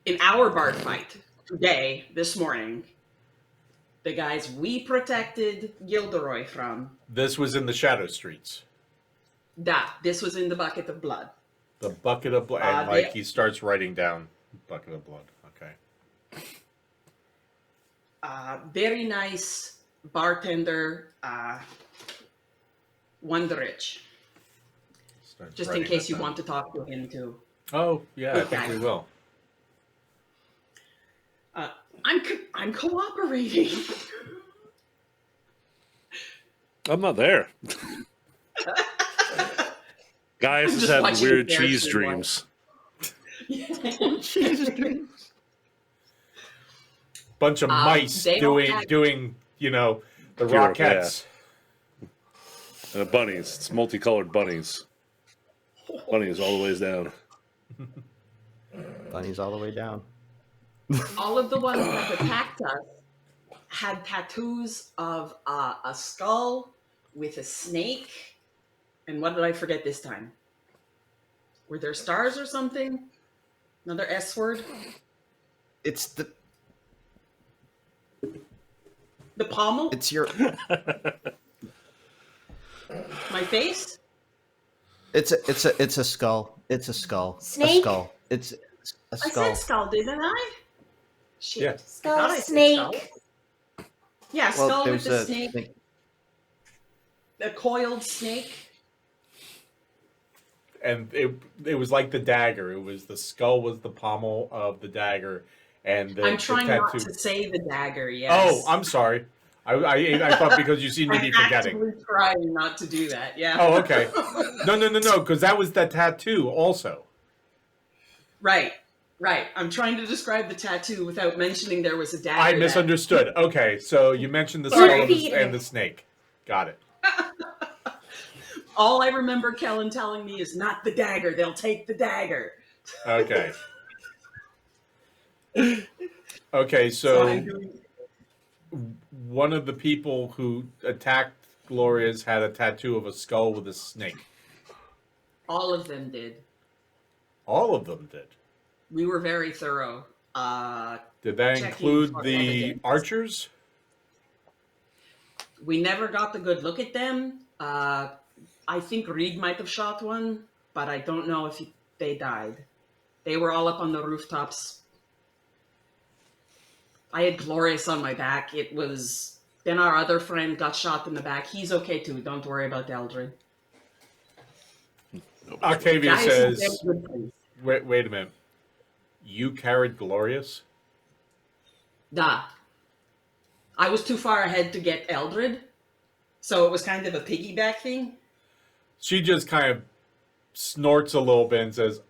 In our bar fight today, this morning, the guys we protected Gilderoy from, This was in the Shadow Streets. this was in the bucket of blood. The bucket of blood. And he starts writing down bucket of blood. Okay. Very nice bartender, Wonderich. Starts Just in writing case that you down. want to talk to him too. Oh, yeah, I think Okay. we will. I'm cooperating. I'm not there. Guys I'm is just having watching weird the cheese Bears dreams. Jesus dreams. Bunch of mice they all had- doing, the Pure, Rockettes. Bunnies. It's multicolored bunnies. Bunnies all the ways down. Bunny's all the way down. All of the ones that attacked us had tattoos of a skull with a snake. And what did I forget this time? Were there stars or something? Another S word? It's the. The pommel? It's your. My face? It's a skull. It's a skull. Snake? A skull. It's a I skull. said skull, didn't I? Shit. Yeah. I Skull, thought I said snake. skull. Yeah, skull with there's the a snake. A coiled snake. And it was like the dagger. It was the skull was the pommel of the dagger, and I'm trying not tattoo. to say the dagger, yes. Oh, I'm sorry. I thought because you seem to be I'm forgetting. actively trying not to do that, yeah. Oh, okay. No, because that was the tattoo also. Right. I'm trying to describe the tattoo without mentioning there was a dagger. I that- misunderstood. Okay, so you mentioned the Sorry. skull Repeat it. and the snake. Got it. All I remember Kellen telling me is not the dagger. They'll take the dagger. Okay. Okay, So I'm so doing- one of the people who attacked Gloria's had a tattoo of a skull with a snake. all of them did. All of them did. We were very thorough. Did that Checking include for the evidence. archers? We never got the good look at them. I think Reed might have shot one, but I don't know if they died. They were all up on the rooftops. I had Glorious on my back. It was... Then our other friend got shot in the back. He's okay too. Don't worry about Eldred. Octavia Guys, says, they're good things. wait a minute. You carried Glorious? Nah. I was too far ahead to get Eldred, so it was kind of a piggyback thing. She just kind of snorts a little bit and says,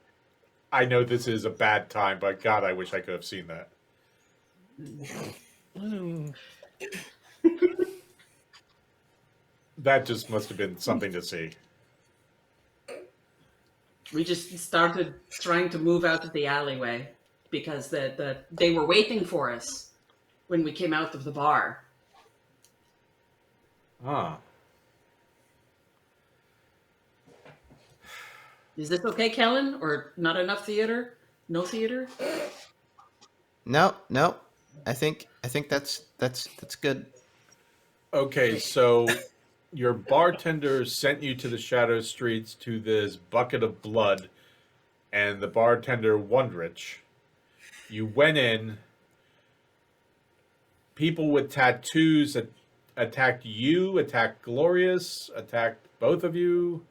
I know this is a bad time, but God, I wish I could have seen that. That just must have been something to see. We just started trying to move out of the alleyway because they were waiting for us when we came out of the bar. Ah. Is this okay, Kellen? Or not enough theater? No theater? No. I think that's good. Okay, so your bartender sent you to the Shadow Streets to this bucket of blood, and the bartender Wondrich. You went in. People with tattoos attacked you, attacked Glorious, attacked both of you.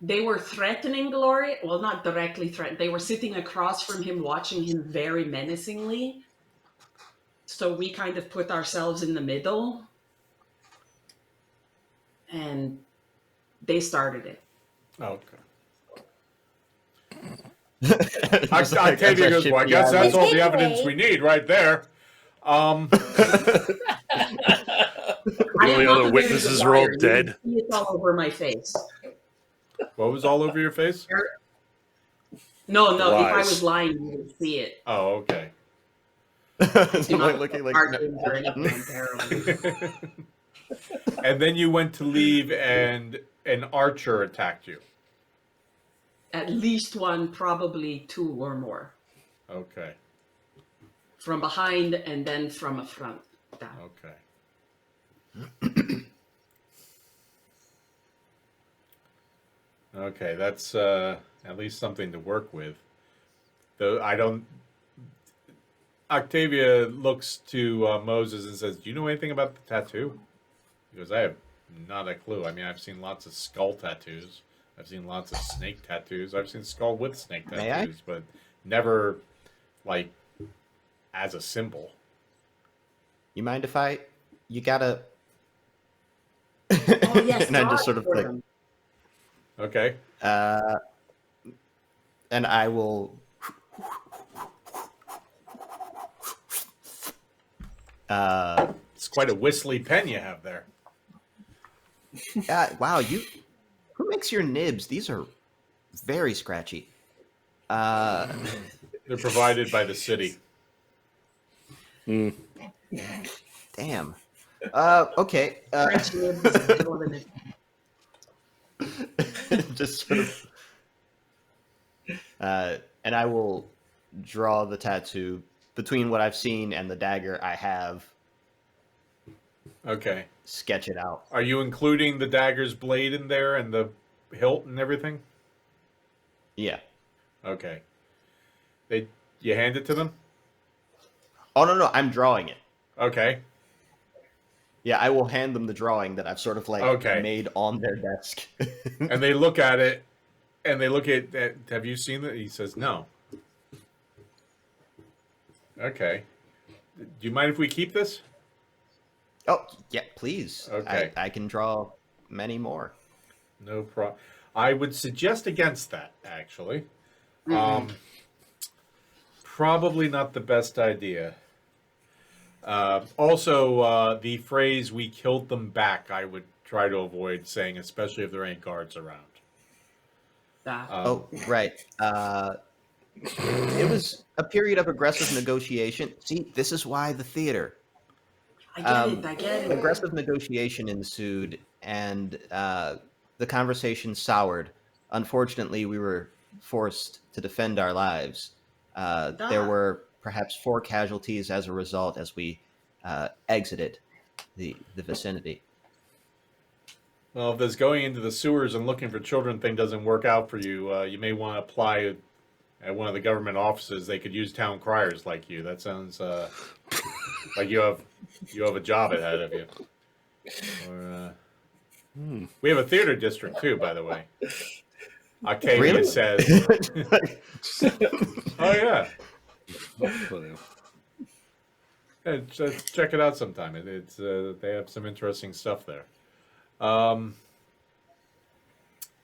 They were threatening Gloria. Well, not directly threatened. They were sitting across from him, watching him very menacingly. So we kind of put ourselves in the middle. And they started it. Okay. Just like, Octavia as I goes, ship well, I the guess army. that's all the Takeaway. evidence we need right there. I The am only not other a witnesses very are all good liar. dead. You can see it's all over my face. What was all over your face? No, no. If I Lies. was lying, you would see it. Oh, okay. Do Am I not looking like margins or anything terrible. And then you went to leave, and an archer attacked you. At least one, probably two or more. Okay. From behind and then from a front. Down. Okay. Okay, that's at least something to work with. Though I don't. Octavia looks to Moses and says, "Do you know anything about the tattoo?" He goes, "I have not a clue. I mean, I've seen lots of skull tattoos. I've seen lots of snake tattoos. I've seen skull with snake May I? tattoos, but never like as a symbol." You mind if I? You gotta. Oh, yes. And I just sort of for like, them. Okay. and I will. It's quite a whistly pen you have there. Wow, you. Who makes your nibs? These are very scratchy. They're provided by the city. Damn. Okay. French nibs is more than it. Just sort of. And I will draw the tattoo between what I've seen and the dagger I have. Okay. Sketch it out. Are you including the dagger's blade in there and the hilt and everything? Yeah. Okay. You hand it to them? Oh no, I'm drawing it. Okay. Yeah, I will hand them the drawing that I've sort of like Okay. made on their desk. And they look at it, and they look at have you seen it? He says, no. Okay. Do you mind if we keep this? Oh, yeah, please. Okay. I can draw many more. No problem. I would suggest against that, actually. Probably not the best idea. Also, the phrase "we killed them back" I would try to avoid saying, especially if there ain't guards around. Oh, right. It was a period of aggressive negotiation. See, this is why the theater. I get it. Aggressive negotiation ensued, and the conversation soured. Unfortunately, we were forced to defend our lives. There were perhaps 4 casualties as a result as we exited the vicinity. Well, if this going into the sewers and looking for children thing doesn't work out for you, you may want to apply at one of the government offices. They could use town criers like you. That sounds like you have a job ahead of you. Or, we have a theater district too, by the way. Octavia Really? says, "Oh yeah, yeah, just check it out sometime. It's they have some interesting stuff there."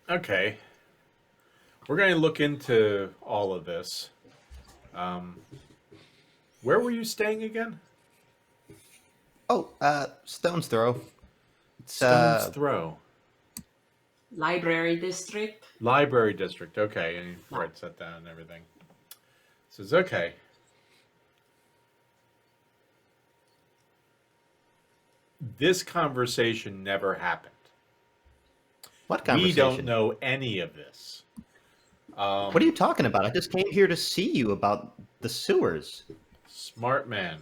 Okay, we're going to look into all of this. Where were you staying again? Oh, Stone's Throw. It's, Stone's Throw. Library district. Library district. Okay, and he writes that down and everything. Says, okay. This conversation never happened. What conversation? We don't know any of this. What are you talking about? I just came here to see you about the sewers. Smart man.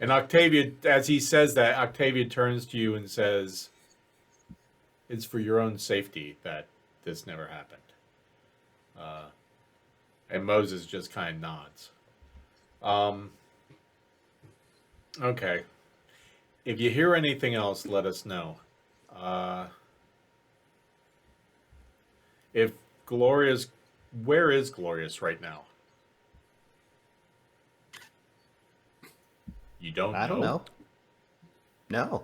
And Octavia, as he says that, Octavia turns to you and says, "It's for your own safety that this never happened." And Moses just kind of nods. Okay. If you hear anything else, let us know. If Gloria's... Where is Glorious right now? You don't know? I don't know. No.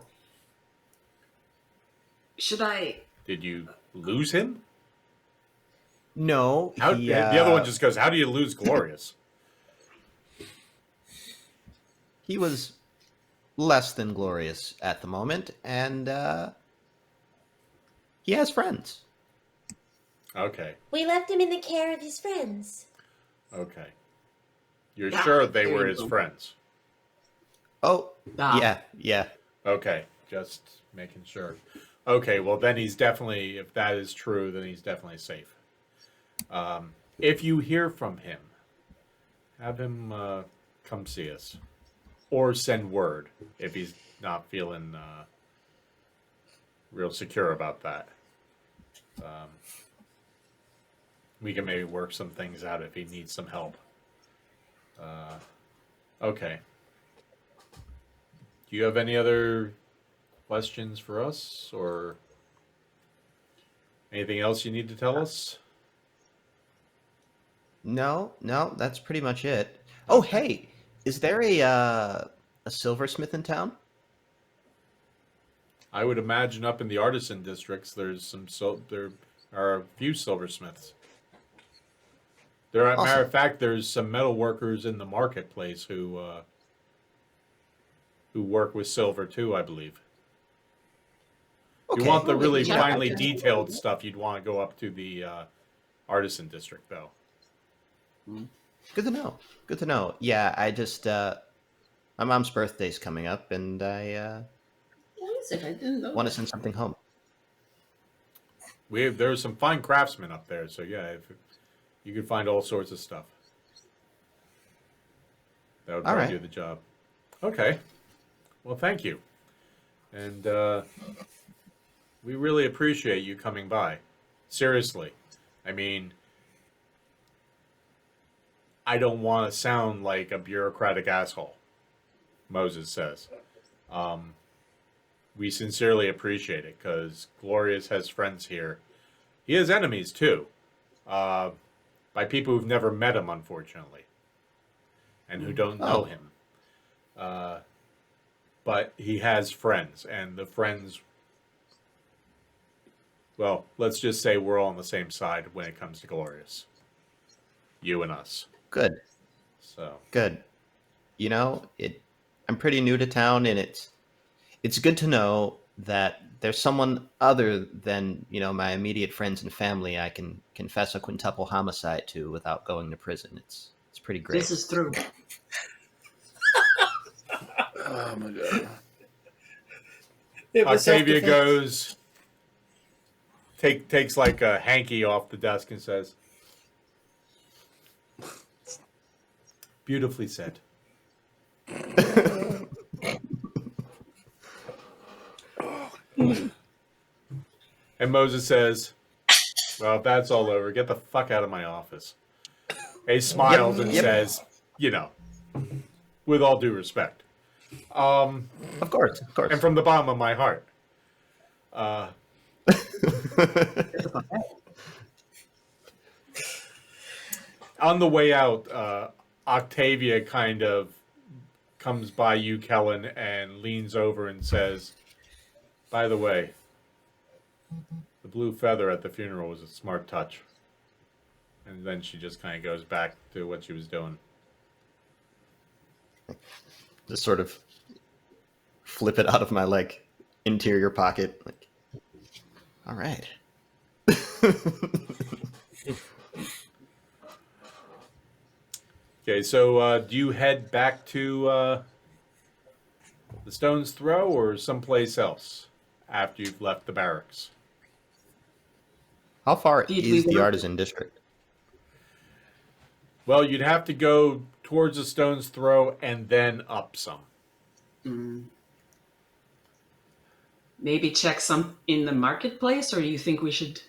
Should I? Did you lose him? No. How, he, the other one just goes, "How do you lose Glorious?" He was less than glorious at the moment, and He has friends. Okay. We left him in the care of his friends. Okay. You're Yeah, sure they there were you his go. friends? Oh, Ah. yeah. Okay. Just making sure. Okay, well then he's definitely, if that is true, then he's definitely safe. If you hear from him, have him come see us. Or send word if he's not feeling real secure about that. We can maybe work some things out if he needs some help. Okay. Do you have any other questions for us or anything else you need to tell us? No, that's pretty much it. Oh, hey, is there a silversmith in town? I would imagine up in the artisan districts, there are a few silversmiths. Matter Awesome. of fact, there's some metal workers in the marketplace who work with silver too, I believe. If Okay. you want the really you know, finely detailed stuff, you'd want to go up to the artisan district, though. Good to know. Good to know. Yeah, I just my mom's birthday's coming up, and I What is it? I didn't know. want to that. send something home. There's some fine craftsmen up there, so yeah, if you could find all sorts of stuff. That would All probably right. do the job. Okay. Well, thank you. And we really appreciate you coming by. Seriously. I mean, I don't want to sound like a bureaucratic asshole, Moses says. We sincerely appreciate it because Glorious has friends here. He has enemies too, by people who've never met him, unfortunately, and who don't know him. But he has friends, and the friends, well, let's just say we're all on the same side when it comes to Glorious. You and us. Good. So, Good. You know, I'm pretty new to town, and it's good to know that there's someone other than, my immediate friends and family I can confess a quintuple homicide to without going to prison. It's pretty great. This is true. Oh my god. It was Octavia self-defense. goes, takes like a hanky off the desk and says, beautifully said. And Moses says, well, if that's all over, get the fuck out of my office. He smiles and says, with all due respect. Of course. And from the bottom of my heart. On the way out, Octavia kind of comes by you, Kellen, and leans over and says, by the way, the blue feather at the funeral was a smart touch. And then she just kind of goes back to what she was doing. Just sort of flip it out of my interior pocket. All right. Okay, so do you head back to the Stone's Throw or someplace else after you've left the barracks? How far Did we is the work- artisan district? Well, you'd have to go towards the Stone's Throw and then up some. Maybe check some in the marketplace, or you think we should?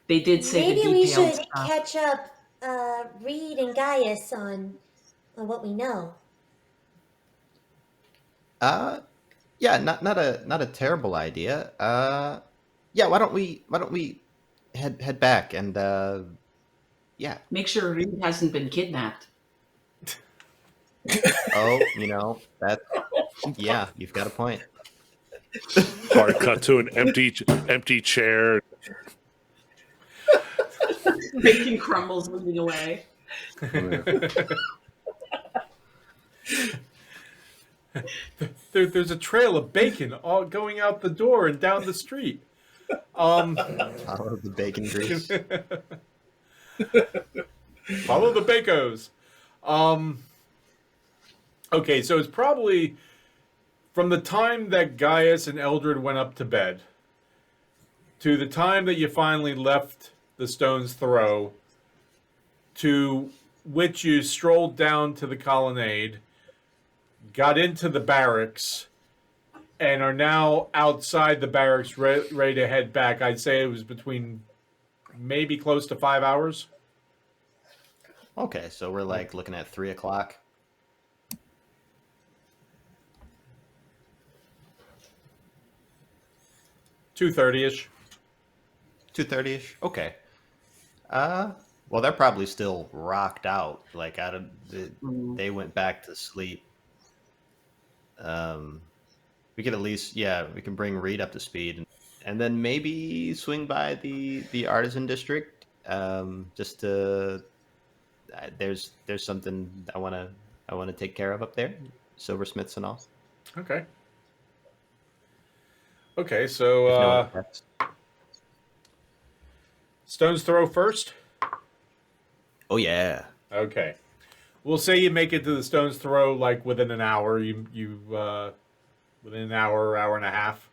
They did say Maybe the we detailed should stuff. catch up Reed and Gaius on what we know. Yeah, not a terrible idea. Yeah, why don't we head back and yeah. Make sure Reed hasn't been kidnapped. Oh, that yeah, you've got a point. Hard cut to an empty chair. Bacon crumbles moving away. There's a trail of bacon all going out the door and down the street. Follow the bacon grease. Follow the Bacos. Okay, so it's probably from the time that Gaius and Eldred went up to bed to the time that you finally left the Stone's Throw to which you strolled down to the colonnade, got into the barracks, and are now outside the barracks ready to head back. I'd say it was between maybe close to 5 hours. Okay, so we're like looking at 3 o'clock. 2:30ish. 2:30ish. Okay. Well, they're probably still rocked out. Like out of they went back to sleep. We could at least, we can bring Reed up to speed, and then maybe swing by the artisan district. Just to there's something I wanna take care of up there, silversmiths and all. Okay. Okay, so If no one objects. Stone's Throw first. Oh yeah. Okay, we'll say you make it to the Stone's Throw like within an hour. You within an hour and a half,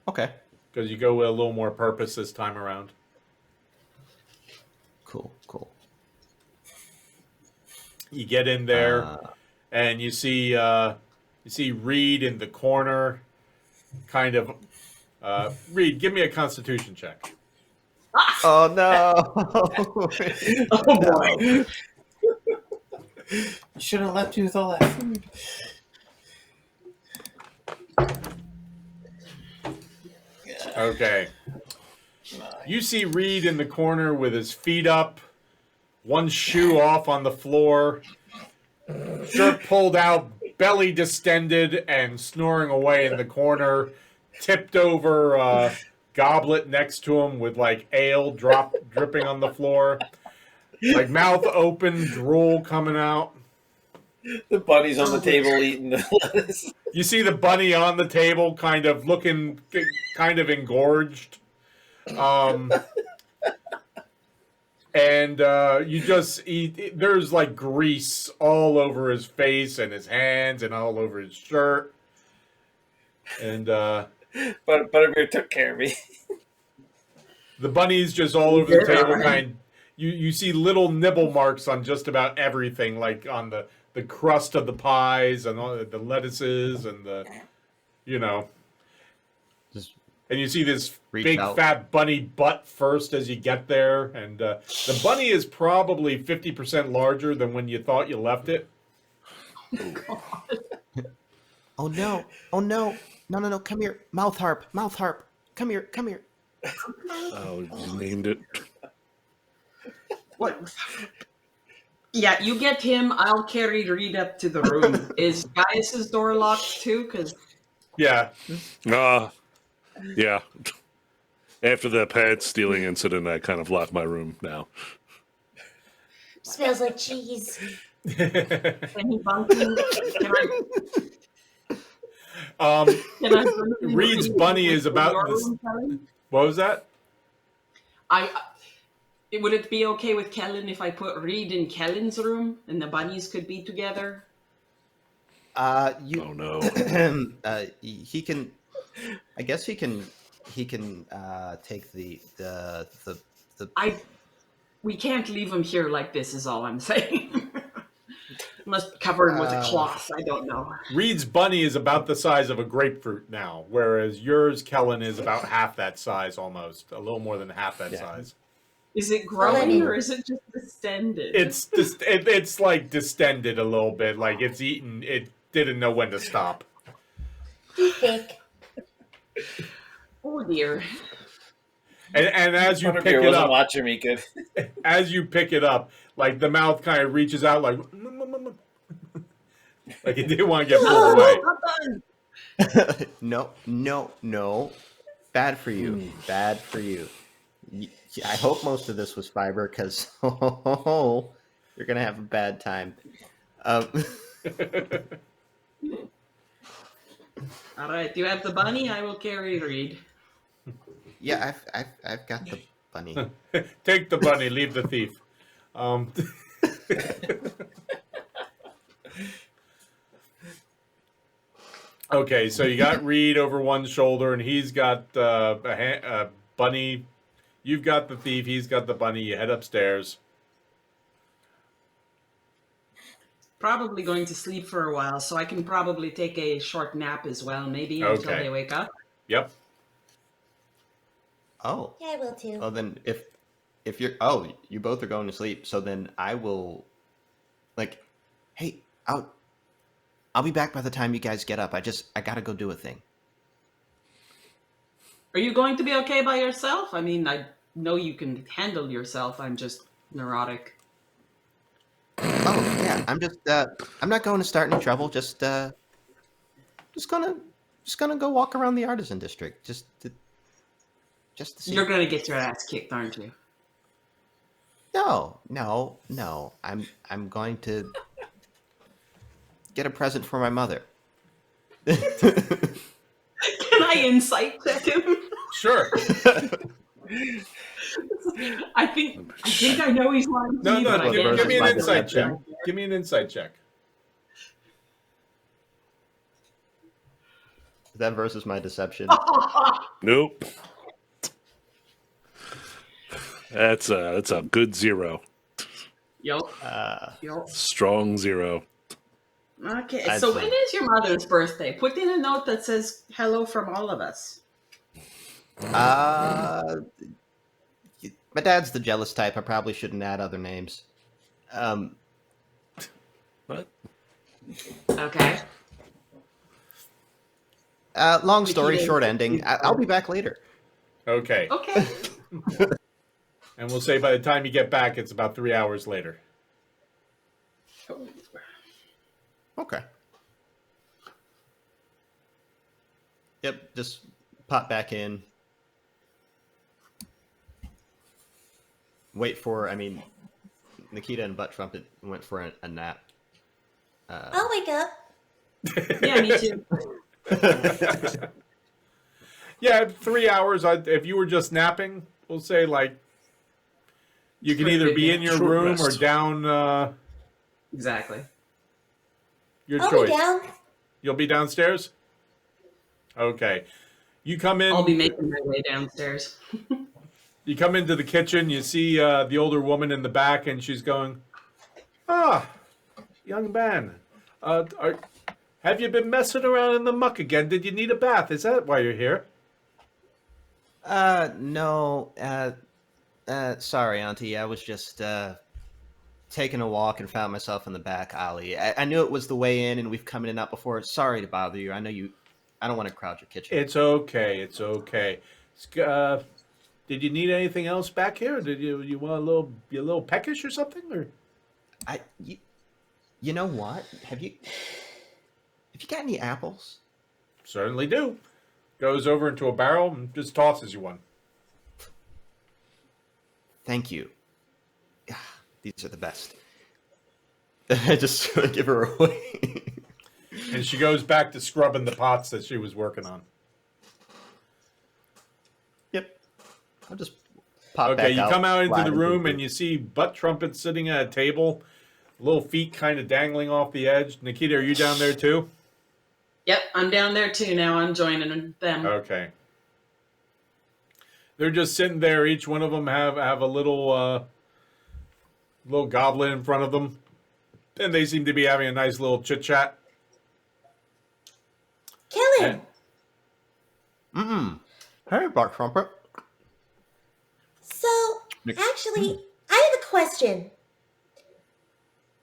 Okay. because you go with a little more purpose this time around. Cool. You get in there, and you see Reed in the corner, kind of. Reed, give me a Constitution check. Oh no. Oh boy. You should have left you with all that food. Okay. You see Reed in the corner with his feet up, one shoe off on the floor, shirt pulled out, belly distended, and snoring away in the corner, tipped over goblet next to him with like ale dripping on the floor, like mouth open, drool coming out. The bunny's on the table eating the lettuce. You see the bunny on the table, kind of looking, kind of engorged. And you just eat. There's like grease all over his face and his hands and all over his shirt. And But Butterbeer took care of me. the bunny's just all over the table. You see little nibble marks on just about everything, like on the crust of the pies and all the lettuces and Just and you see this reach big out. fat bunny butt first as you get there, and the bunny is probably 50% larger than when you thought you left it. Oh no. No. Come here. Mouth harp. Come here. Oh, you named it. What? Yeah, you get him. I'll carry Reed up to the room. Is Gaius's door locked too? Because Yeah. Yeah. After the pad stealing incident, I kind of locked my room now. Smells like cheese. can he bunk in? Can I bring him Reed's in bunny is your about this. room, Kellen? What was that? Would it be okay with Kellen if I put Reed in Kellen's room and the bunnies could be together? Oh no. He can. I guess he can take the. We can't leave him here like this. Is all I'm saying. Must cover him with a cloth. I don't know. Reed's bunny is about the size of a grapefruit now, whereas yours, Kellen, is about half that size almost. A little more than half that size. Is it growing or is it just distended? It's like distended a little bit, like it's eaten. It didn't know when to stop. Thick. Oh dear. And as you Butterbeer pick it wasn't up, watching me good. as you pick it up, like the mouth kind of reaches out, like like it didn't want to get pulled away. No. Bad for you. Bad for you. I hope most of this was fiber because you're gonna have a bad time. All right, you have the bunny. I will carry Reed. Yeah, I've got the bunny. Take the bunny, leave the thief. Um, okay, so you got Reed over one shoulder, and he's got a bunny. You've got the thief. He's got the bunny. You head upstairs. Probably going to sleep for a while, so I can probably take a short nap as well, maybe until Okay. they wake up. Yep. Oh, Yeah, I will too. well then if you're you both are going to sleep, so then I will like, hey, I'll be back by the time you guys get up. I gotta go do a thing. Are you going to be okay by yourself? I mean, I know you can handle yourself. I'm just neurotic. Oh yeah, I'm not going to start any trouble. Just gonna go walk around the artisan district just to see. You're going to get your ass kicked, aren't you? No. I'm going to get a present for my mother. Can I insight check him? Sure. I think I know he's lying to No, me, no. but I can't Give me an find insight the check. right Give me an insight check. Is that versus my deception? Nope. That's a good 0. Yep. Uh, Yep. Strong 0. Okay, I'd so say- when is your mother's birthday? Put in a note that says hello from all of us. my dad's the jealous type. I probably shouldn't add other names. What? Okay. Long story, Nikita- short ending. I'll be back later. Okay. Okay. And we'll say by the time you get back, it's about 3 hours later. Okay. Yep, just pop back in. Wait for, Nikita and Butt Trumpet went for a nap. I'll wake up. Yeah, me too. Yeah, 3 hours. If you were just napping, we'll say like you can Pretty either good be nap. in your Short room or rest. down. Exactly. Your I'll choice. be down. You'll be downstairs. Okay. You come in. I'll be making my way downstairs. You come into the kitchen. You see the older woman in the back, and she's going, "Ah, young man, have you been messing around in the muck again? Did you need a bath? Is that why you're here?" No. Sorry, Auntie. I was just taking a walk and found myself in the back alley. I knew it was the way in, and we've come in and out before. Sorry to bother you. I know you. I don't want to crowd your kitchen. It's okay. It's okay. Did you need anything else back here? Did you want a little peckish or something? Or You know what? Have you got any apples? certainly do. Goes over into a barrel and just tosses you one. Thank you. These are the best. I just give her away. And she goes back to scrubbing the pots that she was working on. Yep. I'll just pop Okay, back you out, come out into slide the room the- and you see Butt Trumpet sitting at a table, little feet kind of dangling off the edge. Nikita, are you down there too? Yep, I'm down there too now. I'm joining them. Okay. They're just sitting there. Each one of them have a little goblet in front of them, and they seem to be having a nice little chit chat. Kill him. Hey, Butt Trumpet. So, actually, I have a question.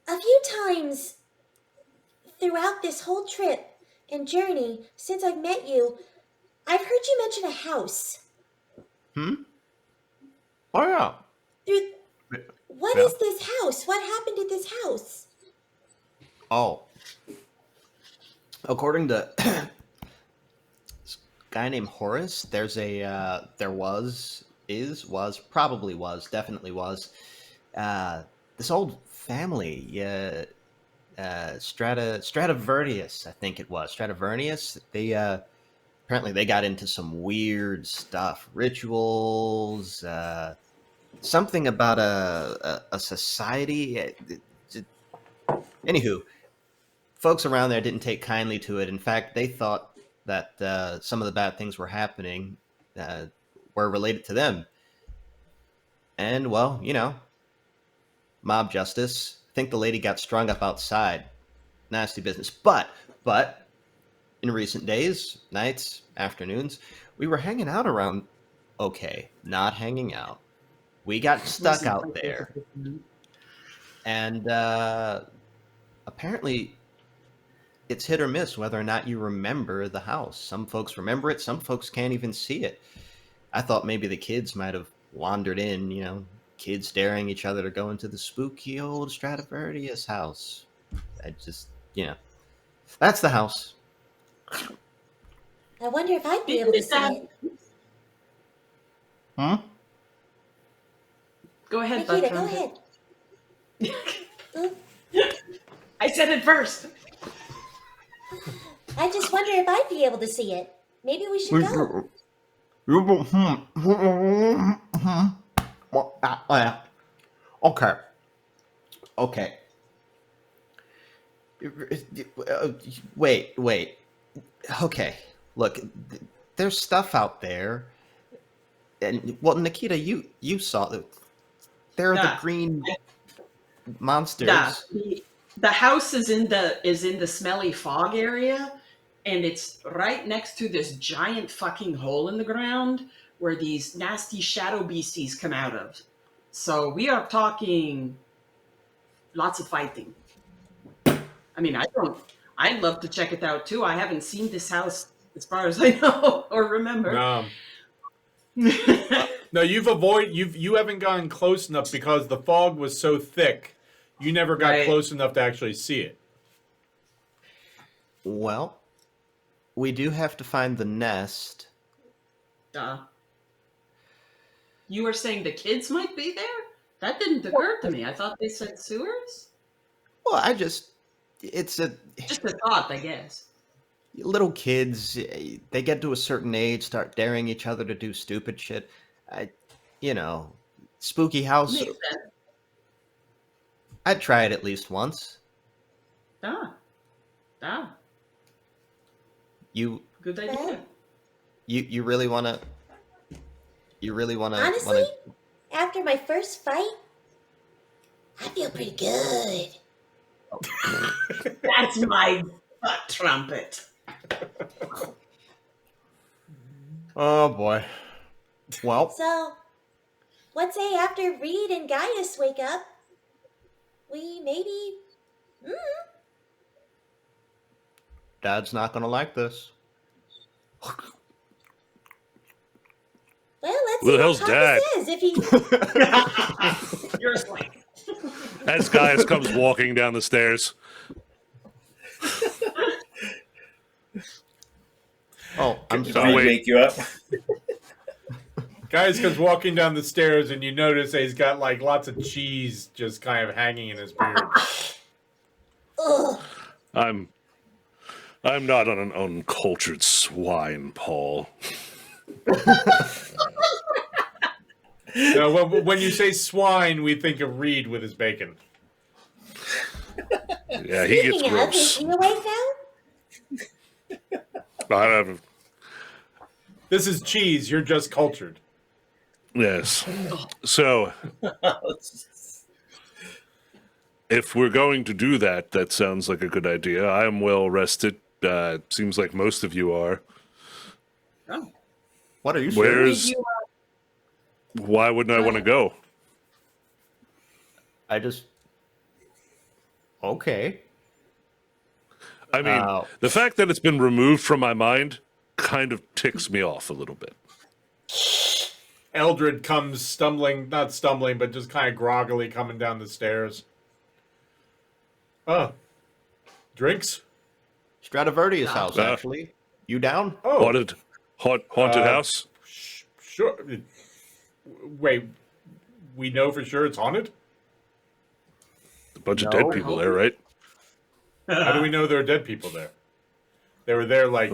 A few times throughout this whole trip and journey since I've met you, I've heard you mention a house. Oh yeah. What Yeah. is this house? What happened at this house? Oh. According to this guy named Horace, there's a definitely was this old family. Stratavernius, I think it was. Stratavernius, they apparently they got into some weird stuff, rituals, something about a society. Anywho, folks around there didn't take kindly to it. In fact, they thought that some of the bad things were happening were related to them. And well, mob justice. I think the lady got strung up outside. Nasty business. But in recent days, nights, afternoons, we were hanging out around. Okay, not hanging out. We got stuck out there, and apparently, it's hit or miss whether or not you remember the house. Some folks remember it. Some folks can't even see it. I thought maybe the kids might have wandered in. Kids daring each other to go into the spooky old Stratavernius house. I just, that's the house. I wonder if I'd be able to see it. Hmm? Go ahead, Nikita, Bud. go ahead. I said it first. I just wonder if I'd be able to see it. Maybe we should go. Okay. Wait. Okay. Look, there's stuff out there. And well, Nikita, you saw that. There are the green monsters. The house is in the smelly fog area, and it's right next to this giant fucking hole in the ground where these nasty shadow beasties come out of. So we are talking lots of fighting. I mean, I'd love to check it out too. I haven't seen this house as far as I know or remember. No, you haven't gotten close enough because the fog was so thick. You never got close enough to actually see it. Well, we do have to find the nest. You were saying the kids might be there? That didn't occur to me. I thought they said sewers. Well, it's a thought, I guess. Little kids, they get to a certain age, start daring each other to do stupid shit. Spooky house. Makes sense. I'd try it at least once. Good idea. You really wanna? Honestly, after my first fight, I feel pretty good. That's my butt trumpet. Oh boy. Well, So, what say after Reed and Gaius wake up, we maybe... Dad's not gonna like this. Well, let's Who the see hell's what Dad? Papa says if he... You're like, As Gaius comes walking down the stairs. Oh, I'm Did sorry. we wake you up? Guys comes walking down the stairs and you notice that he's got like lots of cheese just kind of hanging in his beard. Ugh. I'm not an uncultured swine, Paul. Now, when you say swine, we think of Reed with his bacon. Yeah, he gets Speaking of, gross. is he awake now? I have, This is cheese. You're just cultured. yes. So, if we're going to do that, that sounds like a good idea. I am well rested. Seems like most of you are. What are you saying? Why wouldn't I want to go? Okay. I mean, the fact that it's been removed from my mind kind of ticks me off a little bit. Eldred comes not stumbling, but just kind of groggily coming down the stairs. Drinks? Stratavernius house, actually. You down? Oh, Haunted house? Sure. Wait, we know for sure it's haunted? A bunch of dead people there, right? How do we know there are dead people there? They were there like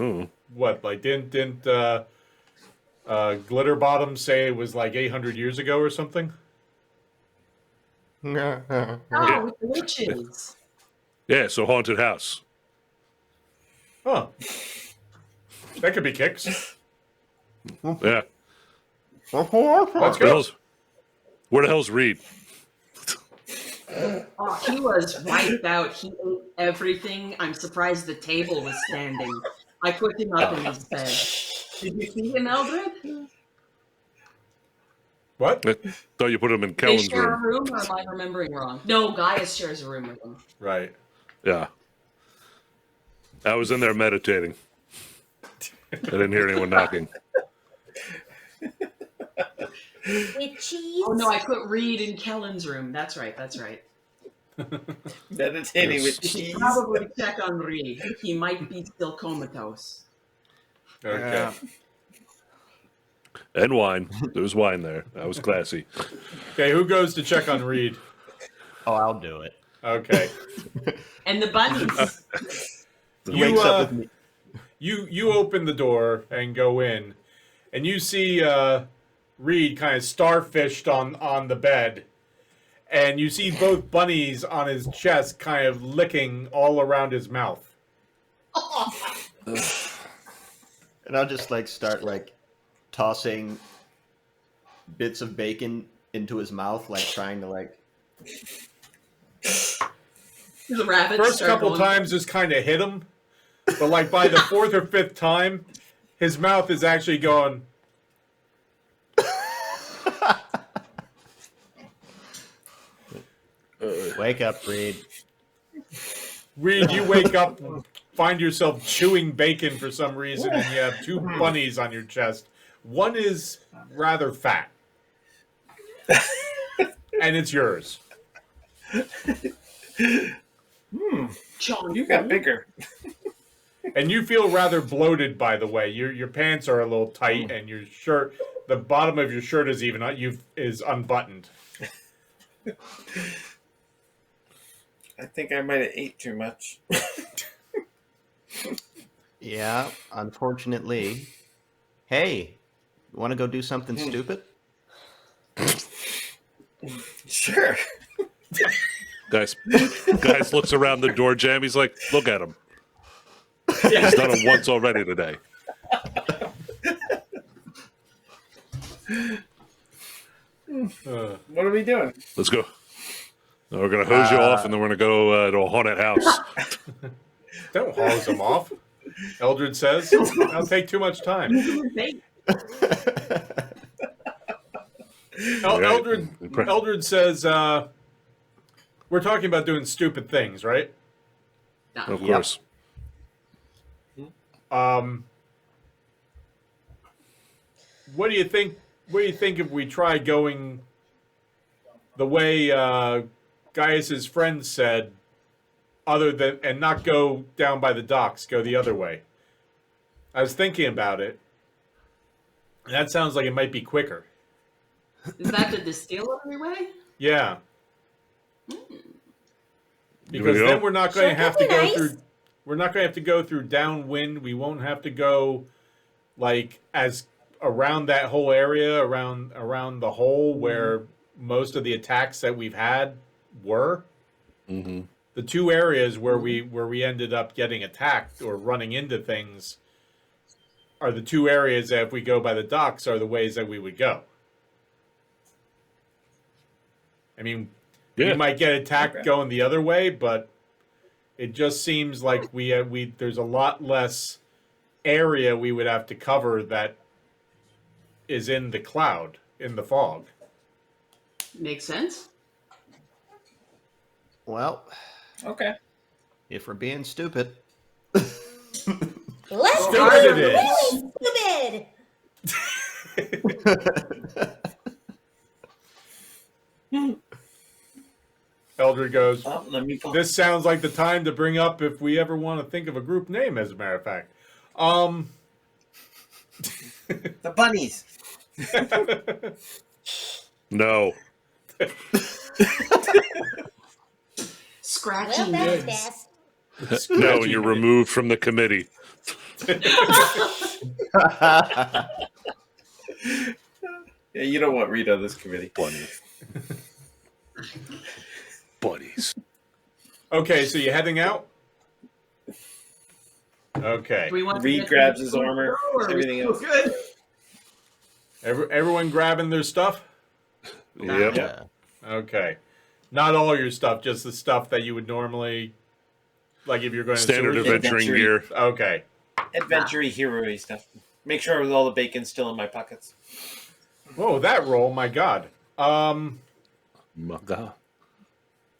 what? Like didn't Glitter Bottom say it was like 800 years ago or something? Oh, with the witches. Yeah, so haunted house. Huh. That could be kicks. Yeah. Let's Where the go. hell's Reed? Oh, he was wiped out. He ate everything. I'm surprised the table was standing. I put him up in his bed. Did you see him, Eldred? What? I thought you put him in They Kellen's share a room. room, or am I remembering wrong? No, Gaius shares a room with him. Right. Yeah. I was in there meditating. I didn't hear anyone knocking. With cheese? Oh no, I put Reed in Kellen's room. That's right. That's right. Meditating with You should cheese. probably check on Reed. He might be still comatose. Okay. And wine. There was wine there. That was classy. Okay, who goes to check on Reed? Oh, I'll do it. Okay. And the bunnies. You, Wakes up with me. you open the door and go in, and you see Reed kind of starfished on the bed, and you see both bunnies on his chest kind of licking all around his mouth. And I'll just like start like tossing bits of bacon into his mouth, like trying to like. The rabbits First start couple going- times just kind of hit him, but like by the fourth or fifth time, his mouth is actually going. Wake up, Reed. Reed, you wake up, find yourself chewing bacon for some reason, and you have two bunnies on your chest. One is rather fat, and it's yours. John, You got bigger. And you feel rather bloated, by the way. Your pants are a little tight, and your shirt, the bottom of your shirt is even is unbuttoned. I think I might have ate too much. Yeah, unfortunately. Hey, you want to go do something stupid? Sure. Guys looks around the door jam. He's like, look at him. Yeah. He's done it once already today. What are we doing? Let's go. Now we're going to hose you off, and then we're going to go to a haunted house. Don't hose them off, Eldred says. That'll take too much time. Eldred says, we're talking about doing stupid things, right? Of Yep. course. What do you think? What do you think if we try going the way Gaius's friend said, other than and not go down by the docks, go the other way? I was thinking about it. And that sounds like it might be quicker. Is that the distillery way? Yeah. Do Because we go? then we're not going to Sure, have to that'd go be nice. through. We're not going to have to go through downwind. We won't have to go like as around that whole area, around the hole where most of the attacks that we've had were. Mm-hmm. The two areas where we ended up getting attacked or running into things are the two areas that, if we go by the docks, are the ways that we would go. I mean, Yeah. we might get attacked Okay. going the other way, but it just seems like there's a lot less area we would have to cover that is in the cloud, in the fog. Makes sense. Well, Okay. if we're being stupid, Let's Stupid do it really stupid. Eldred goes, Oh, let me pull. this sounds like the time to bring up if we ever want to think of a group name, as a matter of fact. The bunnies. No. Scratching Well, that was lids. fast. No, and you're removed from the committee. Yeah, you don't want Reed on this committee. Buddies. Okay, so you're heading out? Okay. Do we want to Reed get grabs to the his armor, or are we everything still else. Good. Everyone grabbing their stuff? Yep. Yeah. Okay. Not all your stuff, just the stuff that you would normally, like if you're going to Standard sewers? adventuring gear. Okay. Adventure-y, hero-y stuff. Make sure all the bacon's still in my pockets. Whoa, that roll, my God. My God.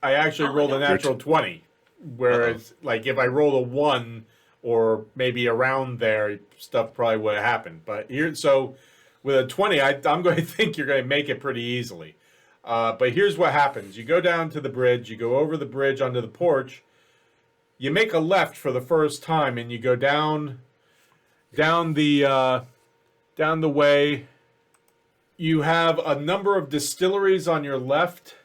I actually Oh, rolled a yeah. natural 20. Whereas, like, if I rolled a 1 or maybe around there, stuff probably would have happened. But here, so with a 20, I'm going to think you're going to make it pretty easily. But here's what happens. You go down to the bridge, you go over the bridge onto the porch, you make a left for the first time, and you go down the way. You have a number of distilleries on your left,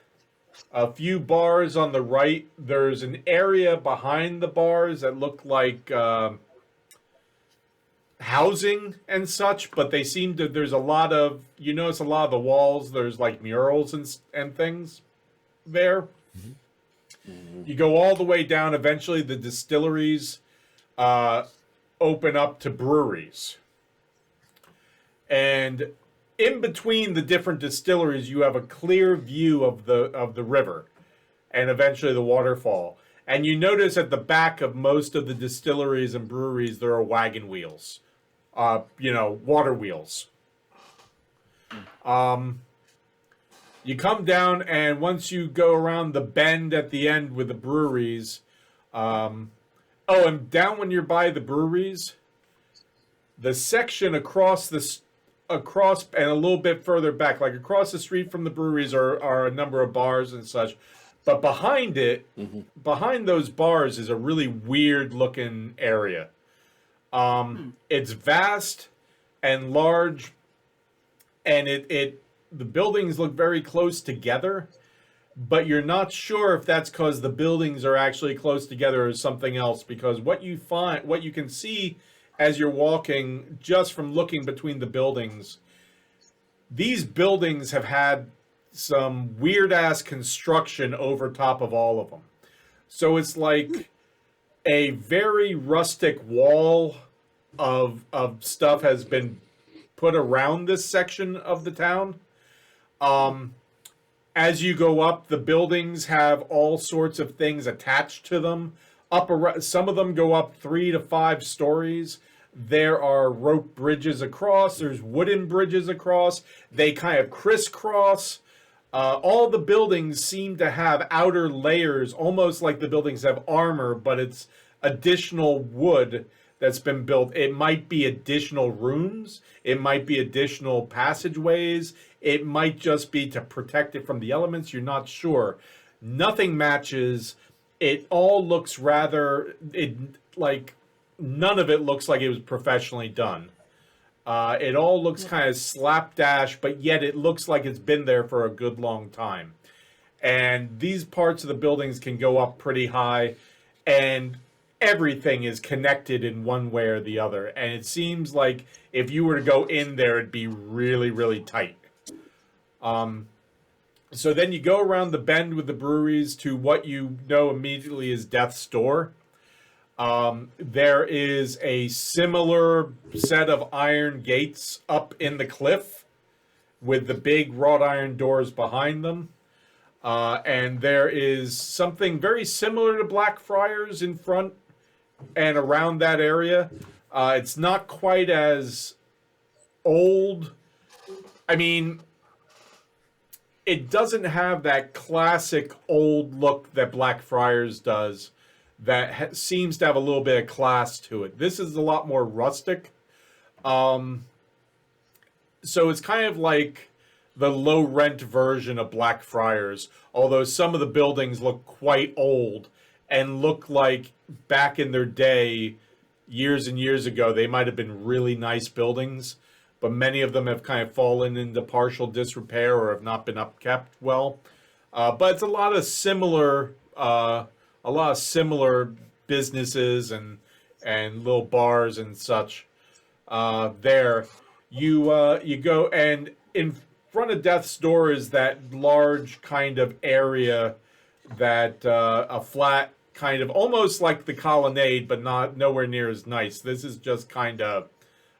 a few bars on the right. There's an area behind the bars that look like housing and such, but they seem to, there's a lot of, you notice a lot of the walls, there's like murals and things there. You go all the way down, eventually the distilleries open up to breweries. And in between the different distilleries, you have a clear view of the river and eventually the waterfall. And you notice at the back of most of the distilleries and breweries, there are wagon wheels, water wheels. You come down, and once you go around the bend at the end with the breweries, and down when you're by the breweries, the section across and a little bit further back, like across the street from the breweries are a number of bars and such. But behind it, behind those bars is a really weird looking area. It's vast and large, and the buildings look very close together, but you're not sure if that's because the buildings are actually close together or something else, because what you can see as you're walking just from looking between the buildings, these buildings have had some weird ass construction over top of all of them. So it's like a very rustic wall of stuff has been put around this section of the town. As you go up, the buildings have all sorts of things attached to them. Some of them go up 3 to 5 stories. There are rope bridges across. There's wooden bridges across. They kind of crisscross. All the buildings seem to have outer layers, almost like the buildings have armor, but it's additional wood that's been built. It might be additional rooms. It might be additional passageways. It might just be to protect it from the elements. You're not sure. Nothing matches. It all looks none of it looks like it was professionally done. It all looks kind of slapdash, but yet it looks like it's been there for a good long time. And these parts of the buildings can go up pretty high, and everything is connected in one way or the other. And it seems like if you were to go in there, it'd be really, really tight. So then you go around the bend with the breweries to what you know immediately is Death's Door. There is a similar set of iron gates up in the cliff with the big wrought iron doors behind them. And there is something very similar to Blackfriars in front and around that area. It's not quite as old. I mean, it doesn't have that classic old look that Blackfriars does that seems to have a little bit of class to it. This is a lot more rustic. So it's kind of like the low rent version of Blackfriars, although some of the buildings look quite old and look like back in their day, years and years ago, they might have been really nice buildings, but many of them have kind of fallen into partial disrepair or have not been upkept well. But it's a lot of similar businesses and little bars and such. There, you go, and in front of death's door is that large kind of area that a flat kind of almost like the colonnade, but not nowhere near as nice. This is just kind of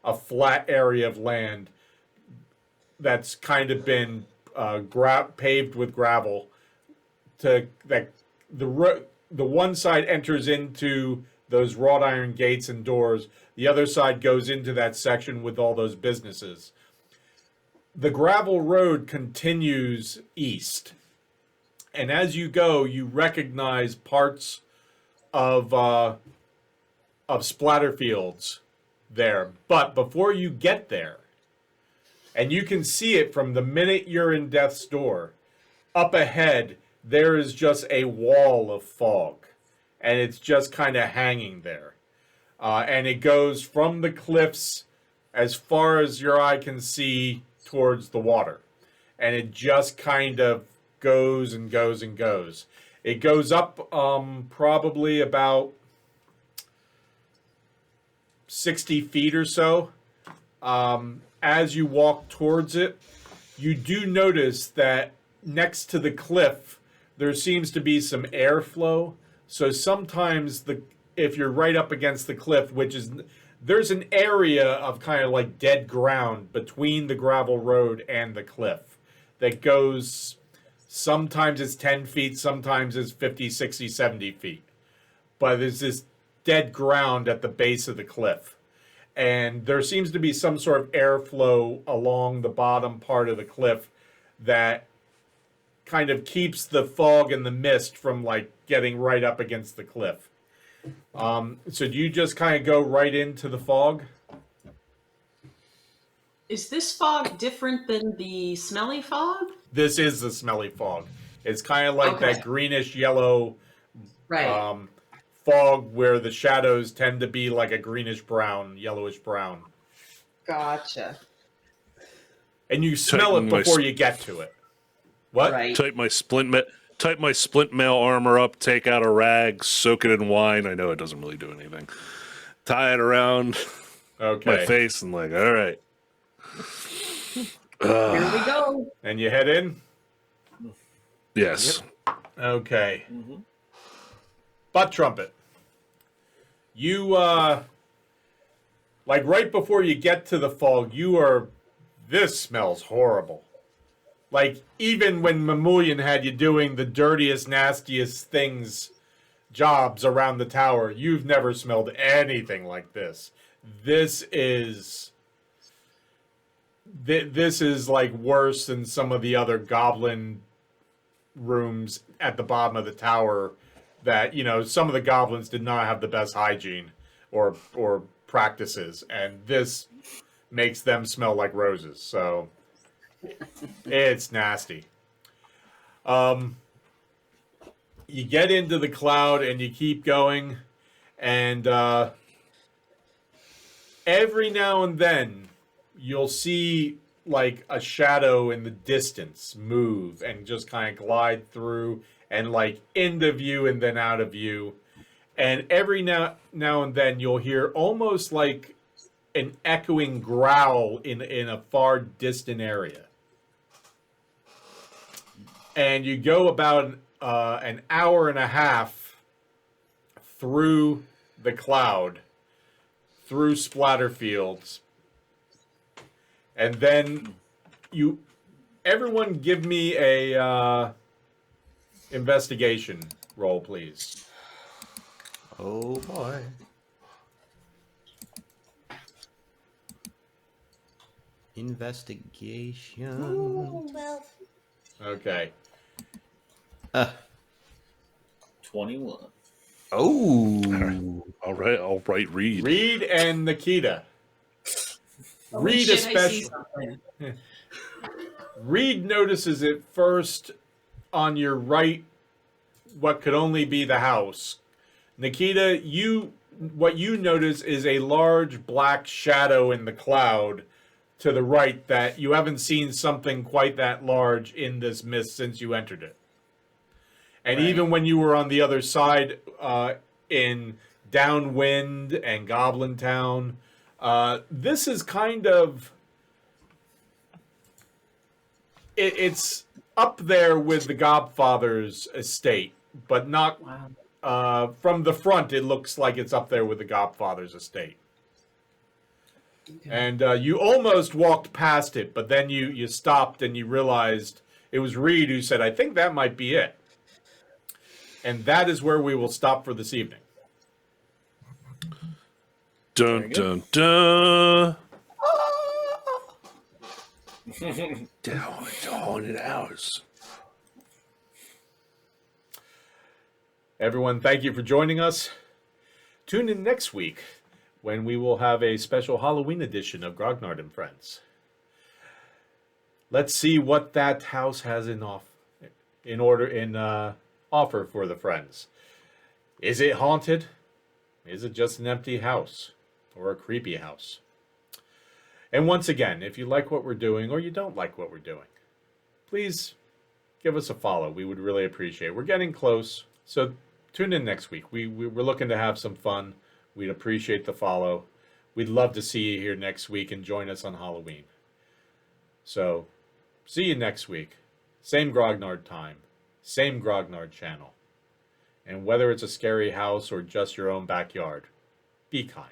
a flat area of land that's kind of been paved with gravel. To that, the one side enters into those wrought iron gates and doors. The other side goes into that section with all those businesses. The gravel road continues east, and as you go, you recognize parts of Splatterfields there. But before you get there, and you can see it from the minute you're in Death's Door, up ahead there is just a wall of fog, and it's just kind of hanging there, and it goes from the cliffs as far as your eye can see towards the water, and it just kind of goes and goes and goes. It goes up probably about 60 feet or so. As you walk towards it, you do notice that next to the cliff, there seems to be some airflow. So sometimes if you're right up against the cliff, there's an area of kind of like dead ground between the gravel road and the cliff that goes, sometimes it's 10 feet, sometimes it's 50, 60, 70 feet. But there's this dead ground at the base of the cliff. And there seems to be some sort of airflow along the bottom part of the cliff that kind of keeps the fog and the mist from like getting right up against the cliff. So do you just kind of go right into the fog? Is this fog different than the smelly fog? This is the smelly fog. It's kind of like Okay. that greenish yellow Right. fog where the shadows tend to be like a greenish brown, yellowish brown. Gotcha. And you smell it before you get to it. What? Right. Type my splint mail armor up, take out a rag, soak it in wine. I know it doesn't really do anything. Tie it around Okay. my face and like, all right. Here we go. And you head in? Yes. Okay. Mm-hmm. Butt trumpet. You, like right before you get to the fog, this smells horrible. Like, even when Mamoulian had you doing the dirtiest, nastiest jobs around the tower, you've never smelled anything like this. This is like worse than some of the other goblin rooms at the bottom of the tower that, some of the goblins did not have the best hygiene or practices, and this makes them smell like roses, so it's nasty. You get into the cloud and you keep going, and every now and then you'll see like a shadow in the distance move and just kind of glide through and like into view and then out of view. And every now and then you'll hear almost like an echoing growl in a far distant area. And you go about an hour and a half through the cloud, through Splatterfields, and then everyone give me a investigation roll, please. Oh boy. Investigation. Ooh, 12. Okay. 21. Oh. All right, Reed. Reed and Nikita. Holy Reed shit, I see especially. something. Reed notices it first on your right, what could only be the house. Nikita, what you notice is a large black shadow in the cloud to the right that you haven't seen something quite that large in this mist since you entered it. And Right. even when you were on the other side, in Downwind and Goblin Town. This is kind of it's up there with the Godfather's estate, but not Wow. from the front. It looks like it's up there with the Godfather's estate. Okay. And you almost walked past it, but then you stopped and you realized it was Reed who said, "I think that might be it." And that is where we will stop for this evening. Dun dun dun. The haunted house. Everyone, thank you for joining us. Tune in next week when we will have a special Halloween edition of Grognard and Friends. Let's see what that house has in offer for the friends. Is it haunted? Is it just an empty house or a creepy house? And once again, if you like what we're doing or you don't like what we're doing, please give us a follow. We would really appreciate it. We're getting close, so tune in next week. We're looking to have some fun. We'd appreciate the follow. We'd love to see you here next week and join us on Halloween. So, see you next week. Same Grognard time. Same Grognard channel. And whether it's a scary house or just your own backyard, be kind.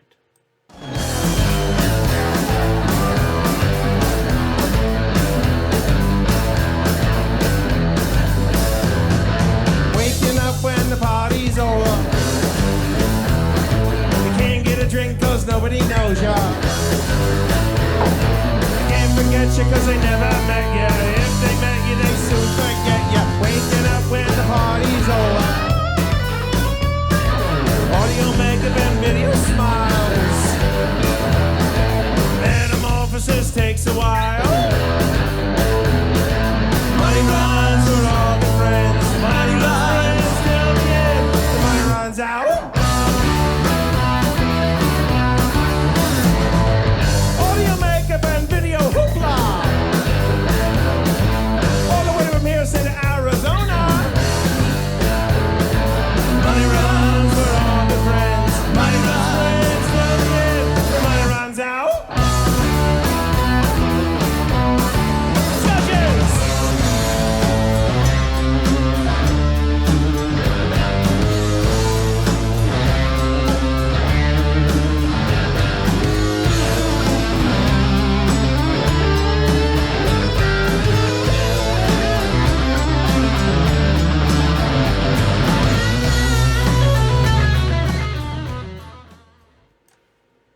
Waking up when the party's over. You can't get a drink cause nobody knows ya. I can't forget you cause I never met ya.